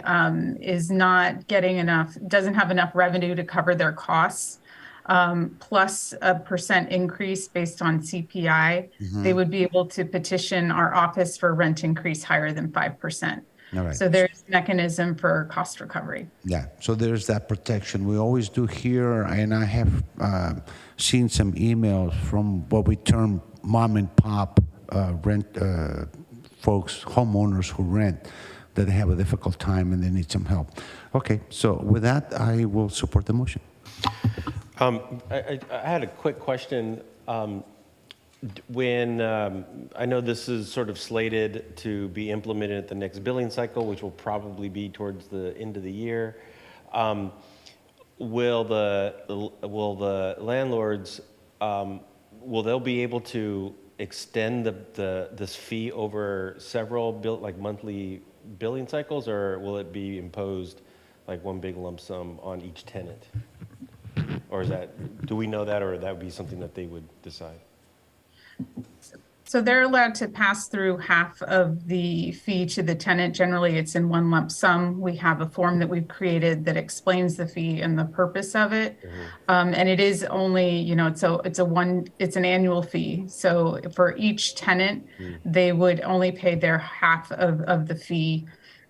is not getting doesn't have enough revenue to cover their costs, plus a % increase based on CPI, they would be able to petition our office for rent increase higher than 5%. All right. So there's a mechanism for cost recovery. Yeah, so there's that protection. We always do here, and I have seen some emails from what we term mom and pop rent folks, homeowners who rent, that they have a difficult time and they need some help. Okay, so with that, I will support the motion. I had a quick question. When I know this is sort of slated to be implemented at the next billing cycle, which will probably be towards the end of the year, will the landlords will they be able to extend this fee over several monthly billing cycles, or will it be imposed like one big lump sum on each tenant? Or do we know that, or that would be something that they would decide? So they're allowed to pass through half of the fee to the tenant. Generally, it's in one lump sum. We have a form that we've created that explains the fee and the purpose of it. And it is only, it's an annual fee. So for each tenant, they would only pay their half of the fee.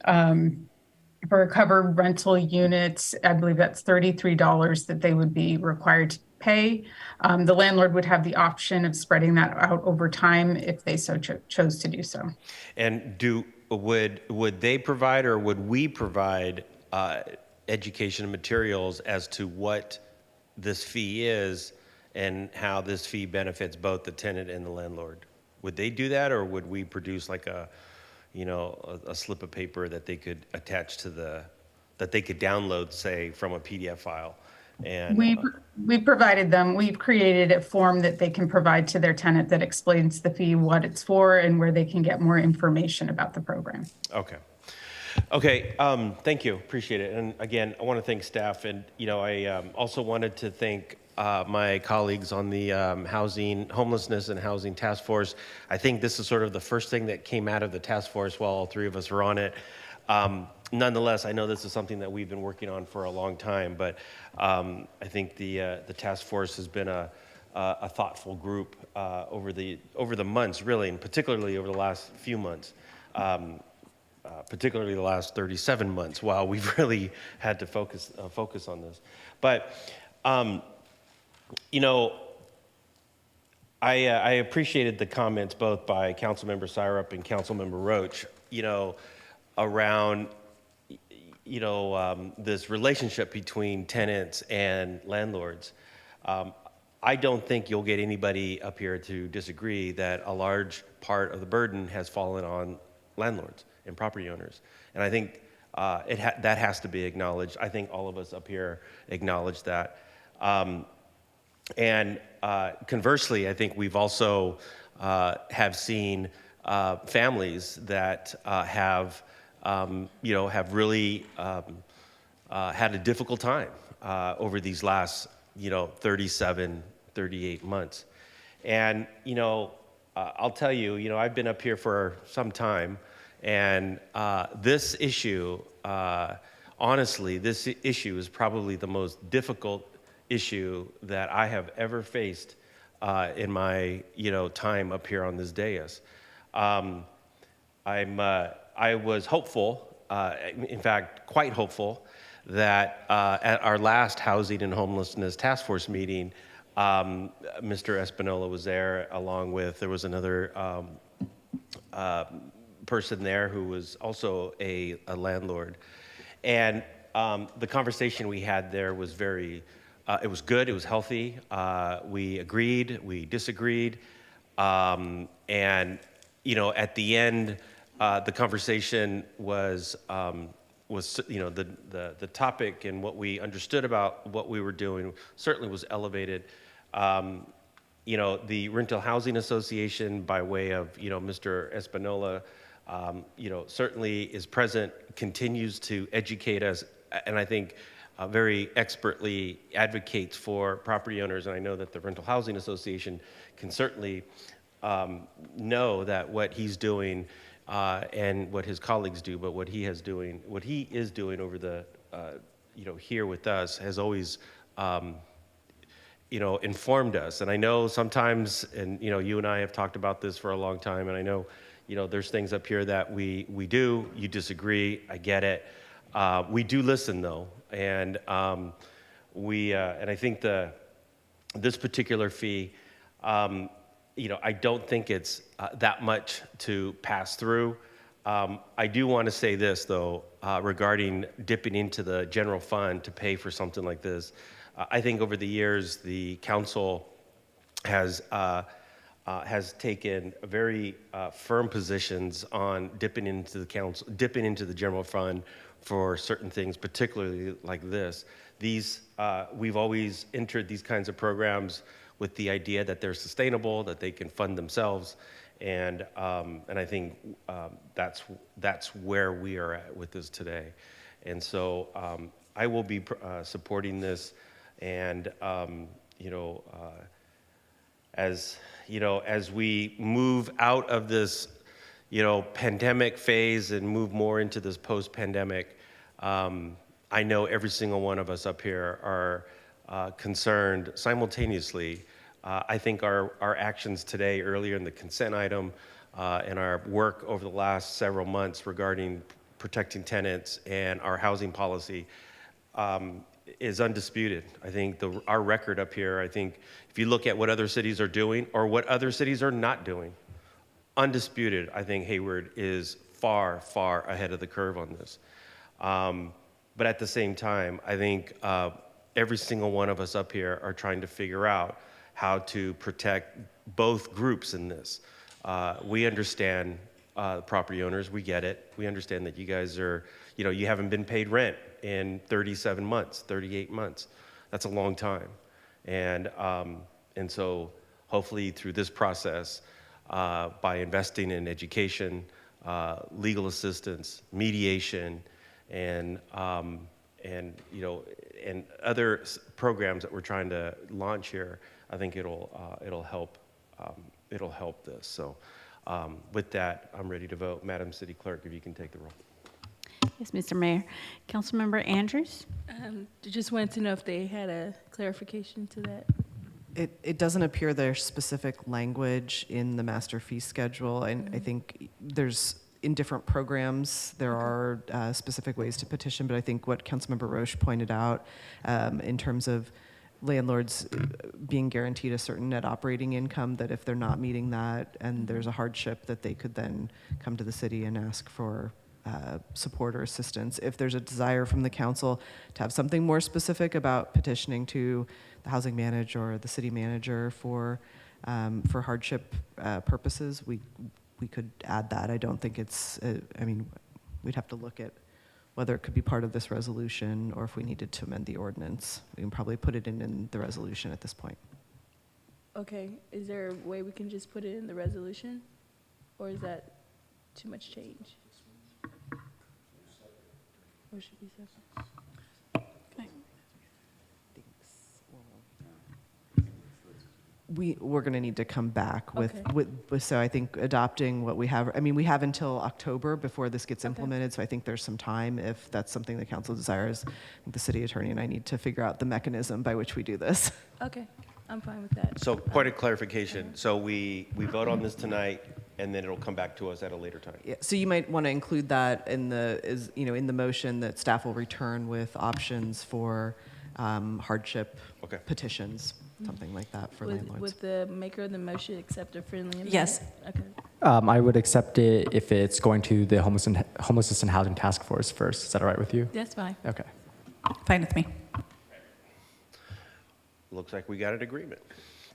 For a covered rental unit, I believe that's $33 that they would be required to pay. The landlord would have the option of spreading that out over time if they so chose to do so. And would they provide, or would we provide education and materials as to what this fee is and how this fee benefits both the tenant and the landlord. Would they do that, or would we produce like a slip of paper that they could attach to that they could download, say, from a PDF file? And We've provided them, we've created a form that they can provide to their tenant that explains the fee, what it's for, and where they can get more information about the program. Okay, thank you, appreciate it. And again, I want to thank staff, and I also wanted to thank my colleagues on the homelessness and housing task force. I think this is sort of the first thing that came out of the task force while all three of us were on it. Nonetheless, I know this is something that we've been working on for a long time, but I think the task force has been a thoughtful group over the months, really, and particularly over the last few months. Particularly the last 37 months, while we've really had to focus on this. But, I appreciated the comments both by Councilmember Syrup and Councilmember Roach, around, this relationship between tenants and landlords. I don't think you'll get anybody up here to disagree that a large part of the burden has fallen on landlords and property owners. And I think that has to be acknowledged. I think all of us up here acknowledge that. And conversely, I think we've also have seen families that have really had a difficult time over these last 37, 38 months. And I'll tell you, I've been up here for some time, and this issue, honestly, this issue is probably the most difficult issue that I have ever faced in my time up here on this dais. I was hopeful, in fact, quite hopeful, that at our last Housing and Homelessness Task Force meeting, Mr. Espinola was there, along with, there was another person there who was also a landlord. And the conversation we had there was it was good, it was healthy. We agreed, we disagreed. And, at the end, the conversation was the topic and what we understood about what we were doing certainly was elevated. The Rental Housing Association, by way of, Mr. Espinola, certainly is present, continues to educate us, and I think very expertly advocates for property owners. And I know that the Rental Housing Association can certainly know that what he's doing and what his colleagues do, but what he is doing over the, here with us has always, informed us. And I know sometimes, and you and I have talked about this for a long time, and I know, there's things up here that we do, you disagree, I get it. We do listen though, and and I think this particular fee, I don't think it's that much to pass through. I do want to say this though, regarding dipping into the general fund to pay for something like this. I think over the years, the council has taken very firm positions on dipping into the general fund for certain things, particularly like this. We've always entered these kinds of programs with the idea that they're sustainable, that they can fund themselves, and I think that's where we are at with this today. And so I will be supporting this, and as we move out of this pandemic phase and move more into this post-pandemic, I know every single one of us up here are concerned simultaneously. I think our actions today, earlier in the consent item, and our work over the last several months regarding protecting tenants and our housing policy is undisputed. I think our record up here, I think if you look at what other cities are doing or what other cities are not doing, undisputed, I think Hayward is far, far ahead of the curve on this. But at the same time, I think every single one of us up here are trying to figure out how to protect both groups in this. We understand property owners, we get it. We understand that you guys are, you haven't been paid rent in 37 months, 38 months. That's a long time. And so hopefully through this process, by investing in education, legal assistance, mediation, and other programs that we're trying to launch here, I think it'll help this. So with that, I'm ready to vote. Madam City Clerk, if you can take the roll. Yes, Mr. Mayor. Councilmember Andrews? Just wanted to know if they had a clarification to that. It doesn't appear there's specific language in the master fee schedule, and I think there's, in different programs, there are specific ways to petition, but I think what Councilmember Roche pointed out in terms of landlords being guaranteed a certain net operating income, that if they're not meeting that and there's a hardship, that they could then come to the city and ask for support or assistance. If there's a desire from the council to have something more specific about petitioning to the housing manager or the city manager for hardship purposes, we could add that. I don't think it's, we'd have to look at whether it could be part of this resolution or if we needed to amend the ordinance. We can probably put it in the resolution at this point. Okay, is there a way we can just put it in the resolution? Or is that too much change? Or should be separate? We're going to need to come back with, so I think adopting what we have, we have until October before this gets implemented, so I think there's some time if that's something the council desires. I think the city attorney and I need to figure out the mechanism by which we do this. Okay, I'm fine with that. So point of clarification, so we vote on this tonight and then it'll come back to us at a later time. Yeah, so you might want to include that in the motion that staff will return with options for hardship petitions. Something like that for landlords. Would the maker of the motion accept a friendly amendment? Yes. Okay. I would accept it if it's going to the Homelessness and Housing Task Force first. Is that all right with you? That's fine. Okay. Fine with me. Looks like we got an agreement.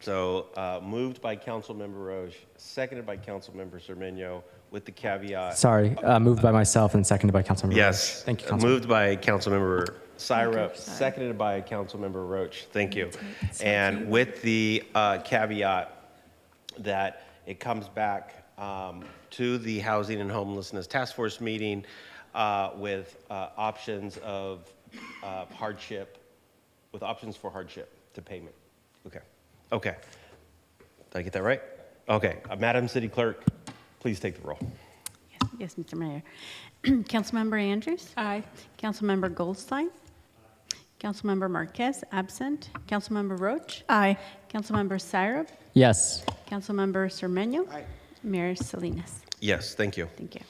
So moved by Councilmember Roche, seconded by Councilmember Cermeño, with the caveat. Sorry, moved by myself and seconded by Councilmember Yes. Roche. Thank you, Councilmember. Moved by Councilmember Syra, seconded by Councilmember Roche. Thank you. And with the caveat that it comes back to the Housing and Homelessness Task Force meeting with options of hardship, with options for hardship to payment. Okay. Okay. Did I get that right? Okay. Madam City Clerk, please take the roll. Yes, Mr. Mayor. Councilmember Andrews? Aye. Councilmember Goldstein? Councilmember Marquez, absent. Councilmember Roach? Aye. Councilmember Syrup? Yes. Councilmember Cermeño? Aye. Mayor Salinas? Yes, thank you. Thank you.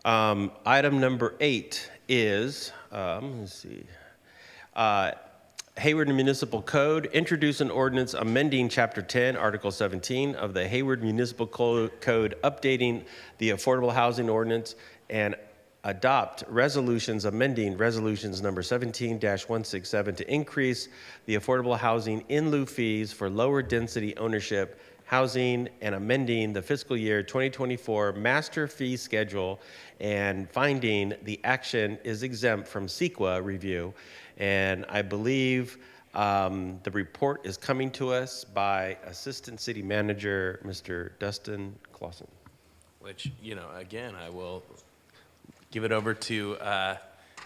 Item number 8 is, let's see, Hayward Municipal Code, introduce an ordinance amending Chapter 10, Article 17 of the Hayward Municipal Code, updating the Affordable Housing Ordinance, and adopt resolutions amending resolutions number 17-167 to increase the affordable housing in lieu fees for lower density ownership housing and amending the fiscal year 2024 master fee schedule and finding the action is exempt from CEQA review. And I believe the report is coming to us by Assistant City Manager, Mr. Dustin Clausen. Which, again, I will give it over to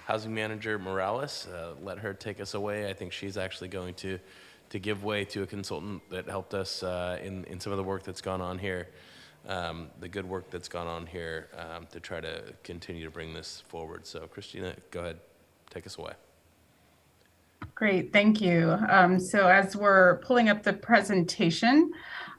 Housing Manager Morales. Let her take us away. I think she's actually going to give way to a consultant that helped us in some of the work that's gone on here, the good work that's gone on here to try to continue to bring this forward. So Christina, go ahead, take us away. Great, thank you. So as we're pulling up the presentation,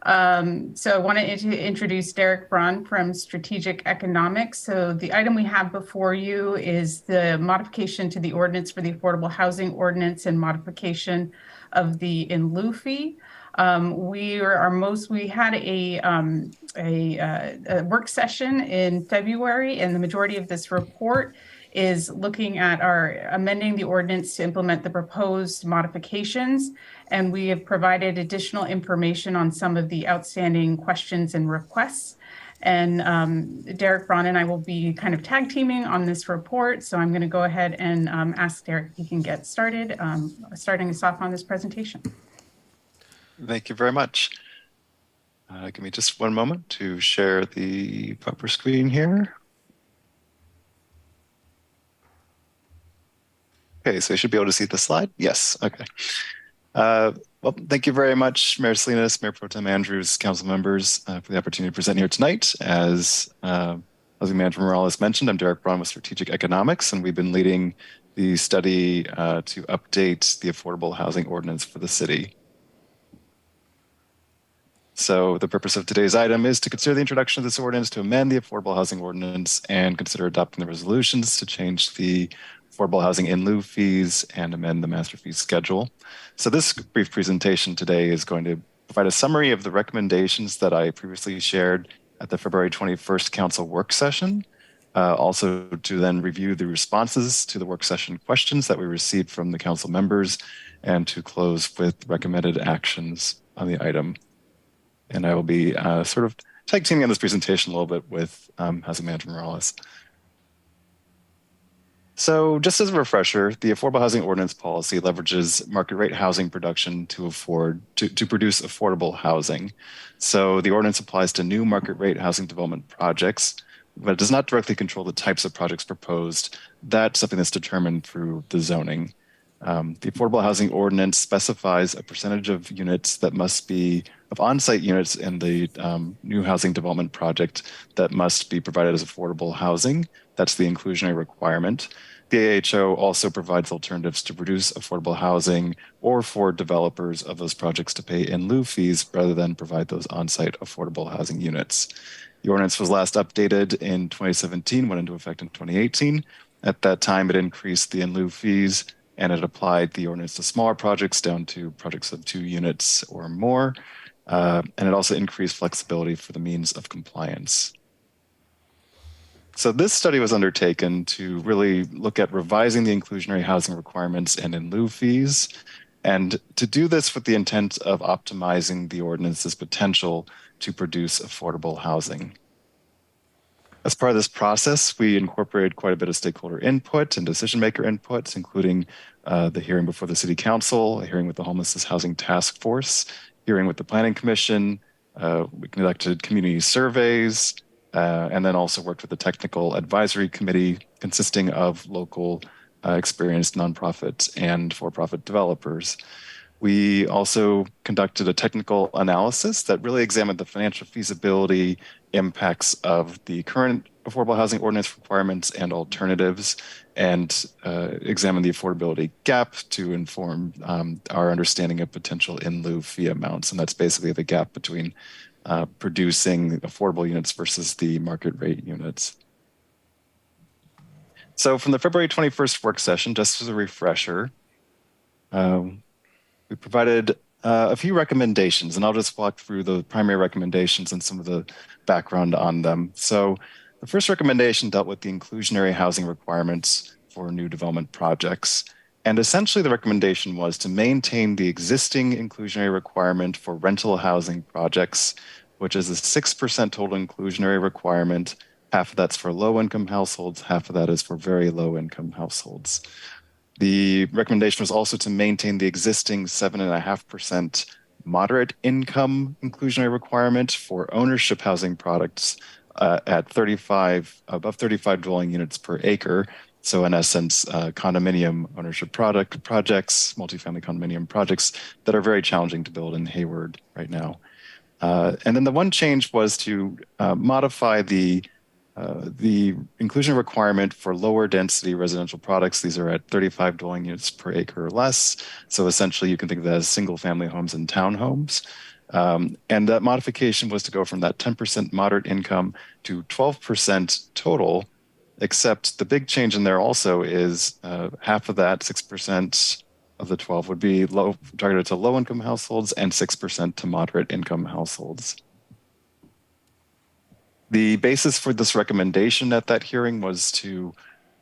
so I wanted to introduce Derek Braun from Strategic Economics. So the item we have before you is the modification to the ordinance for the Affordable Housing Ordinance and modification of the in lieu fee. We had a work session in February, and the majority of this report is looking at amending the ordinance to implement the proposed modifications. And we have provided additional information on some of the outstanding questions and requests. And Derek Braun and I will be kind of tag teaming on this report. So I'm going to go ahead and ask Derek if he can get started, starting us off on this presentation. Thank you very much. Give me just one moment to share the proper screen here. Okay, so you should be able to see the slide. Yes, okay. Well, thank you very much, Mayor Salinas, Mayor Pro Tem Andrews, council members, for the opportunity to present here tonight. As Housing Manager Morales mentioned, I'm Derek Braun with Strategic Economics, and we've been leading the study to update the affordable housing ordinance for the city. So the purpose of today's item is to consider the introduction of this ordinance to amend the affordable housing ordinance and consider adopting the resolutions to change the affordable housing in lieu fees and amend the master fee schedule. So this brief presentation today is going to provide a summary of the recommendations that I previously shared at the February 21st council work session. Also to then review the responses to the work session questions that we received from the council members, and to close with recommended actions on the item. And I will be sort of tag teaming on this presentation a little bit with Housing Manager Morales. So just as a refresher, the Affordable Housing Ordinance policy leverages market rate housing production to produce affordable housing. So the ordinance applies to new market rate housing development projects, but it does not directly control the types of projects proposed. That's something that's determined through the zoning. The Affordable Housing Ordinance specifies a percentage of units that must be of on-site units in the new housing development project that must be provided as affordable housing. That's the inclusionary requirement. The AHO also provides alternatives to produce affordable housing or for developers of those projects to pay in lieu fees rather than provide those on-site affordable housing units. The ordinance was last updated in 2017, went into effect in 2018. At that time, it increased the in lieu fees, and it applied the ordinance to smaller projects down to projects of 2 units or more. And it also increased flexibility for the means of compliance. So this study was undertaken to really look at revising the inclusionary housing requirements and in lieu fees, and to do this with the intent of optimizing the ordinance's potential to produce affordable housing. As part of this process, we incorporated quite a bit of stakeholder input and decision maker input, including the hearing before the City Council, a hearing with the Homelessness Housing Task Force, hearing with the Planning Commission. We conducted community surveys, and then also worked with the Technical Advisory Committee consisting of local experienced nonprofit and for-profit developers. We also conducted a technical analysis that really examined the financial feasibility impacts of the current affordable housing ordinance requirements and alternatives, and examined the affordability gap to inform our understanding of potential in lieu fee amounts. And that's basically the gap between producing affordable units versus the market rate units. So from the February 21st work session, just as a refresher, we provided a few recommendations, and I'll just walk through the primary recommendations and some of the background on them. So the first recommendation dealt with the inclusionary housing requirements for new development projects. And essentially the recommendation was to maintain the existing inclusionary requirement for rental housing projects, which is a 6% total inclusionary requirement. Half of that's for low-income households, half of that is for very low-income households. The recommendation was also to maintain the existing 7.5% moderate income inclusionary requirement for ownership housing products at above 35 dwelling units per acre. So in essence, condominium ownership projects, multifamily condominium projects that are very challenging to build in Hayward right now. And then the one change was to modify the inclusion requirement for lower density residential products. These are at 35 dwelling units per acre or less. So essentially you can think of that as single family homes and townhomes. And that modification was to go from that 10% moderate income to 12% total, except the big change in there also is half of that, 6% of the 12 would be targeted to low income households and 6% to moderate income households. The basis for this recommendation at that hearing was to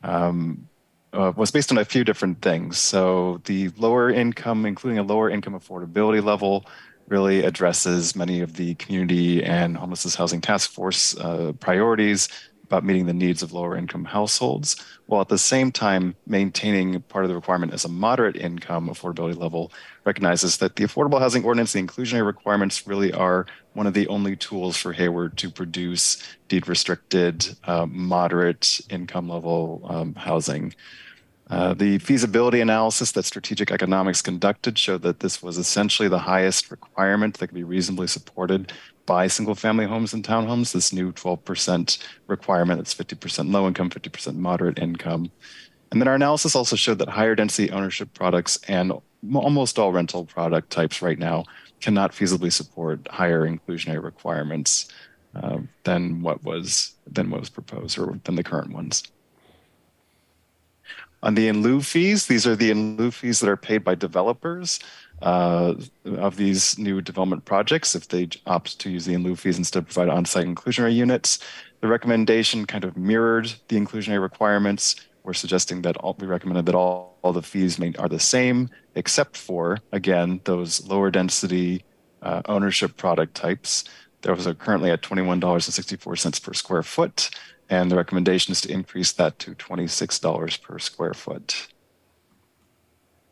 was based on a few different things. So the lower income, including a lower income affordability level, really addresses many of the community and homelessness housing task force priorities about meeting the needs of lower income households, while at the same time maintaining part of the requirement as a moderate income affordability level, recognizes that the Affordable Housing Ordinance, the inclusionary requirements really are one of the only tools for Hayward to produce deed restricted, moderate income level housing. The feasibility analysis that Strategic Economics conducted showed that this was essentially the highest requirement that could be reasonably supported by single family homes and townhomes, this new 12% requirement that's 50% low income, 50% moderate income. And then our analysis also showed that higher density ownership products and almost all rental product types right now cannot feasibly support higher inclusionary requirements than what was proposed, or than the current ones. On the in lieu fees, these are the in lieu fees that are paid by developers of these new development projects if they opt to use the in lieu fees instead of provide on-site inclusionary units. The recommendation kind of mirrored the inclusionary requirements. We're suggesting that we recommended that all the fees are the same, except for, again, those lower density ownership product types. Those are currently at $21.64 per square foot. And the recommendation is to increase that to $26 per square foot.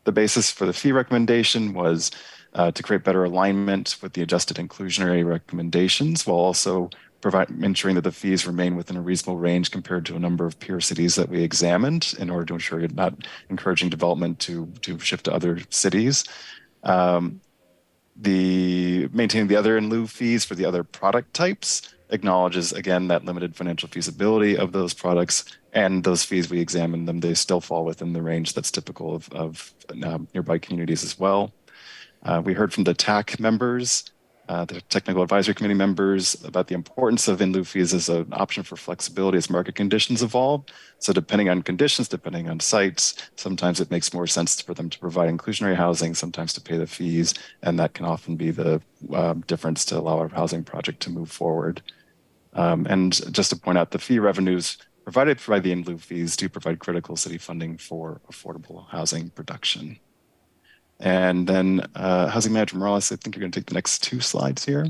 The basis for the fee recommendation was to create better alignment with the adjusted inclusionary recommendations, while also ensuring that the fees remain within a reasonable range compared to a number of peer cities that we examined, in order to ensure you're not encouraging development to shift to other cities. Maintaining the other in lieu fees for the other product types acknowledges, again, that limited financial feasibility of those products, and those fees, we examined them, they still fall within the range that's typical of nearby communities as well. We heard from the TAC members, the Technical Advisory Committee members, about the importance of in lieu fees as an option for flexibility as market conditions evolve. So depending on conditions, depending on sites, sometimes it makes more sense for them to provide inclusionary housing, sometimes to pay the fees, and that can often be the difference to allow our housing project to move forward. And just to point out, the fee revenues provided by the in lieu fees do provide critical city funding for affordable housing production. And then Housing Manager Morales, I think you're going to take the next two slides here.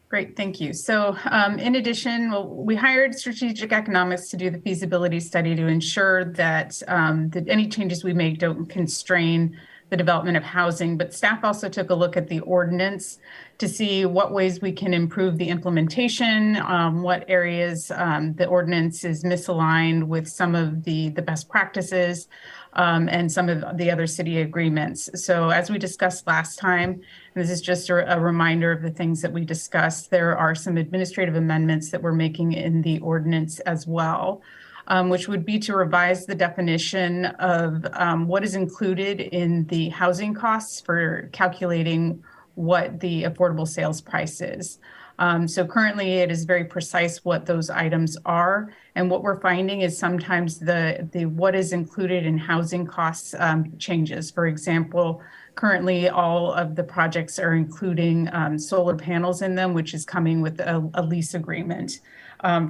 Great, thank you. So in addition, we hired Strategic Economics to do the feasibility study to ensure that, that any changes we make don't constrain the development of housing, but staff also took a look at the ordinance to see what ways we can improve the implementation, what areas the ordinance is misaligned with some of the best practices and some of the other city agreements. So as we discussed last time, and this is just a reminder of the things that we discussed, there are some administrative amendments that we're making in the ordinance as well. Which would be to revise the definition of what is included in the housing costs for calculating what the affordable sales price is. So currently it is very precise what those items are. And what we're finding is sometimes the what is included in housing costs changes. For example, currently all of the projects are including solar panels in them, which is coming with a lease agreement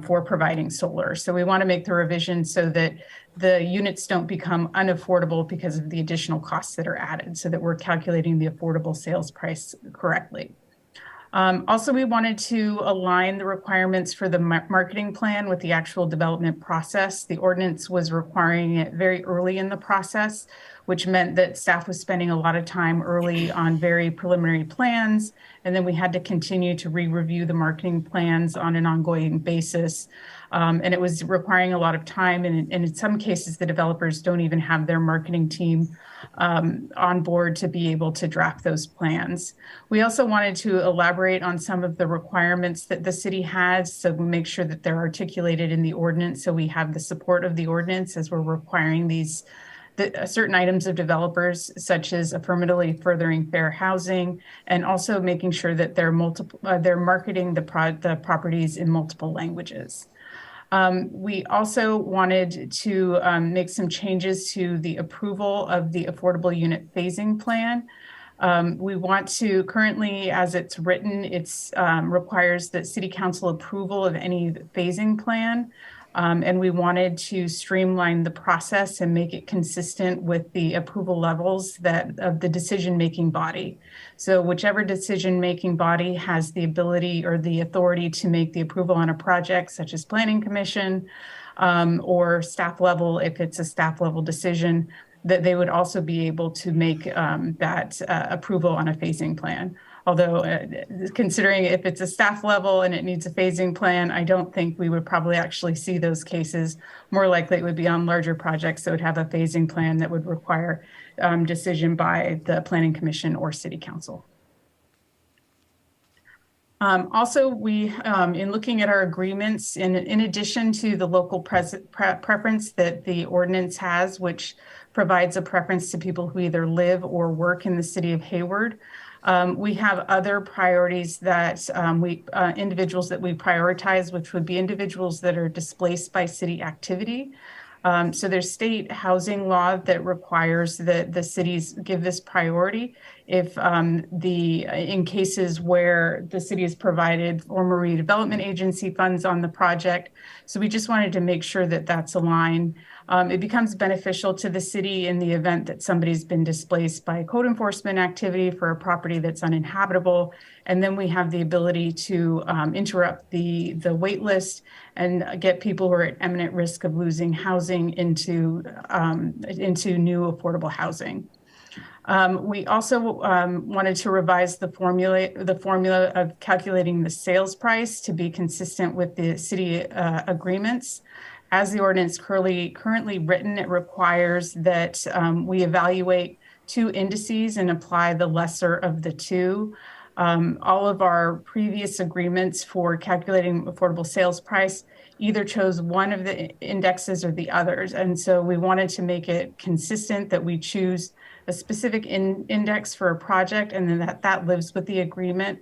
for providing solar. So we want to make the revision so that the units don't become unaffordable because of the additional costs that are added, so that we're calculating the affordable sales price correctly. Also, we wanted to align the requirements for the marketing plan with the actual development process. The ordinance was requiring it very early in the process, which meant that staff was spending a lot of time early on very preliminary plans. And then we had to continue to re-review the marketing plans on an ongoing basis. And it was requiring a lot of time. And in some cases, the developers don't even have their marketing team on board to be able to draft those plans. We also wanted to elaborate on some of the requirements that the city has, so we make sure that they're articulated in the ordinance, so we have the support of the ordinance as we're requiring these certain items of developers, such as affirmatively furthering fair housing, and also making sure that they're marketing the properties in multiple languages. We also wanted to make some changes to the approval of the affordable unit phasing plan. We want to currently, as it's written, it's requires that City Council approval of any phasing plan. And we wanted to streamline the process and make it consistent with the approval levels that of the decision-making body. So whichever decision-making body has the ability or the authority to make the approval on a project, such as Planning Commission, or staff level, if it's a staff level decision, that they would also be able to make that approval on a phasing plan. Although considering if it's a staff level and it needs a phasing plan, I don't think we would probably actually see those cases. More likely it would be on larger projects that would have a phasing plan that would require decision by the Planning Commission or City Council. Also, we, in looking at our agreements, in addition to the local preference that the ordinance has, which provides a preference to people who either live or work in the city of Hayward, we have other priorities that individuals that we prioritize, which would be individuals that are displaced by city activity. So there's state housing law that requires that the cities give this priority if in cases where the city has provided former redevelopment agency funds on the project. So we just wanted to make sure that that's aligned. It becomes beneficial to the city in the event that somebody's been displaced by code enforcement activity for a property that's uninhabitable. And then we have the ability to interrupt the wait list and get people who are at imminent risk of losing housing into new affordable housing. We also wanted to revise the formula of calculating the sales price to be consistent with the city agreements. As the ordinance currently written, it requires that we evaluate two indices and apply the lesser of the two. All of our previous agreements for calculating affordable sales price either chose one of the indexes or the others. And so we wanted to make it consistent that we choose a specific index for a project and then that lives with the agreement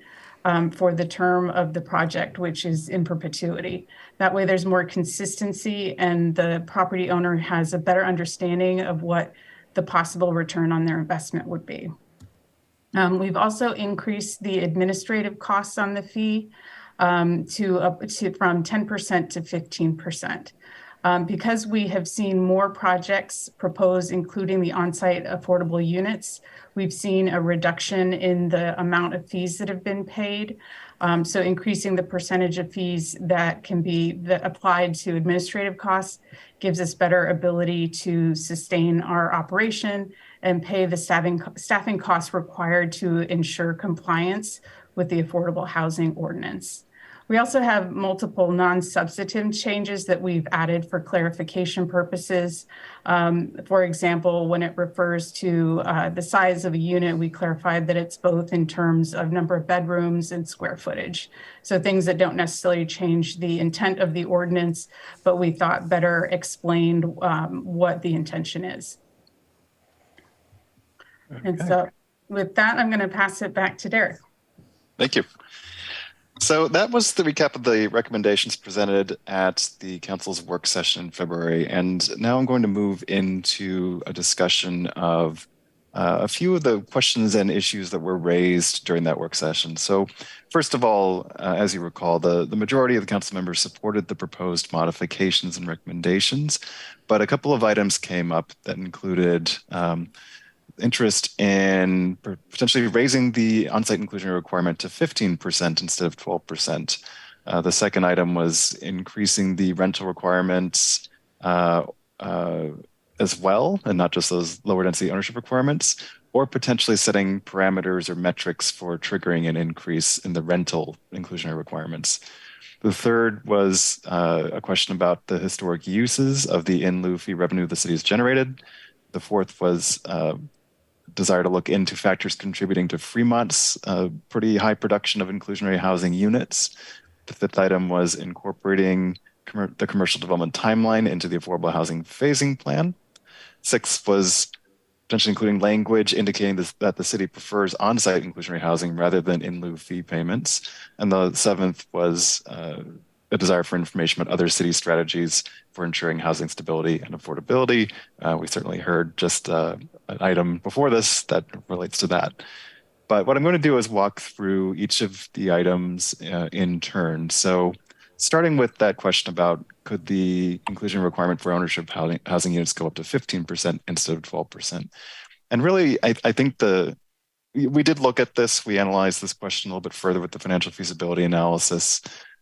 for the term of the project, which is in perpetuity. That way there's more consistency and the property owner has a better understanding of what the possible return on their investment would be. We've also increased the administrative costs on the fee from 10% to 15%. Because we have seen more projects proposed, including the on-site affordable units, we've seen a reduction in the amount of fees that have been paid. So increasing the percentage of fees that can be applied to administrative costs gives us better ability to sustain our operation and pay the staffing costs required to ensure compliance with the affordable housing ordinance. We also have multiple non-substantive changes that we've added for clarification purposes. For example, when it refers to the size of a unit, we clarified that it's both in terms of number of bedrooms and square footage. So things that don't necessarily change the intent of the ordinance, but we thought better explained what the intention is. Okay. And so with that, I'm going to pass it back to Derek. Thank you. So that was the recap of the recommendations presented at the council's work session in February. And now I'm going to move into a discussion of a few of the questions and issues that were raised during that work session. So first of all, as you recall, the majority of the council members supported the proposed modifications and recommendations, but a couple of items came up that included interest in potentially raising the on-site inclusion requirement to 15% instead of 12%. The second item was increasing the rental requirements as well, and not just those lower density ownership requirements, or potentially setting parameters or metrics for triggering an increase in the rental inclusionary requirements. The third was a question about the historic uses of the in lieu fee revenue the city has generated. The fourth was desire to look into factors contributing to Fremont's pretty high production of inclusionary housing units. The fifth item was incorporating the commercial development timeline into the affordable housing phasing plan. Sixth was potentially including language indicating that the city prefers on-site inclusionary housing rather than in lieu fee payments. And the seventh was a desire for information about other city strategies for ensuring housing stability and affordability. We certainly heard just an item before this that relates to that. But what I'm going to do is walk through each of the items in turn. So starting with that question about could the inclusion requirement for ownership housing units go up to 15% instead of 12%? And really, I think we did look at this. We analyzed this question a little bit further with the financial feasibility analysis.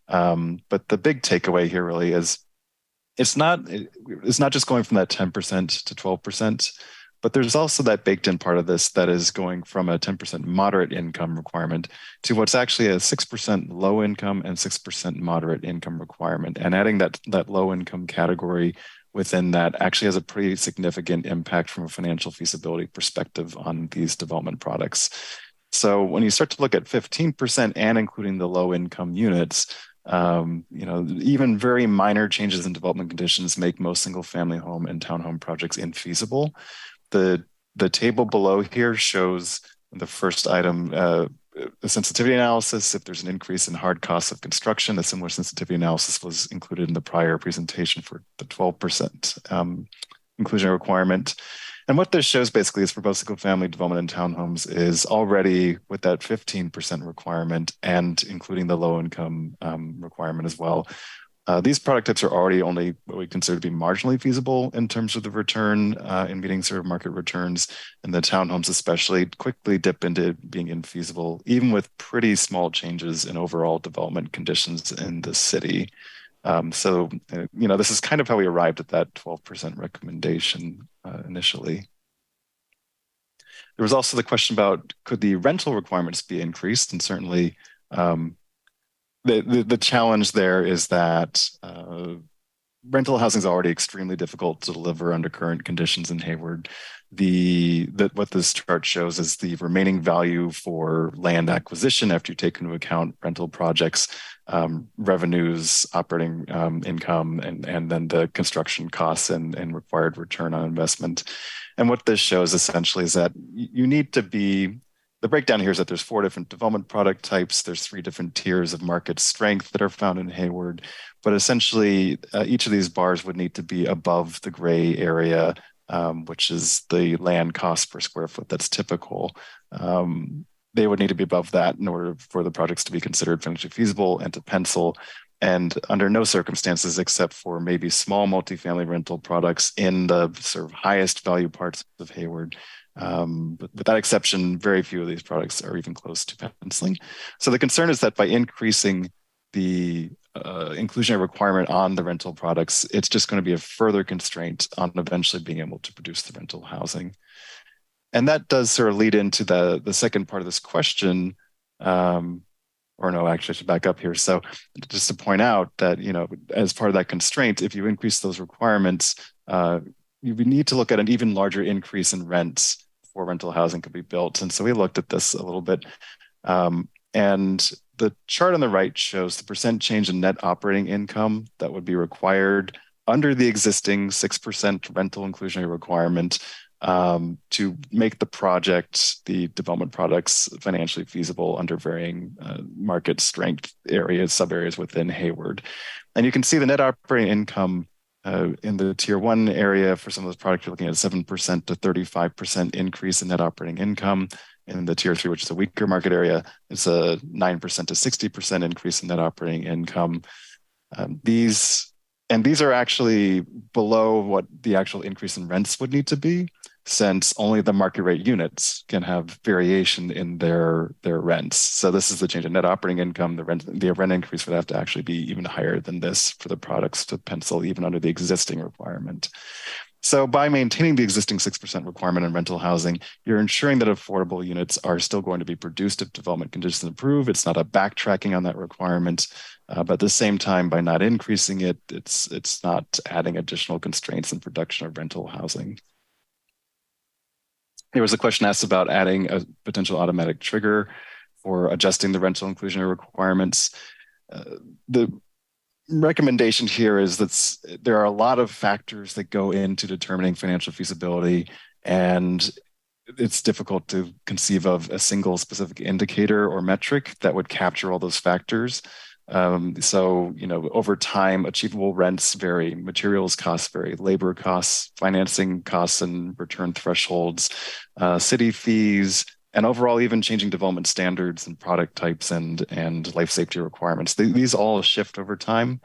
But the big takeaway here really is it's not just going from that 10% to 12%, but there's also that baked in part of this that is going from a 10% moderate income requirement to what's actually a 6% low income and 6% moderate income requirement. And adding that low income category within that actually has a pretty significant impact from a financial feasibility perspective on these development products. So when you start to look at 15% and including the low income units, even very minor changes in development conditions make most single family home and townhome projects infeasible. The table below here shows the first item, a sensitivity analysis. If there's an increase in hard costs of construction, a similar sensitivity analysis was included in the prior presentation for the 12% inclusion requirement. And what this shows basically is for both single family development and townhomes is already with that 15% requirement and including the low income requirement as well. These product types are already only what we consider to be marginally feasible in terms of the return in meeting sort of market returns, and the townhomes especially quickly dip into being infeasible, even with pretty small changes in overall development conditions in the city. So this is kind of how we arrived at that 12% recommendation initially. There was also the question about could the rental requirements be increased, and certainly the challenge there is that rental housing is already extremely difficult to deliver under current conditions in Hayward. What this chart shows is the remaining value for land acquisition after you take into account rental projects, revenues, operating income, and then the construction costs and required return on investment. And what this shows essentially is that you need to be the breakdown here is that there's 4 different development product types. There's 3 different tiers of market strength that are found in Hayward. But essentially, each of these bars would need to be above the gray area, which is the land cost per square foot that's typical. They would need to be above that in order for the projects to be considered financially feasible and to pencil. And under no circumstances, except for maybe small multifamily rental products in the sort of highest value parts of Hayward, but with that exception, very few of these products are even close to penciling. So the concern is that by increasing the inclusionary requirement on the rental products, it's just going to be a further constraint on eventually being able to produce the rental housing. And that does sort of lead into the second part of this question, or no, actually I should back up here. So just to point out that, as part of that constraint, if you increase those requirements, you need to look at an even larger increase in rents before rental housing could be built. And so we looked at this a little bit. And the chart on the right shows the percent change in net operating income that would be required under the existing 6% rental inclusionary requirement to make the development products financially feasible under varying market strength sub areas within Hayward. And you can see the net operating income in the tier 1 area for some of those products, you're looking at a 7% to 35% increase in net operating income. In the tier 3, which is a weaker market area, it's a 9% to 60% increase in net operating income. These are actually below what the actual increase in rents would need to be, since only the market rate units can have variation in their rents. So this is the change in net operating income. The rent increase would have to actually be even higher than this for the products to pencil even under the existing requirement. So by maintaining the existing 6% requirement on rental housing, you're ensuring that affordable units are still going to be produced if development conditions improve. It's not a backtracking on that requirement, but at the same time, by not increasing it, it's not adding additional constraints in production of rental housing. There was a question asked about adding a potential automatic trigger for adjusting the rental inclusionary requirements. The recommendation here is that there are a lot of factors that go into determining financial feasibility, and it's difficult to conceive of a single specific indicator or metric that would capture all those factors. So, over time, achievable rents vary, materials costs vary, labor costs, financing costs and return thresholds, city fees, and overall even changing development standards and product types and life safety requirements. These all shift over time.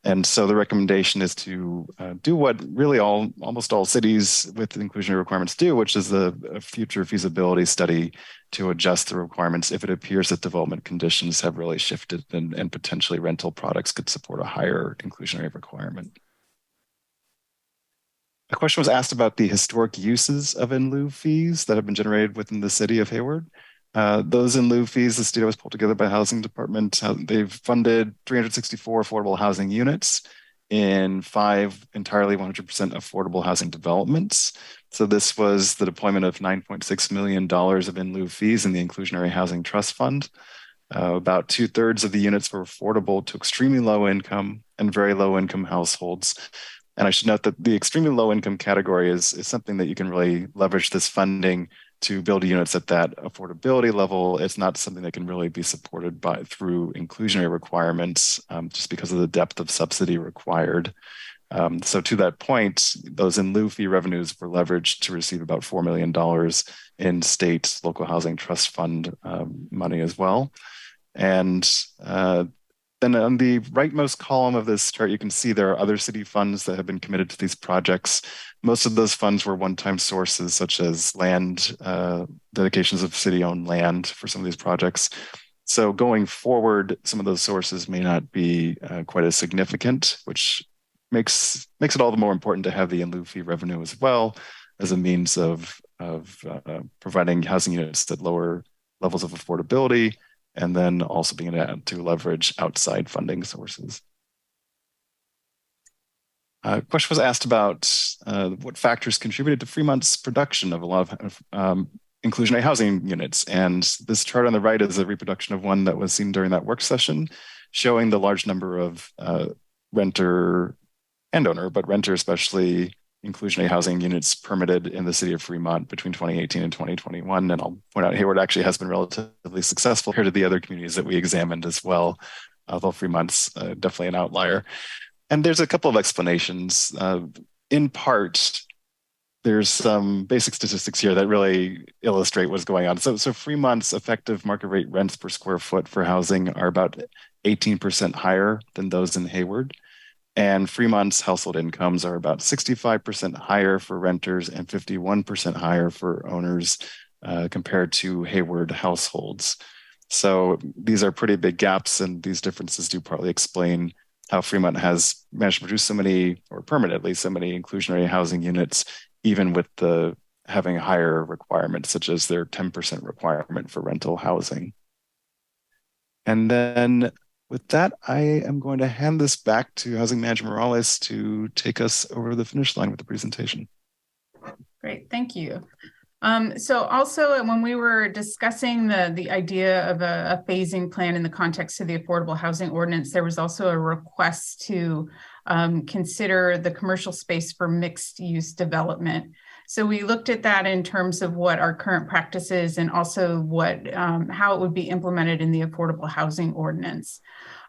And so the recommendation is to do what really almost all cities with inclusionary requirements do, which is a future feasibility study to adjust the requirements if it appears that development conditions have really shifted and potentially rental products could support a higher inclusionary requirement. A question was asked about the historic uses of in lieu fees that have been generated within the city of Hayward. Those in lieu fees, the study was pulled together by the Housing Department. They've funded 364 affordable housing units in 5 entirely 100% affordable housing developments. So this was the deployment of $9.6 million of in lieu fees in the Inclusionary Housing Trust Fund. About 2/3 of the units were affordable to extremely low income and very low income households. And I should note that the extremely low income category is something that you can really leverage this funding to build units at that affordability level. It's not something that can really be supported through inclusionary requirements just because of the depth of subsidy required. So to that point, those in lieu fee revenues were leveraged to receive about $4 million in state local housing trust fund money as well. And then on the rightmost column of this chart, you can see there are other city funds that have been committed to these projects. Most of those funds were one-time sources, such as land, dedications of city-owned land for some of these projects. So going forward, some of those sources may not be quite as significant, which makes it all the more important to have the in lieu fee revenue as well as a means of providing housing units at lower levels of affordability, and then also being able to leverage outside funding sources. A question was asked about what factors contributed to Fremont's production of a lot of inclusionary housing units. And this chart on the right is a reproduction of one that was seen during that work session, showing the large number of renter and owner, but renter especially, inclusionary housing units permitted in the city of Fremont between 2018 and 2021. And I'll point out Hayward actually has been relatively successful compared to the other communities that we examined as well, although Fremont's definitely an outlier. And there's a couple of explanations. In part, there's some basic statistics here that really illustrate what's going on. So Fremont's effective market rate rents per square foot for housing are about 18% higher than those in Hayward. And Fremont's household incomes are about 65% higher for renters and 51% higher for owners compared to Hayward households. So these are pretty big gaps, and these differences do partly explain how Fremont has managed to produce so many, or permanently so many, inclusionary housing units, even with having higher requirements, such as their 10% requirement for rental housing. And then with that, I am going to hand this back to Housing Manager Morales to take us over the finish line with the presentation. Great, thank you. So also when we were discussing the idea of a phasing plan in the context of the Affordable Housing Ordinance, there was also a request to consider the commercial space for mixed use development. So we looked at that in terms of what our current practice is and also how it would be implemented in the Affordable Housing Ordinance.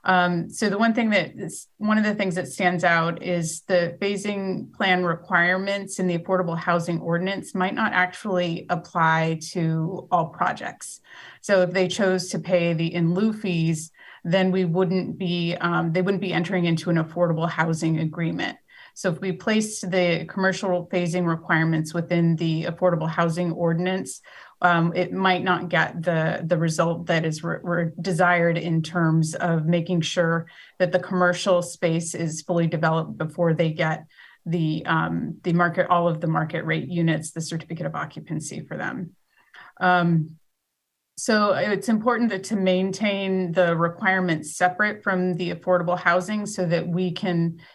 So one of the things that stands out is the phasing plan requirements in the Affordable Housing Ordinance might not actually apply to all projects. So if they chose to pay the in lieu fees, then they wouldn't be entering into an affordable housing agreement. So if we place the commercial phasing requirements within the Affordable Housing Ordinance, it might not get the result that is desired in terms of making sure that the commercial space is fully developed before they get all of the market rate units, the certificate of occupancy for them. So it's important to maintain the requirements separate from the affordable housing so that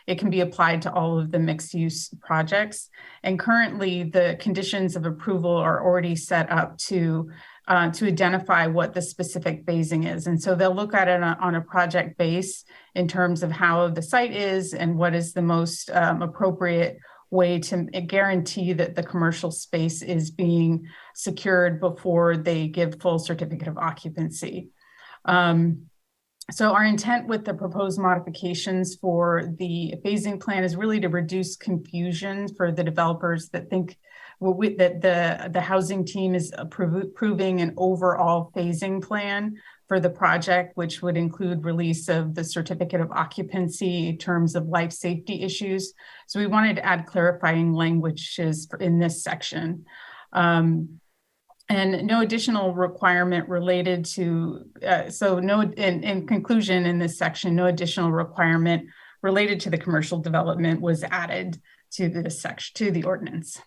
it can be applied to all of the mixed use projects. And currently the conditions of approval are already set up to identify what the specific phasing is. And so they'll look at it on a project base in terms of how the site is and what is the most appropriate way to guarantee that the commercial space is being secured before they give full certificate of occupancy. So our intent with the proposed modifications for the phasing plan is really to reduce confusion for the developers that think that the housing team is approving an overall phasing plan for the project, which would include release of the certificate of occupancy in terms of life safety issues. So we wanted to add clarifying languages in this section. And no additional requirement related to, in conclusion, in this section, no additional requirement related to the commercial development was added to this section, to the ordinance.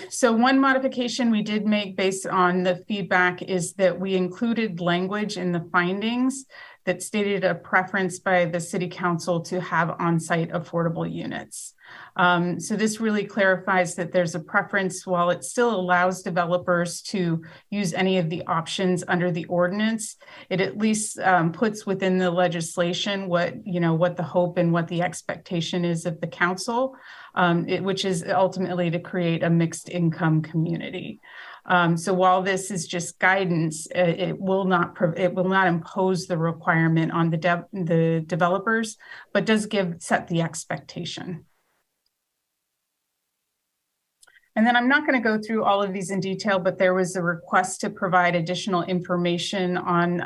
So one modification we did make based on the feedback is that we included language in the findings that stated a preference by the City Council to have on-site affordable units. So this really clarifies that there's a preference. While it still allows developers to use any of the options under the ordinance, it at least puts within the legislation what the hope and what the expectation is of the council, which is ultimately to create a mixed income community. So while this is just guidance, it will not impose the requirement on the developers, but does set the expectation. And then I'm not going to go through all of these in detail, but there was a request to provide additional information on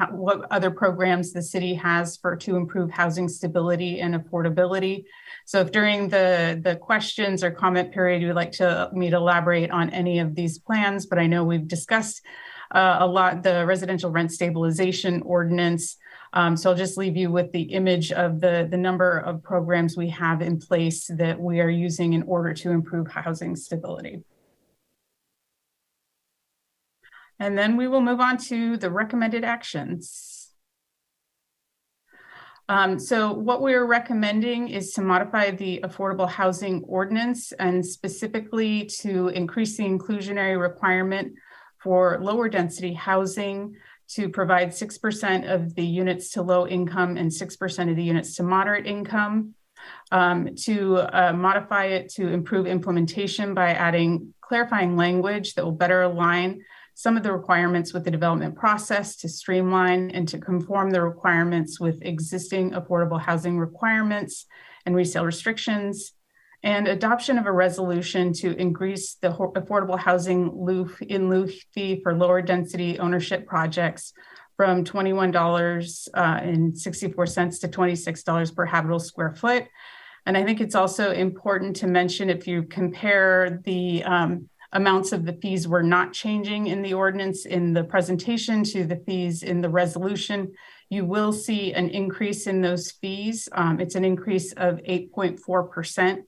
what other programs the city has to improve housing stability and affordability. So if during the questions or comment period, you would like me to elaborate on any of these plans, but I know we've discussed a lot the residential rent stabilization ordinance. So I'll just leave you with the image of the number of programs we have in place that we are using in order to improve housing stability. And then we will move on to the recommended actions. So what we're recommending is to modify the affordable housing ordinance and specifically to increase the inclusionary requirement for lower density housing to provide 6% of the units to low income and 6% of the units to moderate income, to modify it to improve implementation by adding clarifying language that will better align some of the requirements with the development process to streamline and to conform the requirements with existing affordable housing requirements and resale restrictions, and adoption of a resolution to increase the affordable housing in lieu fee for lower density ownership projects from $21.64 to $26 per habitable square foot. And I think it's also important to mention, if you compare the amounts of the fees were not changing in the ordinance in the presentation to the fees in the resolution, you will see an increase in those fees. It's an increase of 8.4%.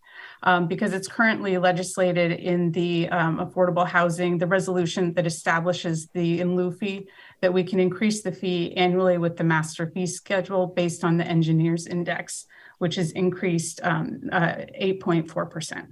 Because it's currently legislated in the affordable housing, the resolution that establishes the in lieu fee, that we can increase the fee annually with the master fee schedule based on the engineer's index, which is increased 8.4%.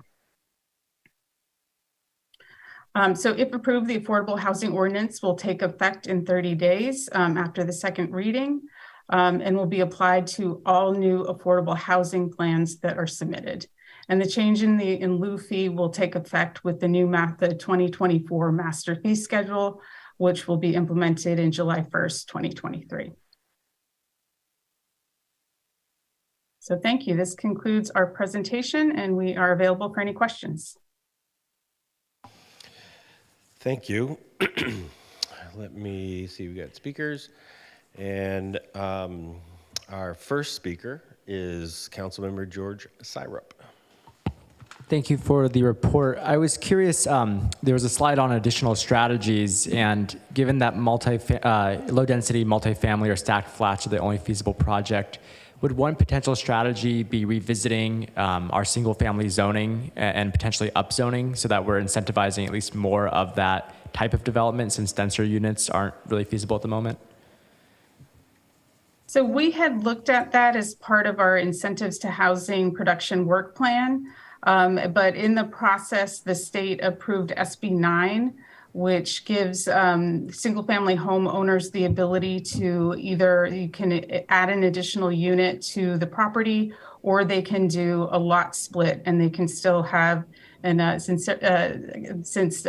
So if approved, the affordable housing ordinance will take effect in 30 days after the second reading and will be applied to all new affordable housing plans that are submitted. And the change in the in lieu fee will take effect with the new the 2024 master fee schedule, which will be implemented in July 1st, 2023. So thank you. This concludes our presentation and we are available for any questions. Thank you. Let me see, we got speakers. And our first speaker is Councilmember George Syrup. Thank you for the report. I was curious, there was a slide on additional strategies, and given that low-density multifamily or stacked flats are the only feasible project, would one potential strategy be revisiting our single-family zoning and potentially upzoning so that we're incentivizing at least more of that type of development since denser units aren't really feasible at the moment? So we had looked at that as part of our incentives to housing production work plan. But in the process, the state approved SB 9, which gives single-family homeowners the ability to either you can add an additional unit to the property, or they can do a lot split, and they can still have And since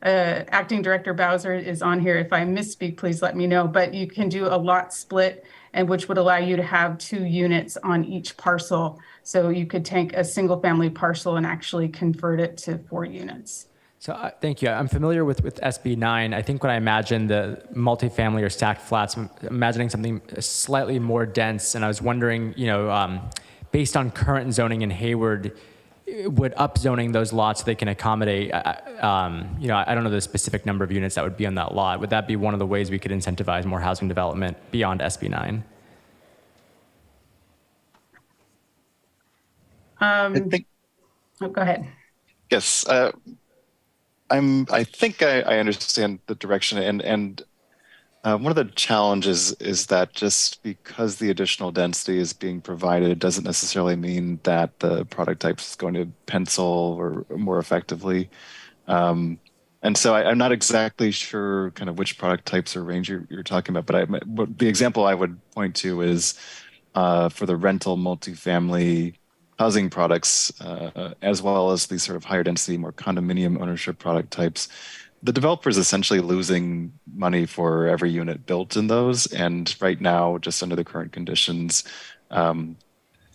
Acting Director Bowser is on here, if I misspeak, please let me know. But you can do a lot split, and which would allow you to have 2 units on each parcel. So you could take a single family parcel and actually convert it to 4 units. So thank you. I'm familiar with SB 9. I think when I imagine the multifamily or stacked flats, I'm imagining something slightly more dense. And I was wondering, based on current zoning in Hayward, would upzoning those lots so they can accommodate, I don't know the specific number of units that would be on that lot. Would that be one of the ways we could incentivize more housing development beyond SB 9? Go ahead. Yes, I think I understand the direction, and one of the challenges is that just because the additional density is being provided, it doesn't necessarily mean that the product type is going to pencil or more effectively. And so I'm not exactly sure kind of which product types or range you're talking about, but the example I would point to is for the rental multifamily housing products, as well as these sort of higher density, more condominium ownership product types. The developer is essentially losing money for every unit built in those. And right now, just under the current conditions,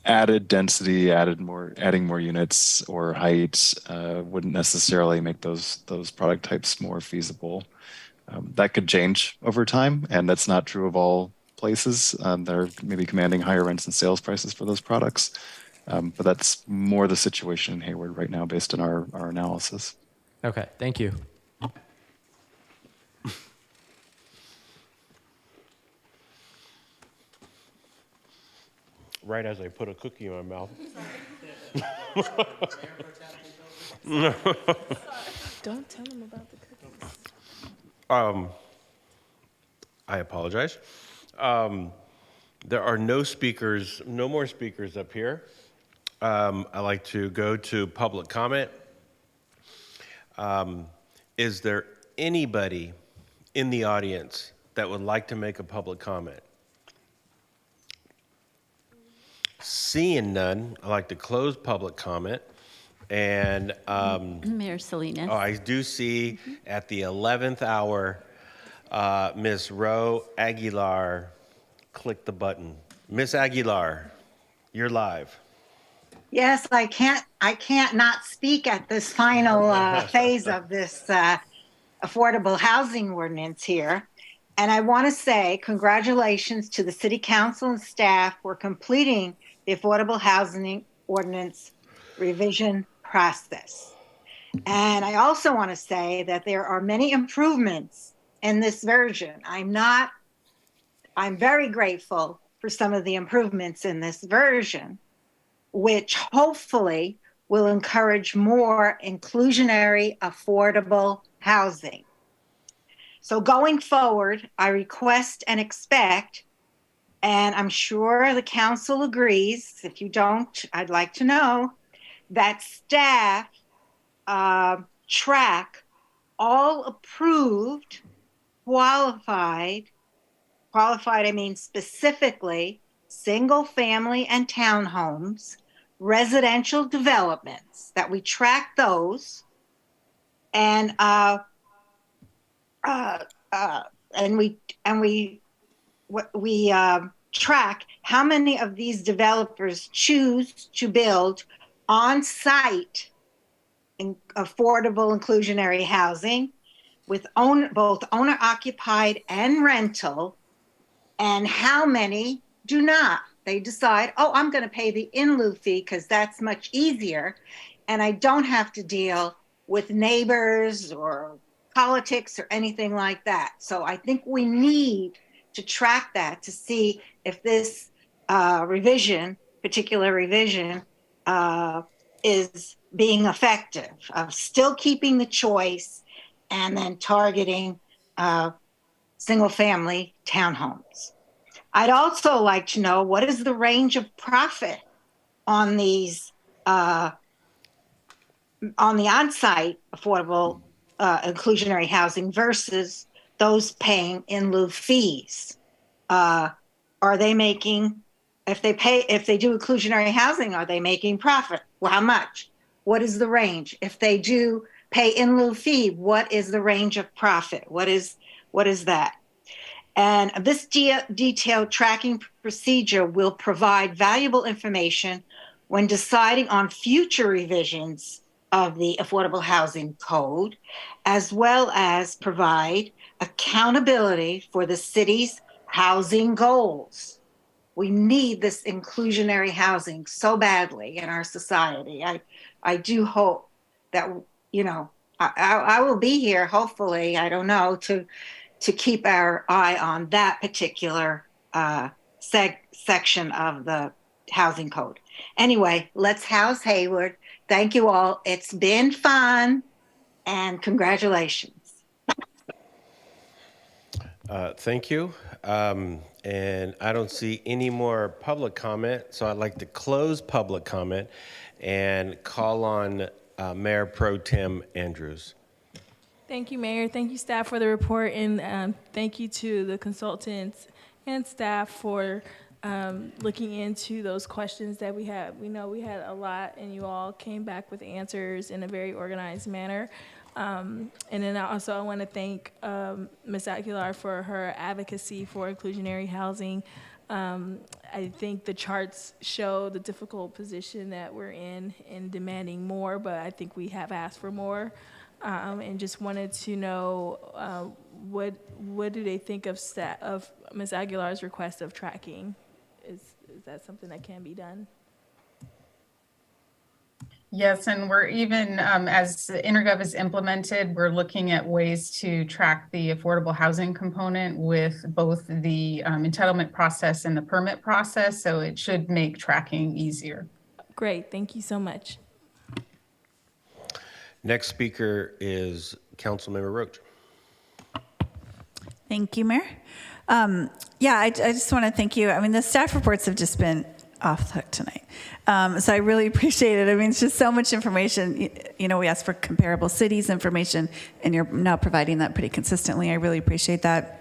added density, adding more units or height wouldn't necessarily make those product types more feasible. That could change over time, and that's not true of all places. They're maybe commanding higher rents and sales prices for those products. But that's more the situation in Hayward right now based on our analysis. Okay, thank you. Right as I put a cookie in my mouth. Don't tell them about the cookies. I apologize. There are no more speakers up here. I like to go to public comment. Is there anybody in the audience that would like to make a public comment? Seeing none, I'd like to close public comment. And Mayor Salinas. I do see at the 11th hour, Ms. Ro Aguilar click the button. Ms. Aguilar, you're live. Yes, I can't not speak at this final phase of this affordable housing ordinance here. And I want to say congratulations to the City Council and staff for completing the affordable housing ordinance revision process. And I also want to say that there are many improvements in this version. I'm very grateful for some of the improvements in this version, which hopefully will encourage more inclusionary, affordable housing. So going forward, I request and expect, and I'm sure the council agrees, if you don't, I'd like to know, that staff track all approved, qualified, I mean specifically single family and townhomes, residential developments, that we track those, and we track how many of these developers choose to build on-site affordable inclusionary housing with both owner-occupied and rental, and how many do not. They decide, oh, I'm going to pay the in lieu fee because that's much easier, and I don't have to deal with neighbors or politics or anything like that. So I think we need to track that to see if this particular revision, is being effective, of still keeping the choice and then targeting single family townhomes. I'd also like to know, what is the range of profit on these on the on-site affordable inclusionary housing versus those paying in lieu fees? Are they making, if they do inclusionary housing, are they making profit? Well, how much? what is the range? If they do pay in lieu fee, what is the range of profit? What is that? And this detailed tracking procedure will provide valuable information when deciding on future revisions of the Affordable Housing Code, as well as provide accountability for the city's housing goals. We need this inclusionary housing so badly in our society. I do hope that, I will be here, hopefully, I don't know, to keep our eye on that particular section of the housing code. Anyway, let's house Hayward. Thank you all. It's been fun, and congratulations. Thank you. And I don't see any more public comment, so I'd like to close public comment and call on Mayor Pro Tem Andrews. Thank you, Mayor. Thank you, staff, for the report, and thank you to the consultants and staff for looking into those questions that we had. We know we had a lot, and you all came back with answers in a very organized manner. And then also I want to thank Ms. Aguilar for her advocacy for inclusionary housing. I think the charts show the difficult position that we're in demanding more, but I think we have asked for more. And just wanted to know what do they think of Ms. Aguilar's request of tracking? Is that something that can be done? Yes, and we're even, as Intergov is implemented, we're looking at ways to track the affordable housing component with both the entitlement process and the permit process, so it should make tracking easier. Great, thank you so much. Next speaker is Councilmember Roach. Thank you, Mayor. I just want to thank you. I mean, the staff reports have just been off the hook tonight. So I really appreciate it. I mean, it's just so much information. We asked for comparable cities information, and you're now providing that pretty consistently. I really appreciate that.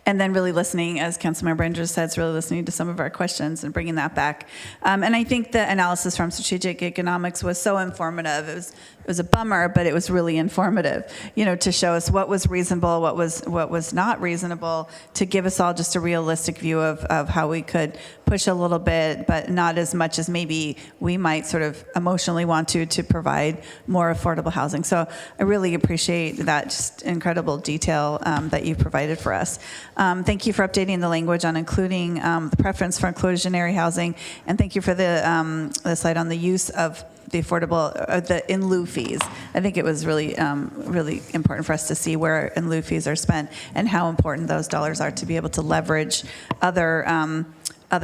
And then really listening, as Councilmember Andrews said, really listening to some of our questions and bringing that back. And I think the analysis from strategic economics was so informative. It was a bummer, but it was really informative, to show us what was reasonable, what was not reasonable, to give us all just a realistic view of how we could push a little bit, but not as much as maybe we might sort of emotionally want to provide more affordable housing. So I really appreciate that just incredible detail that you provided for us. Thank you for updating the language on including the preference for inclusionary housing, and thank you for the slide on the use of the affordable, the in lieu fees. I think it was really, really important for us to see where in lieu fees are spent and how important those dollars are to be able to leverage other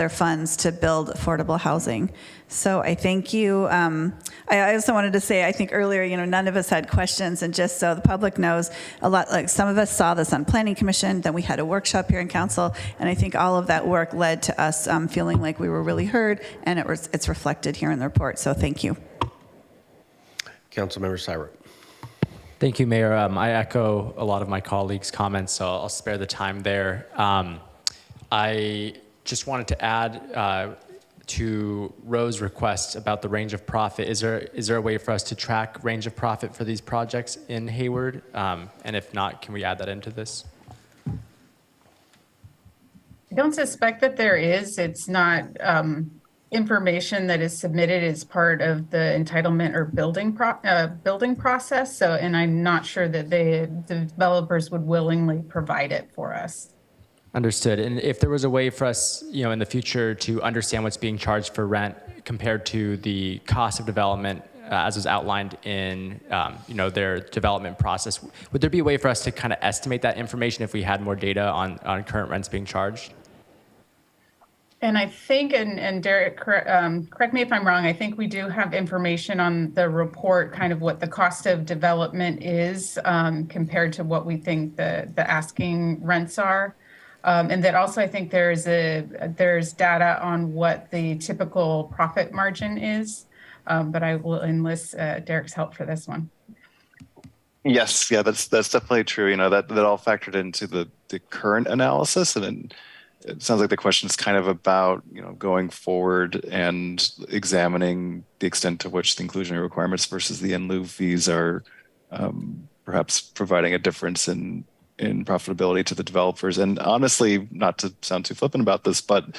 funds to build affordable housing. So I thank you. I also wanted to say, I think earlier, none of us had questions, and just so the public knows, some of us saw this on Planning Commission, then we had a workshop here in Council, and I think all of that work led to us feeling like we were really heard, and it's reflected here in the report. So thank you. Councilmember Syra. Thank you, Mayor. I echo a lot of my colleagues' comments, so I'll spare the time there. I just wanted to add to Rose's request about the range of profit. Is there a way for us to track range of profit for these projects in Hayward? And if not, can we add that into this? I don't suspect that there is. It's not information that is submitted as part of the entitlement or building process. So, and I'm not sure that the developers would willingly provide it for us. Understood. And if there was a way for us, in the future to understand what's being charged for rent compared to the cost of development, as was outlined in, their development process, would there be a way for us to kind of estimate that information if we had more data on current rents being charged? And I think, and Derek, correct me if I'm wrong, I think we do have information on the report, kind of what the cost of development is compared to what we think the asking rents are. And that also, I think there's data on what the typical profit margin is, but I will enlist Derek's help for this one. Yes, yeah, that's definitely true. That all factored into the current analysis, and it sounds like the question is kind of about, going forward and examining the extent to which the inclusionary requirements versus the in lieu fees are perhaps providing a difference in profitability to the developers. And honestly, not to sound too flippant about this, but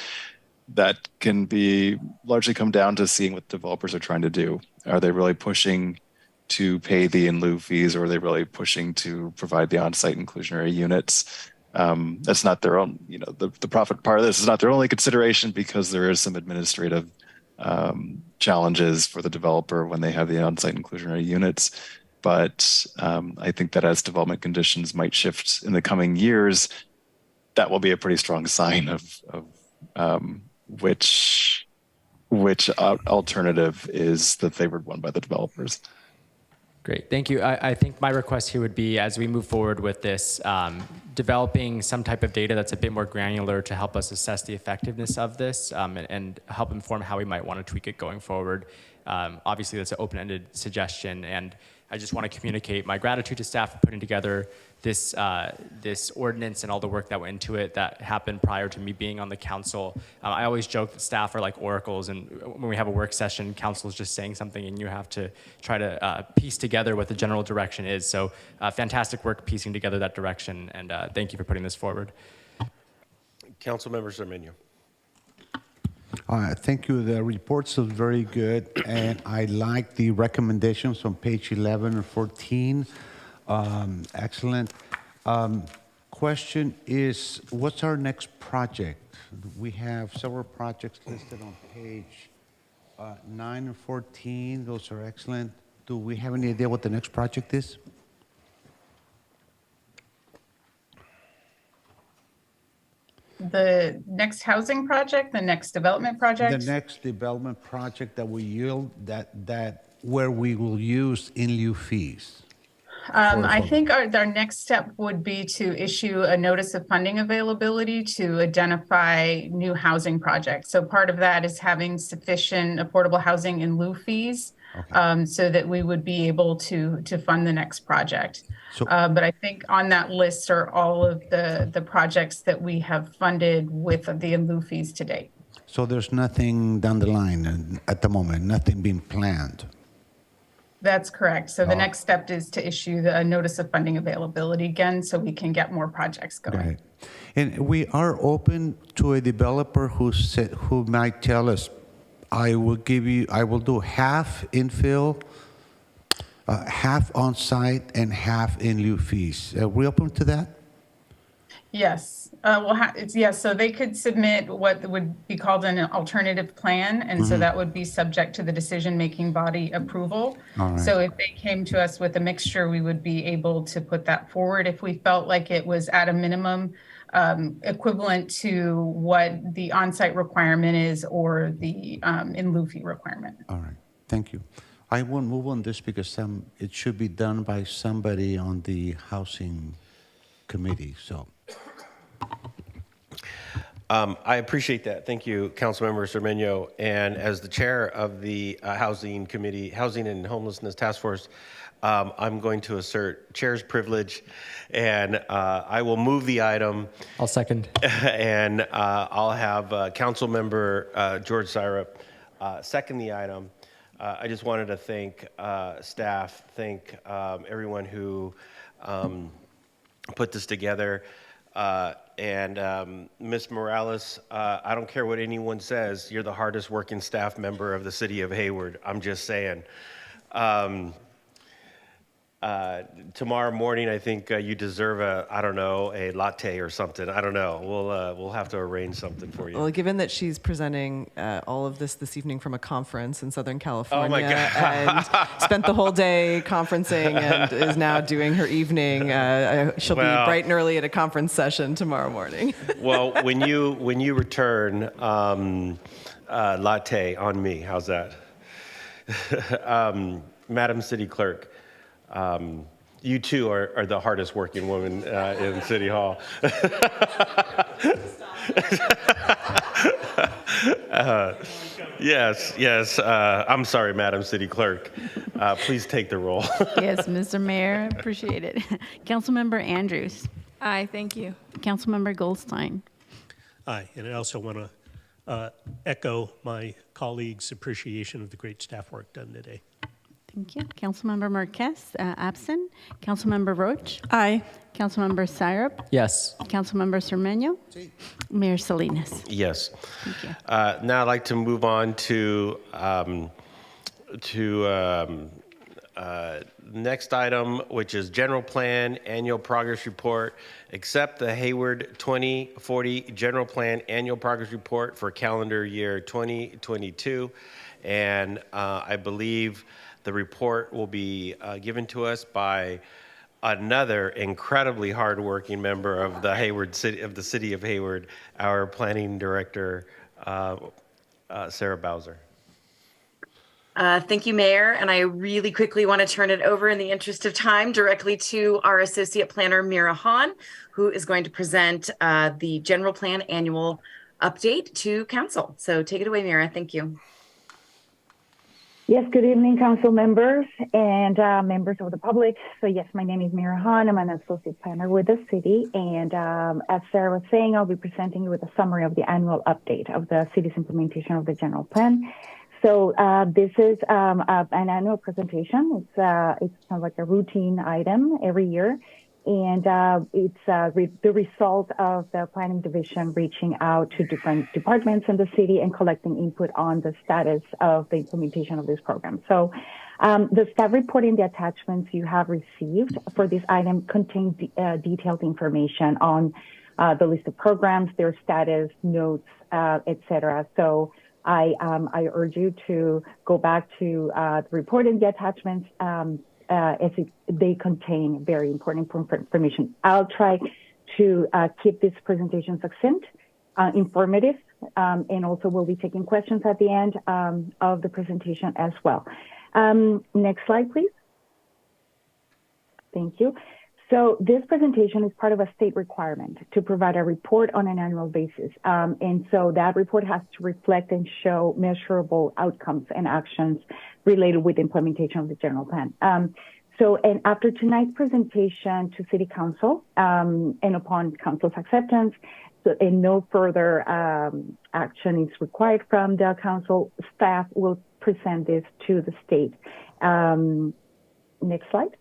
that can be largely come down to seeing what developers are trying to do. Are they really pushing to pay the in lieu fees, or are they really pushing to provide the on-site inclusionary units? That's not their own, the profit part of this is not their only consideration, because there is some administrative challenges for the developer when they have the on-site inclusionary units. But I think that as development conditions might shift in the coming years, that will be a pretty strong sign of which alternative is the favored one by the developers. Great, thank you. I think my request here would be, as we move forward with this, developing some type of data that's a bit more granular to help us assess the effectiveness of this and help inform how we might want to tweak it going forward. Obviously, that's an open-ended suggestion, and I just want to communicate my gratitude to staff for putting together this this ordinance and all the work that went into it that happened prior to me being on the council. I always joke that staff are like oracles, and when we have a work session, council is just saying something and you have to try to piece together what the general direction is. So fantastic work piecing together that direction, and thank you for putting this forward. Councilmember Zermeño. Thank you. The reports are very good, and I like the recommendations on page 11 and 14. Excellent. Question is, what's our next project? We have several projects listed on page 9 and 14. Those are excellent. Do we have any idea what the next project is? The next housing project, the next development project? The next development project that we yield, that where we will use in lieu fees. I think our next step would be to issue a notice of funding availability to identify new housing projects. So part of that is having sufficient affordable housing in lieu fees, so that we would be able to fund the next project. So, but I think on that list are all of the projects that we have funded with the in lieu fees to date. So there's nothing down the line at the moment, nothing being planned? That's correct. So the next step is to issue the notice of funding availability again, so we can get more projects going. Right. And we are open to a developer who might tell us, I will do half infill, half on-site, and half in lieu fees. Are we open to that? Yes. Yes. So they could submit what would be called an alternative plan, and so that would be subject to the decision-making body approval. Right. So if they came to us with a mixture, we would be able to put that forward if we felt like it was at a minimum equivalent to what the on-site requirement is or the in lieu fee requirement. All right. Thank you. I won't move on this because it should be done by somebody on the housing committee. So. I appreciate that. Thank you, Councilmember Zermeño. And as the chair of the Housing Committee, Housing and Homelessness Task Force, I'm going to assert chair's privilege, and I will move the item. I'll second. And I'll have Councilmember George Syrup second the item. I just wanted to thank staff, thank everyone who put this together. And Ms. Morales, I don't care what anyone says, you're the hardest working staff member of the city of Hayward. I'm just saying. Tomorrow morning, I think you deserve a latte or something. I don't know. We'll have to arrange something for you. Well, given that she's presenting all of this evening from a conference in Southern California, oh my God. and spent the whole day conferencing and is now doing her evening, she'll be bright and early at a conference session tomorrow morning. Well, when you return, latte on me. How's that? Madam City Clerk. You too are the hardest working woman in City Hall. Yes. I'm sorry, Madam City Clerk. Please take the roll. Yes, Mr. Mayor, appreciate it. Councilmember Andrews. Aye, thank you. Councilmember Goldstein. Aye, and I also want to echo my colleagues' appreciation of the great staff work done today. Thank you. Councilmember Marquez, absent. Councilmember Roach? Aye. Councilmember Syrup? Yes. Councilmember Cermeño? Mayor Salinas? Yes. Thank you. Now I'd like to move on to next item, which is general plan, annual progress report. Accept the Hayward 2040 general plan annual progress report for calendar year 2022. And I believe the report will be given to us by another incredibly hardworking member of the city of Hayward, our planning director, Sarah Bowser. Thank you, Mayor. And I really quickly want to turn it over in the interest of time directly to our Associate Planner, Mira Hahn, who is going to present the general plan annual update to Council. So take it away, Mira. Thank you. Yes, good evening, council members and members of the public. So yes, my name is Mira Hahn. I'm an associate planner with the city. And as Sarah was saying, I'll be presenting you with a summary of the annual update of the city's implementation of the general plan. So this is an annual presentation. It's kind of like a routine item every year. And it's the result of the planning division reaching out to different departments in the city and collecting input on the status of the implementation of this program. So the staff report in the attachments you have received for this item contains detailed information on the list of programs, their status, notes, etc. So I urge you to go back to the report in the attachments as they contain very important information. I'll try to keep this presentation succinct, informative, and also we'll be taking questions at the end of the presentation as well. Next slide, please. Thank you. So this presentation is part of a state requirement to provide a report on an annual basis. And so that report has to reflect and show measurable outcomes and actions related with the implementation of the general plan. And after tonight's presentation to City Council, and upon Council's acceptance, and no further action is required from the Council, staff will present this to the state. Next slide.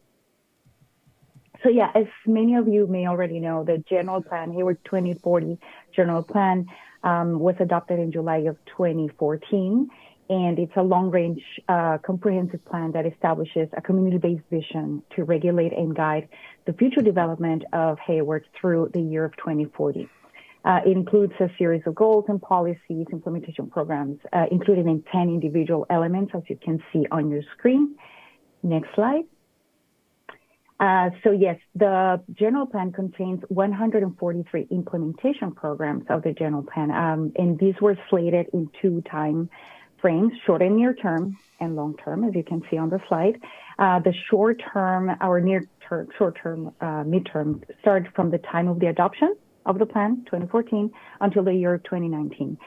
So yeah, as many of you may already know, the general plan, Hayward 2040 general plan, was adopted in July of 2014. And it's a long-range comprehensive plan that establishes a community-based vision to regulate and guide the future development of Hayward through the year of 2040. It includes a series of goals and policies, implementation programs, including in 10 individual elements, as you can see on your screen. Next slide. So yes, the general plan contains 143 implementation programs of the general plan, and these were slated in 2 time frames, short and near term and long term, as you can see on the slide. The short term, our near term, short term, midterm start from the time of the adoption of the plan, 2014, until the year 2019.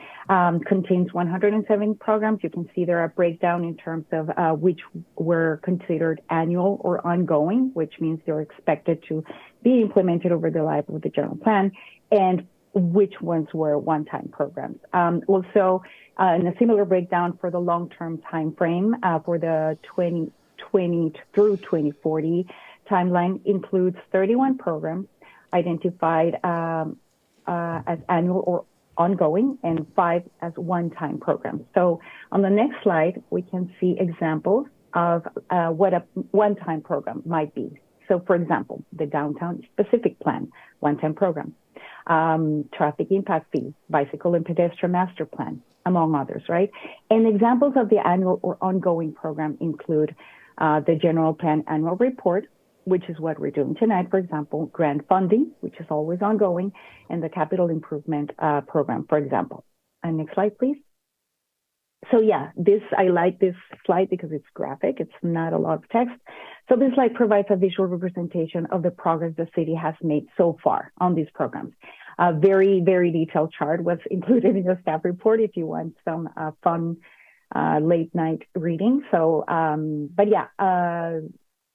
Contains 107 programs. You can see there are a breakdown in terms of which were considered annual or ongoing, which means they're expected to be implemented over the life of the general plan, and which ones were one-time programs. Also, in a similar breakdown for the long-term time frame for the 2020 through 2040 timeline includes 31 programs identified as annual or ongoing and 5 as one-time programs. So on the next slide, we can see examples of what a one-time program might be. So for example, the downtown specific plan, one-time program, traffic impact fee, bicycle and pedestrian master plan, among others, right? And examples of the annual or ongoing program include the general plan annual report, which is what we're doing tonight, for example, grant funding, which is always ongoing, and the capital improvement program, for example. And next slide, please. So yeah, I like this slide because it's graphic. It's not a lot of text. So this slide provides a visual representation of the progress the city has made so far on these programs. A very, very detailed chart was included in the staff report if you want some fun late night reading. So, but yeah,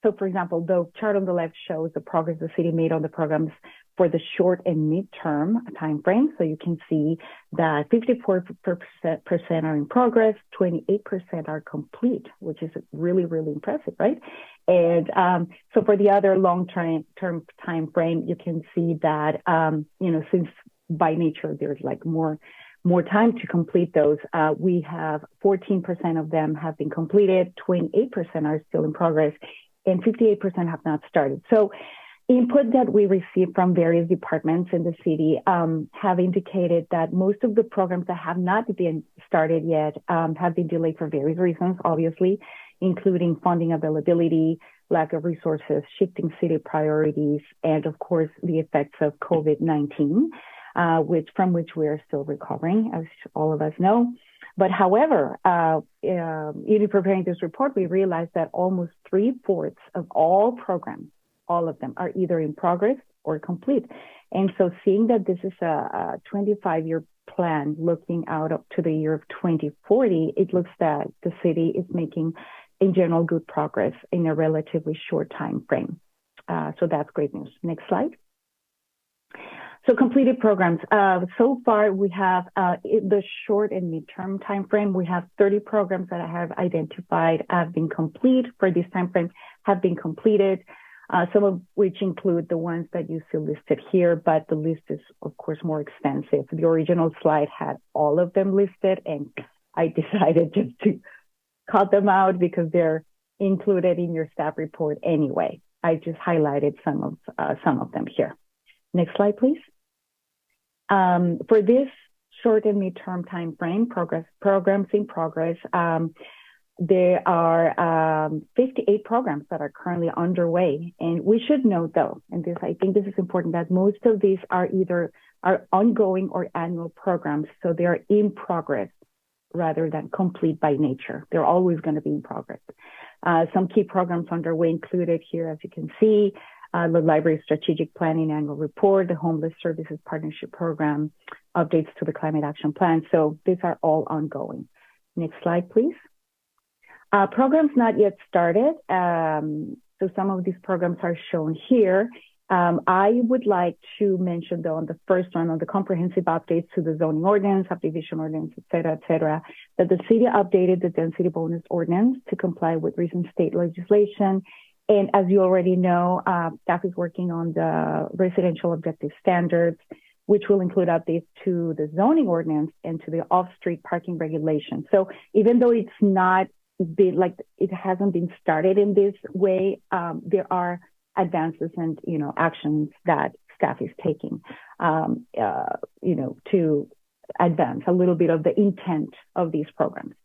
So, for example, the chart on the left shows the progress the city made on the programs for the short and mid-term timeframe. So you can see that 54% are in progress, 28% are complete, which is really, really impressive, right? And so for the other long-term timeframe, you can see that, since by nature there's like more time to complete those, we have 14% of them have been completed, 28% are still in progress, and 58% have not started. So input that we received from various departments in the city have indicated that most of the programs that have not been started yet have been delayed for various reasons, obviously, including funding availability, lack of resources, shifting city priorities, and of course, the effects of COVID-19, from which we are still recovering, as all of us know. But however, in preparing this report, we realized that almost 3/4 of all programs, all of them, are either in progress or complete. And so seeing that this is a 25-year plan looking out up to the year of 2040, it looks that the city is making, in general, good progress in a relatively short time frame. So that's great news. Next slide. So completed programs. So far, we have the short and midterm timeframe. We have 30 programs that I have identified have been complete for this timeframe, have been completed. Some of which include the ones that you see listed here, but the list is, of course, more extensive. The original slide had all of them listed, and I decided just to cut them out because they're included in your staff report anyway. I just highlighted some of them here. Next slide, please. For this short and midterm time frame, programs in progress, there are 58 programs that are currently underway. And we should note, though, and I think this is important, that most of these are either ongoing or annual programs. So they are in progress rather than complete by nature. They're always going to be in progress. Some key programs underway included here, as you can see, the Library Strategic Planning Annual Report, the Homeless Services Partnership Program, updates to the Climate Action Plan. So these are all ongoing. Next slide, please. Programs not yet started. So some of these programs are shown here. I would like to mention, though, on the first one, on the comprehensive updates to the zoning ordinance, subdivision ordinance, et cetera, that the city updated the density bonus ordinance to comply with recent state legislation. And as you already know, staff is working on the residential objective standards, which will include updates to the zoning ordinance and to the off-street parking regulation. So even though it's not it hasn't been started in this way, there are advances and actions that staff is taking to advance a little bit of the intent of these programs.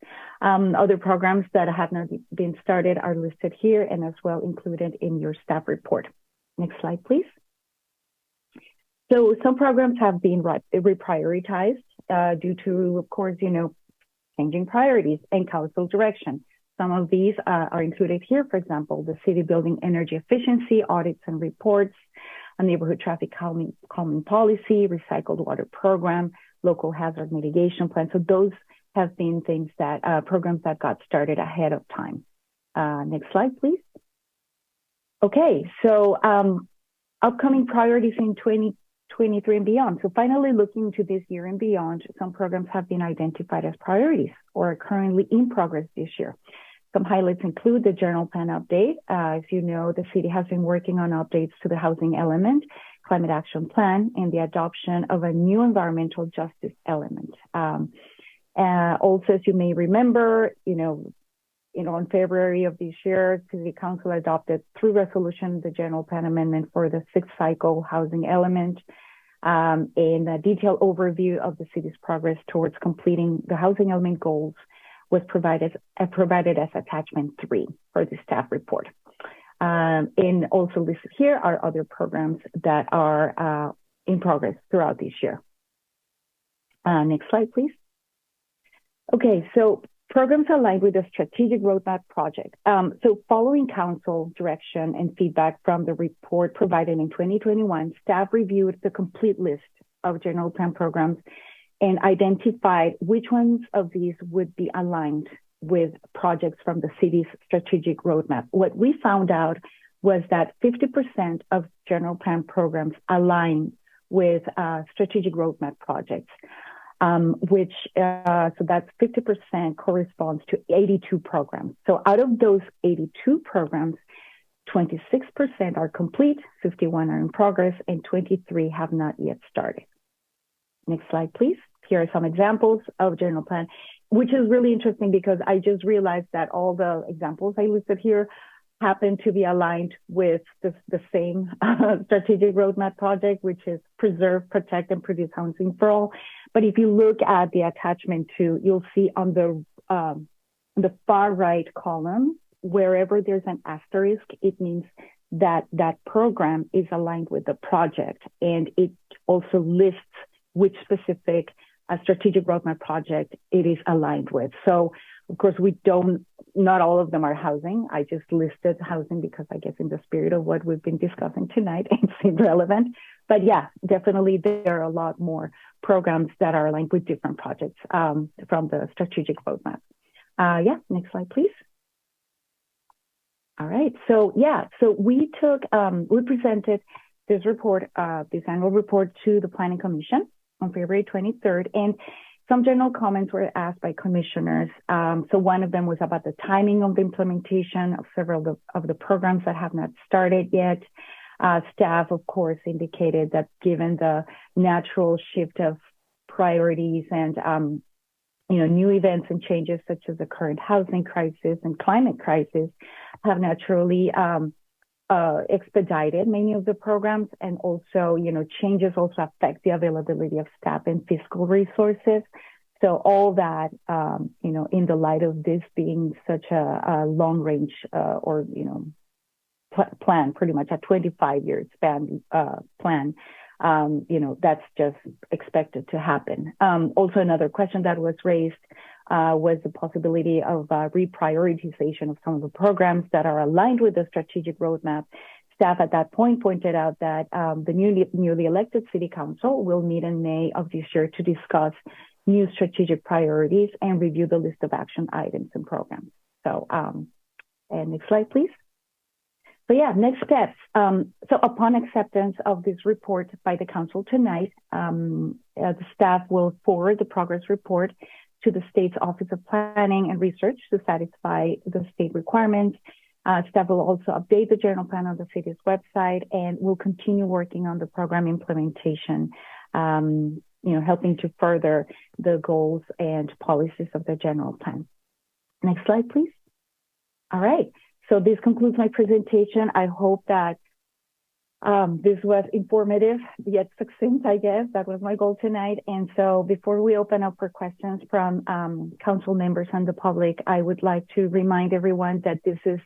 Other programs that have not been started are listed here and as well included in your staff report. Next slide, please. So some programs have been reprioritized due to, of course, changing priorities and council direction. Some of these are included here. For example, the city building energy efficiency audits and reports, a neighborhood traffic calming policy, recycled water program, local hazard mitigation plan. So those have been things that programs that got started ahead of time. Next slide, please. Okay, so upcoming priorities in 2023 and beyond. So finally, looking to this year and beyond, some programs have been identified as priorities or are currently in progress this year. Some highlights include the general plan update. As you know, the city has been working on updates to the housing element, climate action plan, and the adoption of a new environmental justice element. Also, as you may remember, in February of this year, City Council adopted through resolution the general plan amendment for the sixth cycle housing element, and a detailed overview of the city's progress towards completing the housing element goals was provided as attachment 3 for the staff report. And also listed here are other programs that are in progress throughout this year. Next slide, please. Okay, so programs aligned with the strategic roadmap project. So following council direction and feedback from the report provided in 2021, staff reviewed the complete list of general plan programs and identified which ones of these would be aligned with projects from the city's strategic roadmap. What we found out was that 50% of general plan programs align with strategic roadmap projects, so that's 50% corresponds to 82 programs. So out of those 82 programs, 26% are complete, 51 are in progress, and 23 have not yet started. Next slide, please. Here are some examples of general plan, which is really interesting because I just realized that all the examples I listed here happen to be aligned with the same strategic roadmap project, which is preserve, protect, and produce housing for all. But if you look at the attachment 2, you'll see on the far right column, wherever there's an asterisk, it means that that program is aligned with the project, and it also lists which specific strategic roadmap project it is aligned with. So, of course, not all of them are housing. I just listed housing because I guess in the spirit of what we've been discussing tonight, it seems relevant. But yeah, definitely there are a lot more programs that are aligned with different projects from the strategic roadmap. Next slide, please. All right, so we presented this report, this annual report to the Planning Commission on February 23rd, and some general comments were asked by commissioners. So one of them was about the timing of the implementation of several of the programs that have not started yet. Staff, of course, indicated that given the natural shift of priorities and new events and changes such as the current housing crisis and climate crisis have naturally expedited many of the programs, and also, changes also affect the availability of staff and fiscal resources. So all that, in the light of this being such a long range plan, pretty much a 25-year span plan, that's just expected to happen. Also, another question that was raised was the possibility of reprioritization of some of the programs that are aligned with the strategic roadmap. Staff at that point pointed out that the newly elected City Council will meet in May of this year to discuss new strategic priorities and review the list of action items and programs. So, and next slide, please. So next steps. So upon acceptance of this report by the council tonight, the staff will forward the progress report to the state's Office of Planning and Research to satisfy the state requirements. Staff will also update the general plan on the city's website, and will continue working on the program implementation, helping to further the goals and policies of the general plan. Next slide, please. All right. So this concludes my presentation. I hope that this was informative yet succinct, I guess. That was my goal tonight. And so before we open up for questions from council members and the public, I would like to remind everyone that this is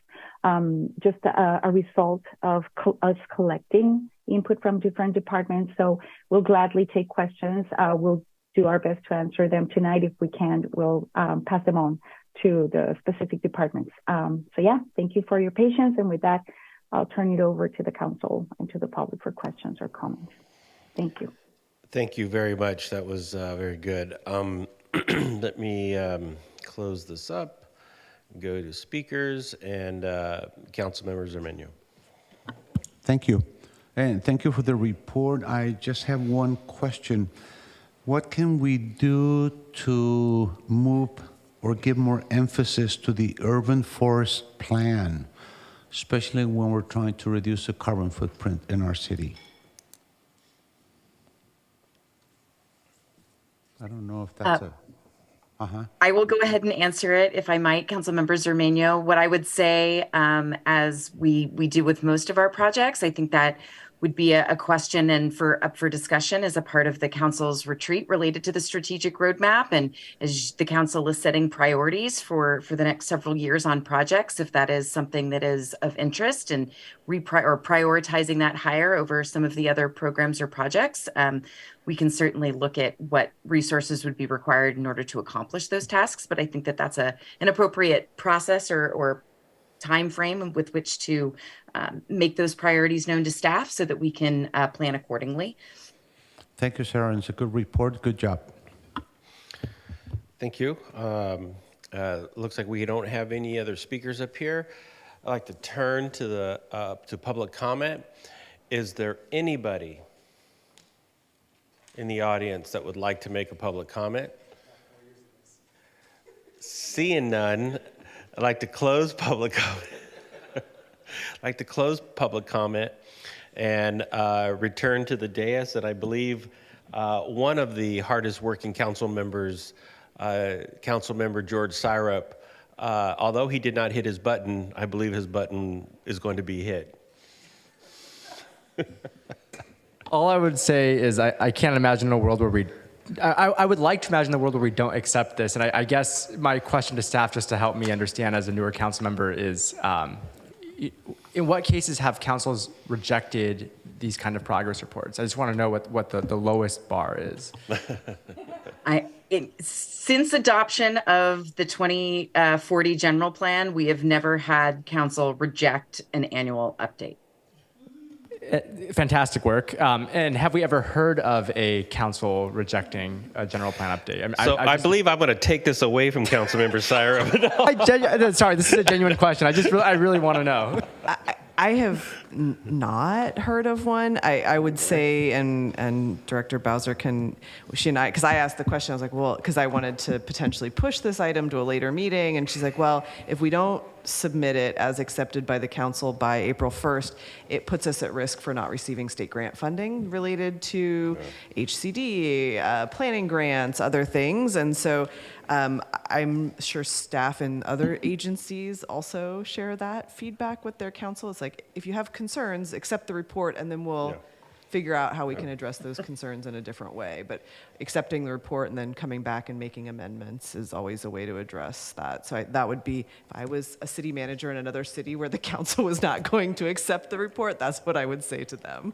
just a result of us collecting input from different departments. So we'll gladly take questions. We'll do our best to answer them tonight. If we can't, we'll pass them on to the specific departments. Thank you for your patience. And with that, I'll turn it over to the council and to the public for questions or comments. Thank you. Thank you very much. That was very good. Let me close this up, go to speakers, and Councilmember Zermeño. Thank you. And thank you for the report. I just have one question. What can we do to move or give more emphasis to the urban forest plan, especially when we're trying to reduce the carbon footprint in our city? I don't know if that's I will go ahead and answer it, if I might, Councilmember Zermeño. What I would say, as we do with most of our projects, I think that would be a question and up for discussion as a part of the council's retreat related to the strategic roadmap. And as the council is setting priorities for the next several years on projects, if that is something that is of interest, and prioritizing that higher over some of the other programs or projects, we can certainly look at what resources would be required in order to accomplish those tasks. But I think that that's an appropriate process or time frame with which to make those priorities known to staff so that we can plan accordingly. Thank you, Sarah. It's a good report. Good job. Thank you. Looks like we don't have any other speakers up here. I'd like to turn to the to public comment. Is there anybody in the audience that would like to make a public comment? Seeing none, I'd like to close public comment. I'd like to close public comment and return to the dais. And I believe one of the hardest working council members, Councilmember George Syrup, although he did not hit his button, I believe his button is going to be hit. All I would say is I can't imagine a world where I would like to imagine a world where we don't accept this. And I guess my question to staff, just to help me understand as a newer council member, is in what cases have councils rejected these kind of progress reports? I just want to know what the lowest bar is. Since adoption of the 2040 general plan, we have never had council reject an annual update. Fantastic work. And have we ever heard of a council rejecting a general plan update? I believe I'm going to take this away from Councilmember Syrup. Sorry, this is a genuine question. I really want to know. I have not heard of one. I would say, and Director Bowser she and I, because I asked the question, I was like, well, because I wanted to potentially push this item to a later meeting, and she's like, well, if we don't submit it as accepted by the council by April 1st, it puts us at risk for not receiving state grant funding related to HCD, planning grants, other things. And so I'm sure staff in other agencies also share that feedback with their council. It's like, if you have concerns, accept the report, and then we'll figure out how we can address those concerns in a different way. But accepting the report and then coming back and making amendments is always a way to address that. So that would be, if I was a city manager in another city where the council was not going to accept the report, that's what I would say to them.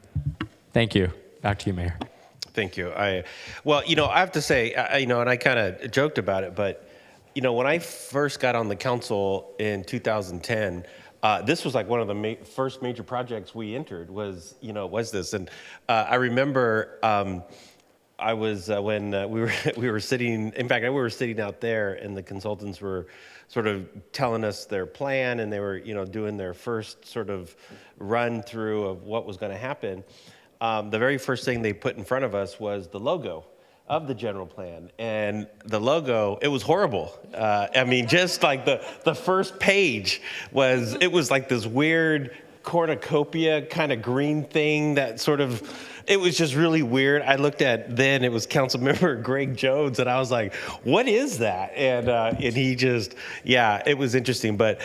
Thank you. Back to you, Mayor. Thank you. Well, I have to say, and I kind of joked about it, but, when I first got on the council in 2010, this was like one of the first major projects we entered was this. And I remember I was when we were sitting. In fact, we were sitting out there, and the consultants were sort of telling us their plan, and they were doing their first sort of run through of what was going to happen. The very first thing they put in front of us was the logo of the general plan. And the logo, it was horrible. Just like the first page was like this weird cornucopia kind of green thing that sort of, it was just really weird. I looked at then, it was Councilmember Greg Jones, and I was like, what is that? And he just, it was interesting. But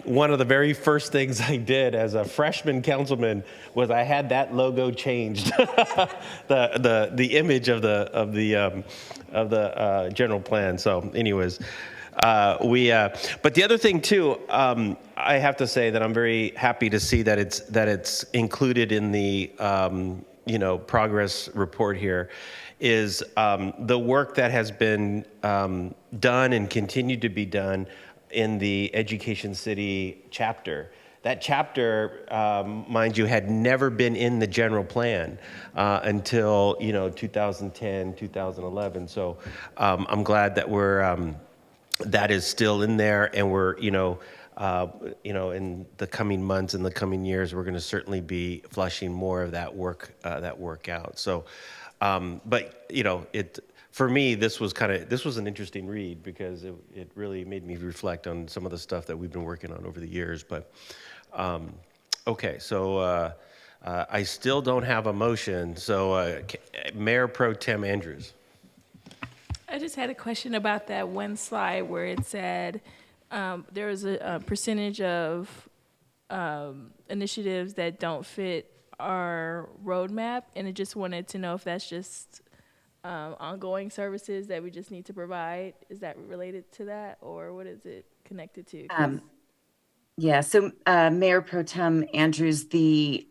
one of the very first things I did as a freshman councilman was I had that logo changed, the image of the general plan. So anyways, but the other thing too, I have to say that I'm very happy to see that it's included in the progress report here, is the work that has been done and continued to be done in the Education City chapter. That chapter, mind you, had never been in the general plan until 2010, 2011. So I'm glad that that is still in there, and we're in the coming months and the coming years, we're going to certainly be flushing more of that work out. So, but for me, this was an interesting read because it really made me reflect on some of the stuff that we've been working on over the years. But okay, so I still don't have a motion. So Mayor Pro Tem Andrews. I just had a question about that one slide where it said there was a percentage of initiatives that don't fit our roadmap, and I just wanted to know if that's just ongoing services that we just need to provide. Is that related to that, or what is it connected to? So Mayor Pro Tem Andrews, the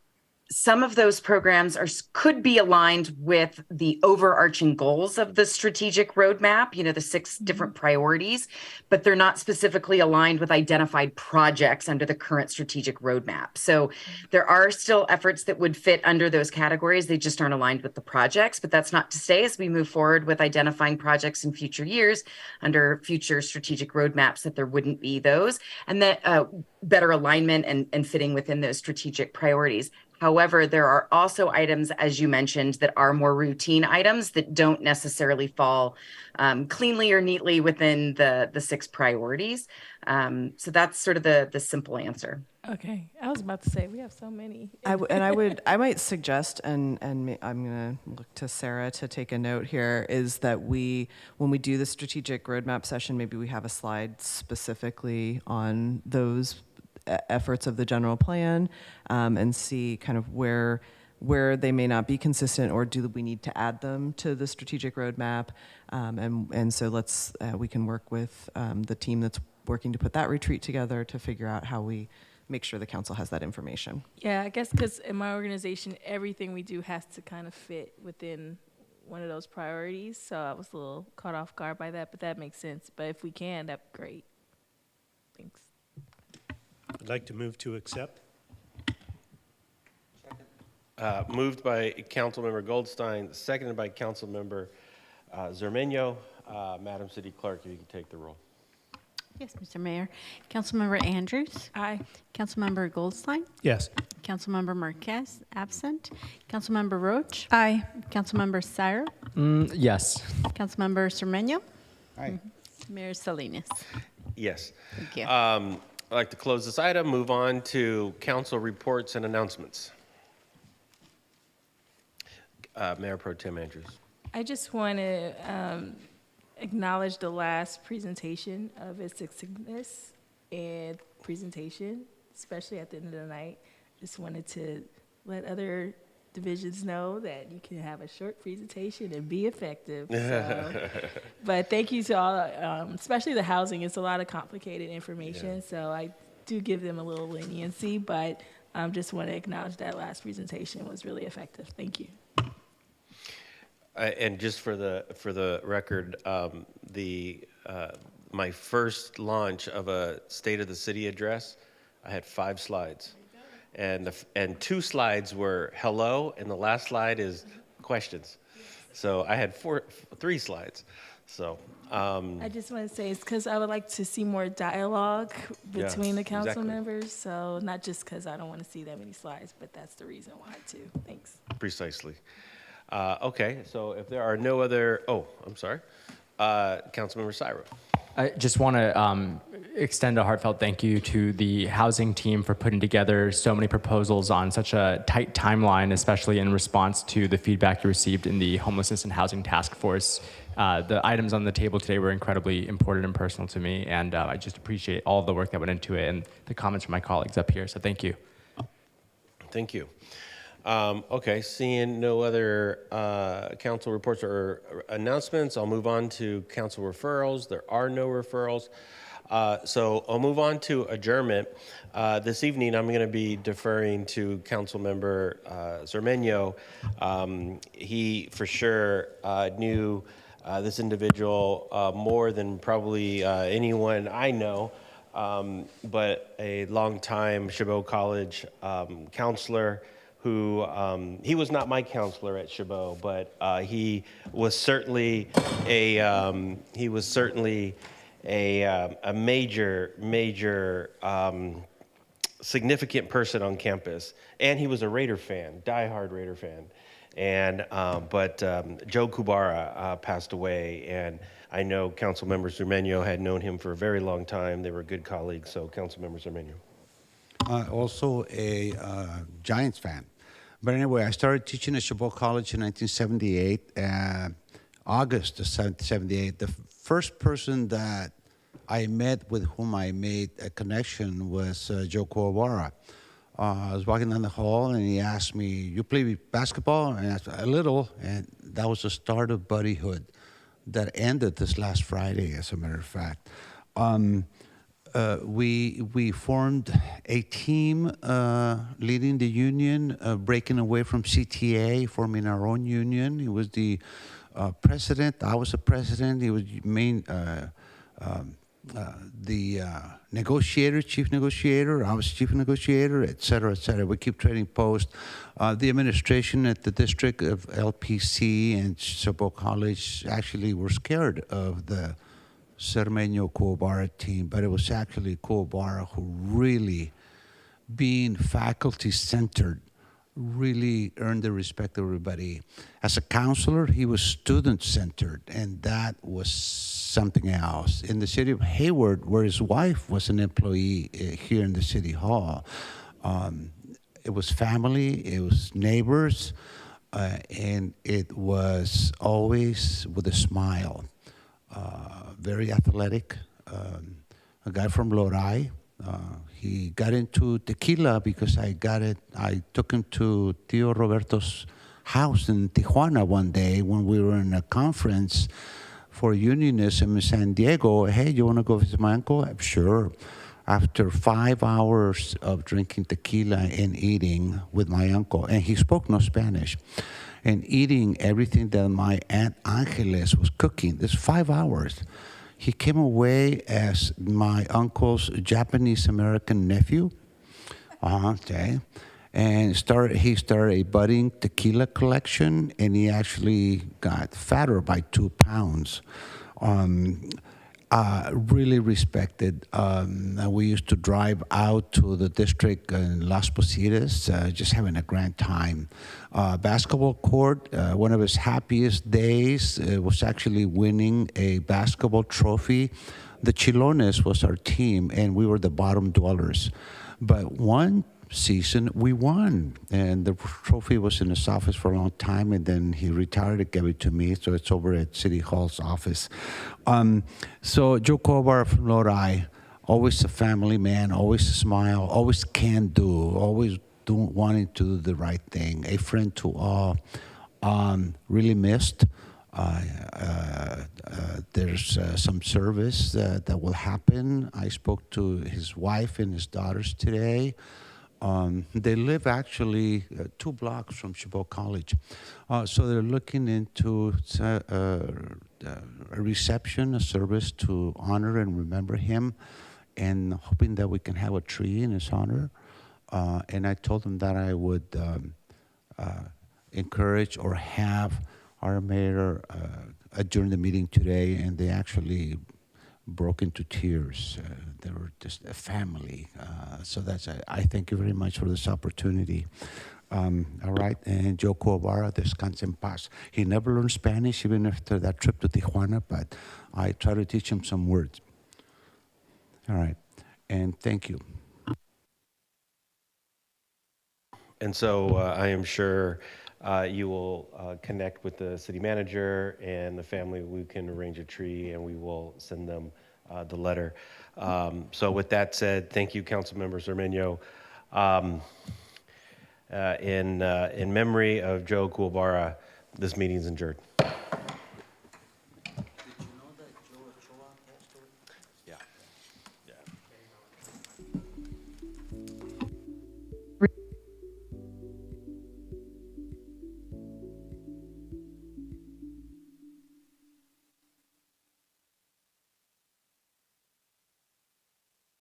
some of those programs could be aligned with the overarching goals of the strategic roadmap, the 6 different priorities, but they're not specifically aligned with identified projects under the current strategic roadmap. So there are still efforts that would fit under those categories. They just aren't aligned with the projects, but that's not to say as we move forward with identifying projects in future years under future strategic roadmaps that there wouldn't be those, and that better alignment and fitting within those strategic priorities. However, there are also items, as you mentioned, that are more routine items that don't necessarily fall cleanly or neatly within the 6 priorities. So that's sort of the simple answer. Okay, I was about to say we have so many. I might suggest, and I'm going to look to Sarah to take a note here, is that when we do the strategic roadmap session, maybe we have a slide specifically on those efforts of the general plan, and see kind of where they may not be consistent, or do we need to add them to the strategic roadmap, and so we can work with the team that's working to put that retreat together to figure out how we make sure the council has that information. Yeah, I guess because in my organization, everything we do has to kind of fit within one of those priorities, so I was a little caught off guard by that, but that makes sense. But if we can, that'd be great. Thanks. I'd like to move to accept. Moved by Councilmember Goldstein, seconded by Councilmember Zermeño. Madam City Clerk, if you can take the roll. Yes, Mr. Mayor. Councilmember Andrews. Aye. Councilmember Goldstein. Yes. Councilmember Marquez, absent. Councilmember Roach. Aye. Councilmember Syra. Yes. Councilmember Zermeño. Aye. Mayor Salinas. Yes. Thank you. I'd like to close this item, move on to council reports and announcements. Mayor Pro Tem Andrews. I just want to acknowledge the last presentation of its succinctness and presentation, especially at the end of the night. Just wanted to let other divisions know that you can have a short presentation and be effective. So. But thank you to all, especially the housing. It's a lot of complicated information, so I do give them a little leniency, but just want to acknowledge that last presentation was really effective. Thank you. And just for the record, my first launch of a State of the City address, I had 5 slides, and 2 slides were hello, and the last slide is questions. So I had 3 slides. So I just want to say it's because I would like to see more dialogue between the council members. So not just because I don't want to see that many slides, but that's the reason why too. Thanks. Precisely. Okay, so if there are no other, I'm sorry, Councilmember Syra. I just want to extend a heartfelt thank you to the housing team for putting together so many proposals on such a tight timeline, especially in response to the feedback you received in the Homelessness and Housing Task Force. The items on the table today were incredibly important and personal to me, and I just appreciate all of the work that went into it and the comments from my colleagues up here, so thank you. Thank you. Okay, seeing no other council reports or announcements, I'll move on to council referrals. There are no referrals. So I'll move on to adjournment. This evening, I'm going to be deferring to Councilmember Zermeño. He, for sure, knew this individual more than probably anyone I know, but a longtime Chabot College counselor who, he was not my counselor at Chabot, but he was certainly a major significant person on campus, and he was a Raider fan, diehard Raider fan. And but Joe Kubara passed away, and I know Councilmember Zermeño had known him for a very long time. They were good colleagues. So, Councilmember Zermeño. Also a Giants fan. But anyway, I started teaching at Chabot College in 1978, August of 1978. The first person that I met with whom I made a connection was Joe Kubara. I was walking down the hall, and he asked me, "You play basketball?" And I said, "A little." And that was the start of buddyhood that ended this last Friday, as a matter of fact. we formed a team leading the union, breaking away from CTA, forming our own union. It was the president. I was the president. He was the negotiator, chief negotiator. I was chief negotiator, et cetera, et cetera. We keep trading posts. The administration at the district of LPC and Chabot College actually were scared of the Cermeño Cuobara team, but it was actually Cuobara who really, being faculty-centered, really earned the respect of everybody. As a counselor, he was student-centered, and that was something else. In the city of Hayward, where his wife was an employee here in the city hall, it was family, it was neighbors, and it was always with a smile. Very athletic, a guy from Loray. He got into tequila because I took him to Tio Roberto's house in Tijuana one day when we were in a conference for unionism in San Diego. Hey, you want to go visit my uncle? Sure. After 5 hours of drinking tequila and eating with my uncle, and he spoke no Spanish, and eating everything that my Aunt Angeles was cooking, this 5 hours, he came away as my uncle's Japanese-American nephew. Okay. And he started a budding tequila collection, and he actually got fatter by 2 pounds. Really respected. We used to drive out to the district in Las Positas, just having a grand time. Basketball court, one of his happiest days was actually winning a basketball trophy. The Chilones was our team, and we were the bottom dwellers. But one season, we won, and the trophy was in his office for a long time, and then he retired and gave it to me, so it's over at City Hall's office. So Joe Cuobara from Loray, always a family man, always a smile, always can do, always wanting to do the right thing, a friend to all, really missed. There's some service that will happen. I spoke to his wife and his daughters today. They live actually 2 blocks from Chabot College. So they're looking into a reception, a service to honor and remember him, and hoping that we can have a tree in his honor. And I told them that I would encourage or have our mayor adjourn the meeting today, and they actually broke into tears. They were just a family. So I thank you very much for this opportunity. All right, and Joe Cuobara, descanse en paz. He never learned Spanish even after that trip to Tijuana, but I try to teach him some words. All right, and thank you. And so I am sure you will connect with the city manager and the family. We can arrange a tree, and we will send them the letter. So with that said, thank you, Councilmember Cermeño. In memory of Joe Cuobara, this meeting is adjourned.